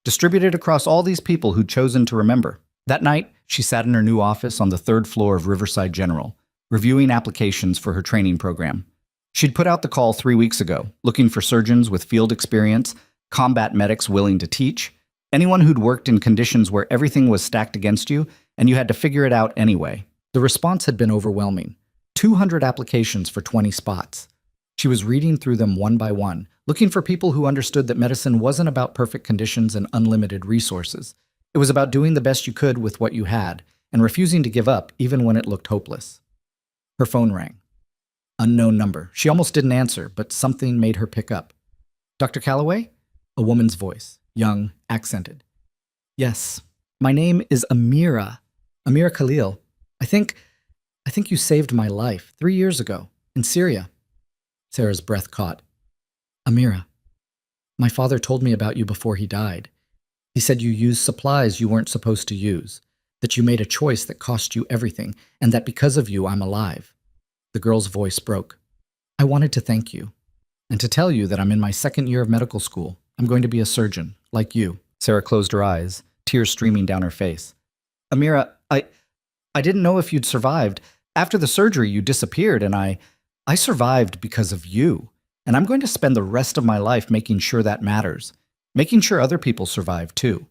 Speaker 1: Distributed across all these people who'd chosen to remember. That night, she sat in her new office on the 3rd floor of Riverside General, reviewing applications for her training program. She'd put out the call 3 weeks ago, looking for surgeons with field experience, combat medics willing to teach, anyone who'd worked in conditions where everything was stacked against you and you had to figure it out anyway. The response had been overwhelming. 200 applications for 20 spots. She was reading through them one by one, looking for people who understood that medicine wasn't about perfect conditions and unlimited resources. It was about doing the best you could with what you had and refusing to give up even when it looked hopeless. Her phone rang. Unknown number. She almost didn't answer, but something made her pick up. Dr. Calloway? A woman's voice, young, accented. Yes, my name is Amira. Amira Khalil. I think you saved my life 3 years ago in Syria. Sarah's breath caught. Amira, my father told me about you before he died. He said you used supplies you weren't supposed to use, that you made a choice that cost you everything, and that because of you I'm alive. The girl's voice broke. I wanted to thank you, and to tell you that I'm in my 2nd year of medical school. I'm going to be a surgeon, like you. Sarah closed her eyes, tears streaming down her face. Amira, I didn't know if you'd survived. After the surgery, you disappeared, and I survived because of you. And I'm going to spend the rest of my life making sure that matters, making sure other people survive too.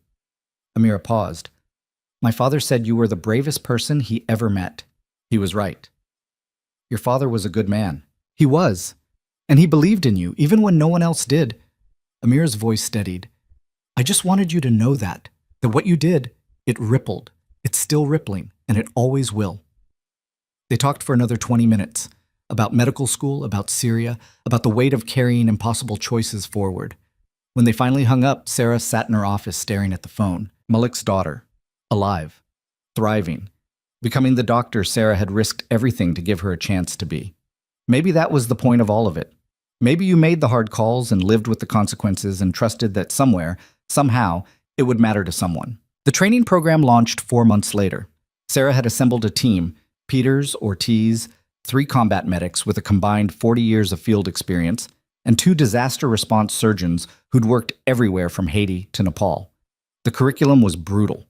Speaker 1: Amira paused. My father said you were the bravest person he ever met. He was right. Your father was a good man. He was. And he believed in you, even when no one else did. Amir's voice steadied. I just wanted you to know that what you did, it rippled. It's still rippling, and it always will. They talked for another 20 minutes. About medical school, about Syria, about the weight of carrying impossible choices forward. When they finally hung up, Sarah sat in her office staring at the phone. Malik's daughter. Alive. Thriving. Becoming the doctor Sarah had risked everything to give her a chance to be. Maybe that was the point of all of it. Maybe you made the hard calls and lived with the consequences and trusted that somewhere, somehow, it would matter to someone. The training program launched 4 months later. Sarah had assembled a team, Peters, Ortiz, 3 combat medics with a combined 40 years of field experience, and 2 disaster response surgeons who'd worked everywhere from Haiti to Nepal. The curriculum was brutal.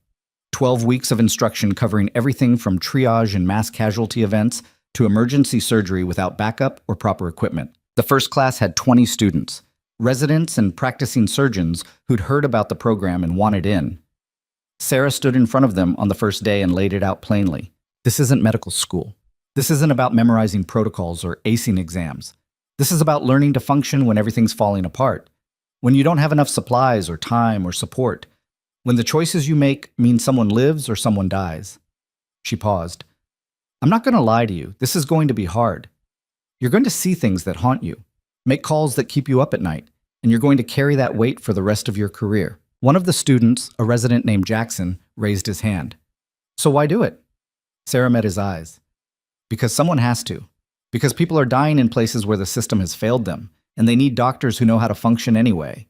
Speaker 1: 12 weeks of instruction covering everything from triage and mass casualty events to emergency surgery without backup or proper equipment. The first class had 20 students, residents and practicing surgeons who'd heard about the program and wanted in. Sarah stood in front of them on the first day and laid it out plainly. This isn't medical school. This isn't about memorizing protocols or acing exams. This is about learning to function when everything's falling apart, when you don't have enough supplies or time or support, when the choices you make mean someone lives or someone dies. She paused. I'm not going to lie to you. This is going to be hard. You're going to see things that haunt you, make calls that keep you up at night, and you're going to carry that weight for the rest of your career. One of the students, a resident named Jackson, raised his hand. So why do it? Sarah met his eyes. Because someone has to. Because people are dying in places where the system has failed them, and they need doctors who know how to function anyway.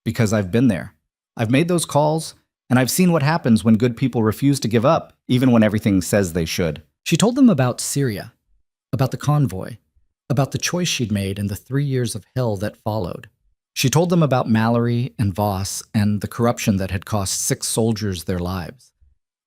Speaker 1: Because I've been there. I've made those calls, and I've seen what happens when good people refuse to give up, even when everything says they should. She told them about Syria, about the convoy, about the choice she'd made and the 3 years of hell that followed. She told them about Mallory and Voss and the corruption that had cost 6 soldiers their lives.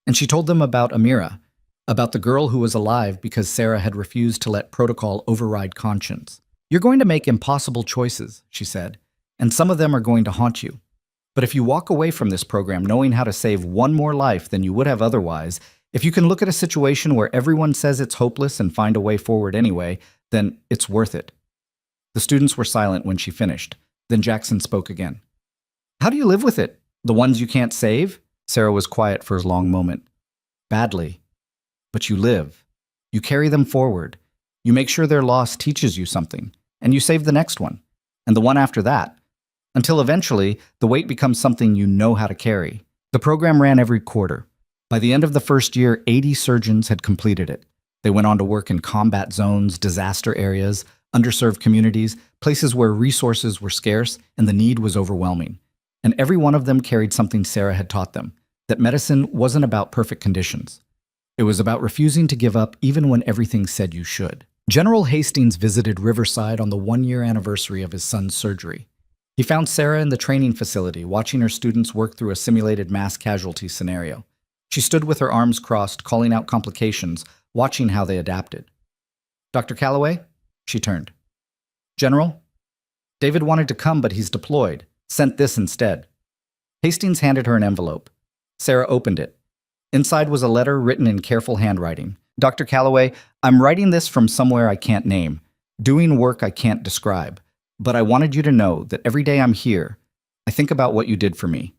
Speaker 1: And she told them about Amira, about the girl who was alive because Sarah had refused to let protocol override conscience. You're going to make impossible choices, she said, and some of them are going to haunt you. But if you walk away from this program knowing how to save one more life than you would have otherwise, if you can look at a situation where everyone says it's hopeless and find a way forward anyway, then it's worth it. The students were silent when she finished. Then Jackson spoke again. How do you live with it? The ones you can't save? Sarah was quiet for a long moment. Badly. But you live. You carry them forward. You make sure their loss teaches you something, and you save the next one, and the one after that, until eventually the weight becomes something you know how to carry. The program ran every quarter. By the end of the first year, 80 surgeons had completed it. They went on to work in combat zones, disaster areas, underserved communities, places where resources were scarce and the need was overwhelming. And every one of them carried something Sarah had taught them, that medicine wasn't about perfect conditions. It was about refusing to give up even when everything said you should. General Hastings visited Riverside on the 1-year anniversary of his son's surgery. He found Sarah in the training facility, watching her students work through a simulated mass casualty scenario. She stood with her arms crossed, calling out complications, watching how they adapted. Dr. Calloway? She turned. General? David wanted to come, but he's deployed. Sent this instead. Hastings handed her an envelope. Sarah opened it. Inside was a letter written in careful handwriting. Dr. Calloway, I'm writing this from somewhere I can't name, doing work I can't describe. But I wanted you to know that every day I'm here, I think about what you did for me.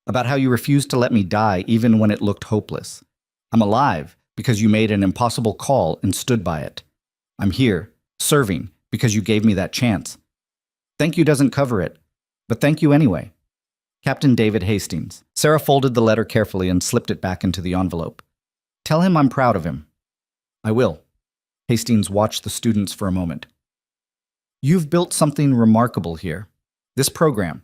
Speaker 1: About how you refused to let me die even when it looked hopeless. I'm alive because you made an impossible call and stood by it. I'm here, serving, because you gave me that chance. Thank you doesn't cover it, but thank you anyway. Captain David Hastings. Sarah folded the letter carefully and slipped it back into the envelope. Tell him I'm proud of him. I will. Hastings watched the students for a moment. You've built something remarkable here. This program.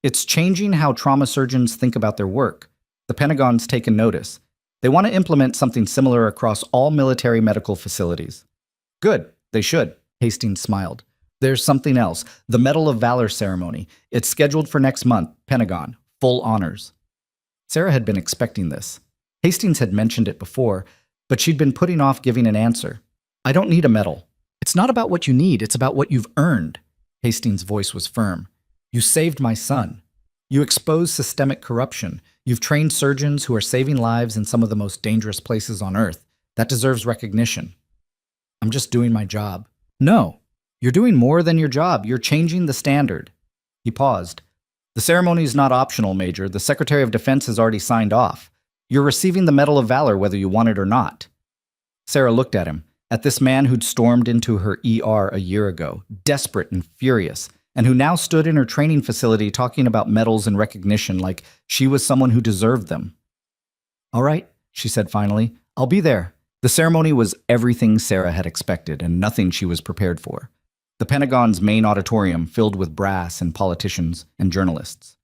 Speaker 1: It's changing how trauma surgeons think about their work. The Pentagon's taken notice. They want to implement something similar across all military medical facilities. Good. They should. Hastings smiled. There's something else. The Medal of Valor ceremony. It's scheduled for next month. Pentagon. Full honors. Sarah had been expecting this. Hastings had mentioned it before, but she'd been putting off giving an answer. I don't need a medal. It's not about what you need. It's about what you've earned. Hastings' voice was firm. You saved my son. You exposed systemic corruption. You've trained surgeons who are saving lives in some of the most dangerous places on Earth. That deserves recognition. I'm just doing my job. No, you're doing more than your job. You're changing the standard. He paused. The ceremony is not optional, Major. The Secretary of Defense has already signed off. You're receiving the Medal of Valor whether you want it or not. Sarah looked at him, at this man who'd stormed into her ER a year ago, desperate and furious, and who now stood in her training facility talking about medals and recognition like she was someone who deserved them. All right, she said finally, I'll be there. The ceremony was everything Sarah had expected and nothing she was prepared for. The Pentagon's main auditorium filled with brass and politicians and journalists.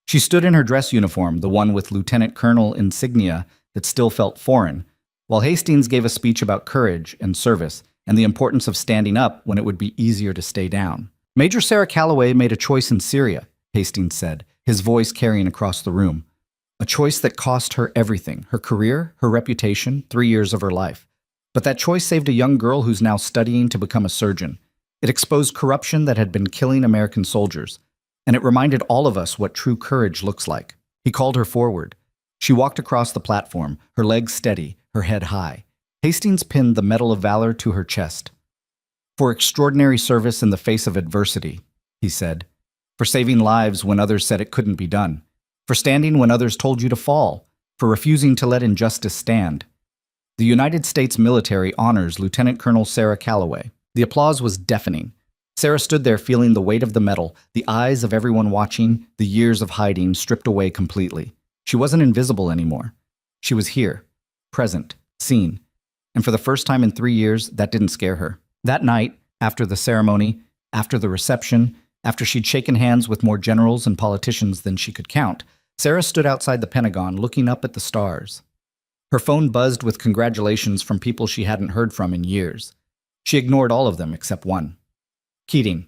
Speaker 1: She stood in her dress uniform, the one with lieutenant colonel insignia that still felt foreign, while Hastings gave a speech about courage and service and the importance of standing up when it would be easier to stay down. Major Sarah Calloway made a choice in Syria, Hastings said, his voice carrying across the room. A choice that cost her everything, her career, her reputation, 3 years of her life. But that choice saved a young girl who's now studying to become a surgeon. It exposed corruption that had been killing American soldiers. And it reminded all of us what true courage looks like. He called her forward. She walked across the platform, her legs steady, her head high. Hastings pinned the Medal of Valor to her chest. For extraordinary service in the face of adversity, he said. For saving lives when others said it couldn't be done. For standing when others told you to fall. For refusing to let injustice stand. The United States military honors Lieutenant Colonel Sarah Calloway. The applause was deafening. Sarah stood there feeling the weight of the medal, the eyes of everyone watching, the years of hiding stripped away completely. She wasn't invisible anymore. She was here, present, seen. And for the first time in 3 years, that didn't scare her. That night, after the ceremony, after the reception, after she'd shaken hands with more generals and politicians than she could count, Sarah stood outside the Pentagon looking up at the stars. Her phone buzzed with congratulations from people she hadn't heard from in years. She ignored all of them except one. Keating,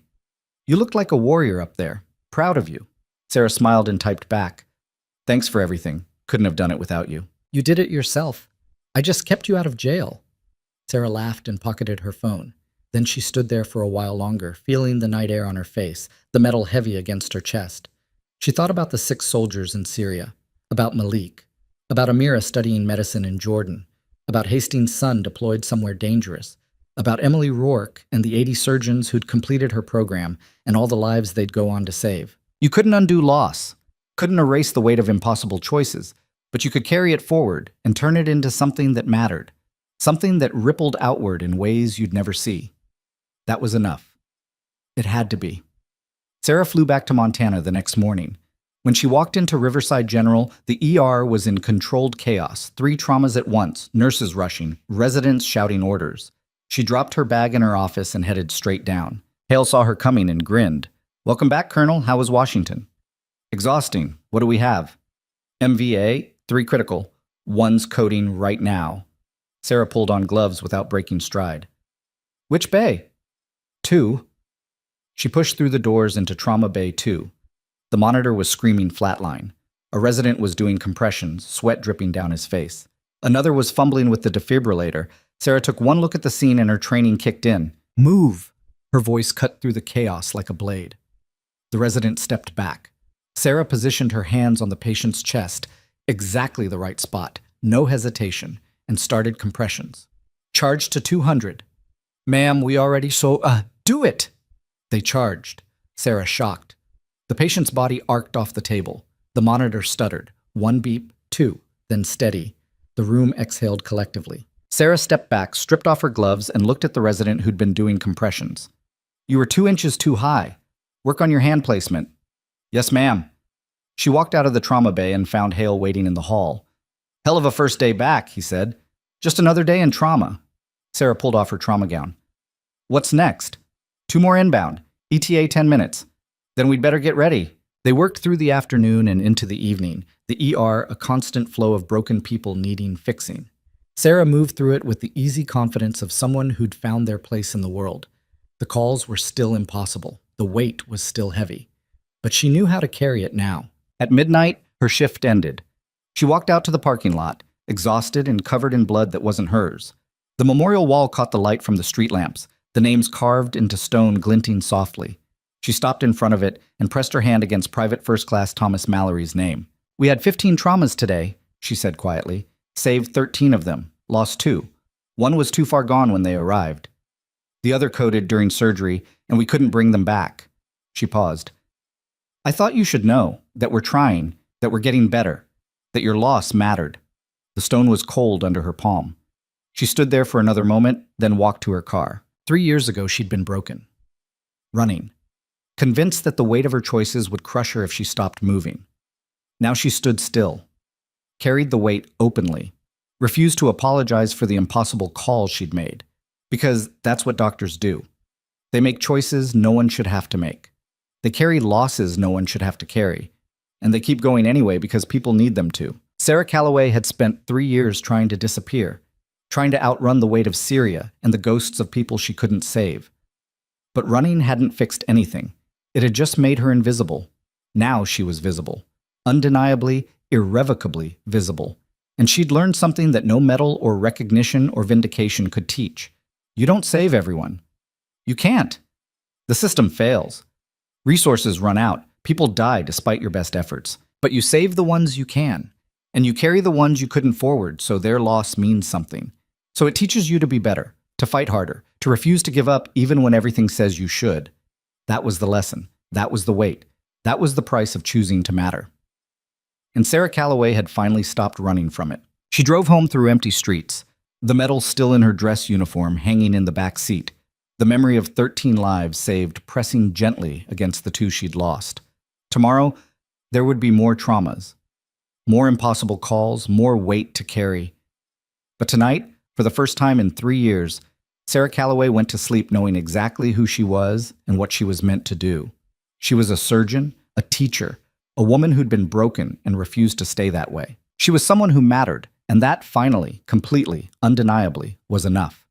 Speaker 1: you looked like a warrior up there. Proud of you. Sarah smiled and typed back. Thanks for everything. Couldn't have done it without you. You did it yourself. I just kept you out of jail. Sarah laughed and pocketed her phone. Then she stood there for a while longer, feeling the night air on her face, the metal heavy against her chest. She thought about the 6 soldiers in Syria, about Malik, about Amira studying medicine in Jordan, about Hastings' son deployed somewhere dangerous, about Emily Rourke and the 80 surgeons who'd completed her program and all the lives they'd go on to save. You couldn't undo loss, couldn't erase the weight of impossible choices, but you could carry it forward and turn it into something that mattered, something that rippled outward in ways you'd never see. That was enough. It had to be. Sarah flew back to Montana the next morning. When she walked into Riverside General, the ER was in controlled chaos, 3 traumas at once, nurses rushing, residents shouting orders. She dropped her bag in her office and headed straight down. Hale saw her coming and grinned. Welcome back, Colonel. How was Washington? Exhausting. What do we have? MVA, 3 critical. 1's coding right now. Sarah pulled on gloves without breaking stride. Which bay? 2. She pushed through the doors into Trauma Bay 2. The monitor was screaming flatline. A resident was doing compressions, sweat dripping down his face. Another was fumbling with the defibrillator. Sarah took one look at the scene and her training kicked in. Move! Her voice cut through the chaos like a blade. The resident stepped back. Sarah positioned her hands on the patient's chest, exactly the right spot, no hesitation, and started compressions. Charged to 200. Ma'am, we already do it! They charged. Sarah shocked. The patient's body arced off the table. The monitor stuttered. 1 beep, 2, then steady. The room exhaled collectively. Sarah stepped back, stripped off her gloves, and looked at the resident who'd been doing compressions. You were 2 inches too high. Work on your hand placement. Yes, ma'am. She walked out of the trauma bay and found Hale waiting in the hall. Hell of a first day back, he said. Just another day in trauma. Sarah pulled off her trauma gown. What's next? 2 more inbound. ETA 10 minutes. Then we'd better get ready. They worked through the afternoon and into the evening, the ER a constant flow of broken people needing fixing. Sarah moved through it with the easy confidence of someone who'd found their place in the world. The calls were still impossible. The weight was still heavy. But she knew how to carry it now. At midnight, her shift ended. She walked out to the parking lot, exhausted and covered in blood that wasn't hers. The memorial wall caught the light from the street lamps, the names carved into stone glinting softly. She stopped in front of it and pressed her hand against Private First Class Thomas Mallory's name. We had 15 traumas today, she said quietly. Saved 13 of them, lost 2. One was too far gone when they arrived. The other coded during surgery, and we couldn't bring them back. She paused. I thought you should know that we're trying, that we're getting better, that your loss mattered. The stone was cold under her palm. She stood there for another moment, then walked to her car. 3 years ago, she'd been broken. Running. Convinced that the weight of her choices would crush her if she stopped moving. Now she stood still, carried the weight openly, refused to apologize for the impossible calls she'd made, because that's what doctors do. They make choices no one should have to make. They carry losses no one should have to carry, and they keep going anyway because people need them to. Sarah Calloway had spent 3 years trying to disappear, trying to outrun the weight of Syria and the ghosts of people she couldn't save. But running hadn't fixed anything. It had just made her invisible. Now she was visible. Undeniably, irrevocably visible. And she'd learned something that no medal or recognition or vindication could teach. You don't save everyone. You can't. The system fails. Resources run out. People die despite your best efforts. But you save the ones you can. And you carry the ones you couldn't forward, so their loss means something. So it teaches you to be better, to fight harder, to refuse to give up even when everything says you should. That was the lesson. That was the weight. That was the price of choosing to matter. And Sarah Calloway had finally stopped running from it. She drove home through empty streets, the medal still in her dress uniform hanging in the back seat, the memory of 13 lives saved pressing gently against the 2 she'd lost. Tomorrow, there would be more traumas, more impossible calls, more weight to carry. But tonight, for the first time in 3 years, Sarah Calloway went to sleep knowing exactly who she was and what she was meant to do. She was a surgeon, a teacher, a woman who'd been broken and refused to stay that way. She was someone who mattered, and that finally, completely, undeniably, was enough.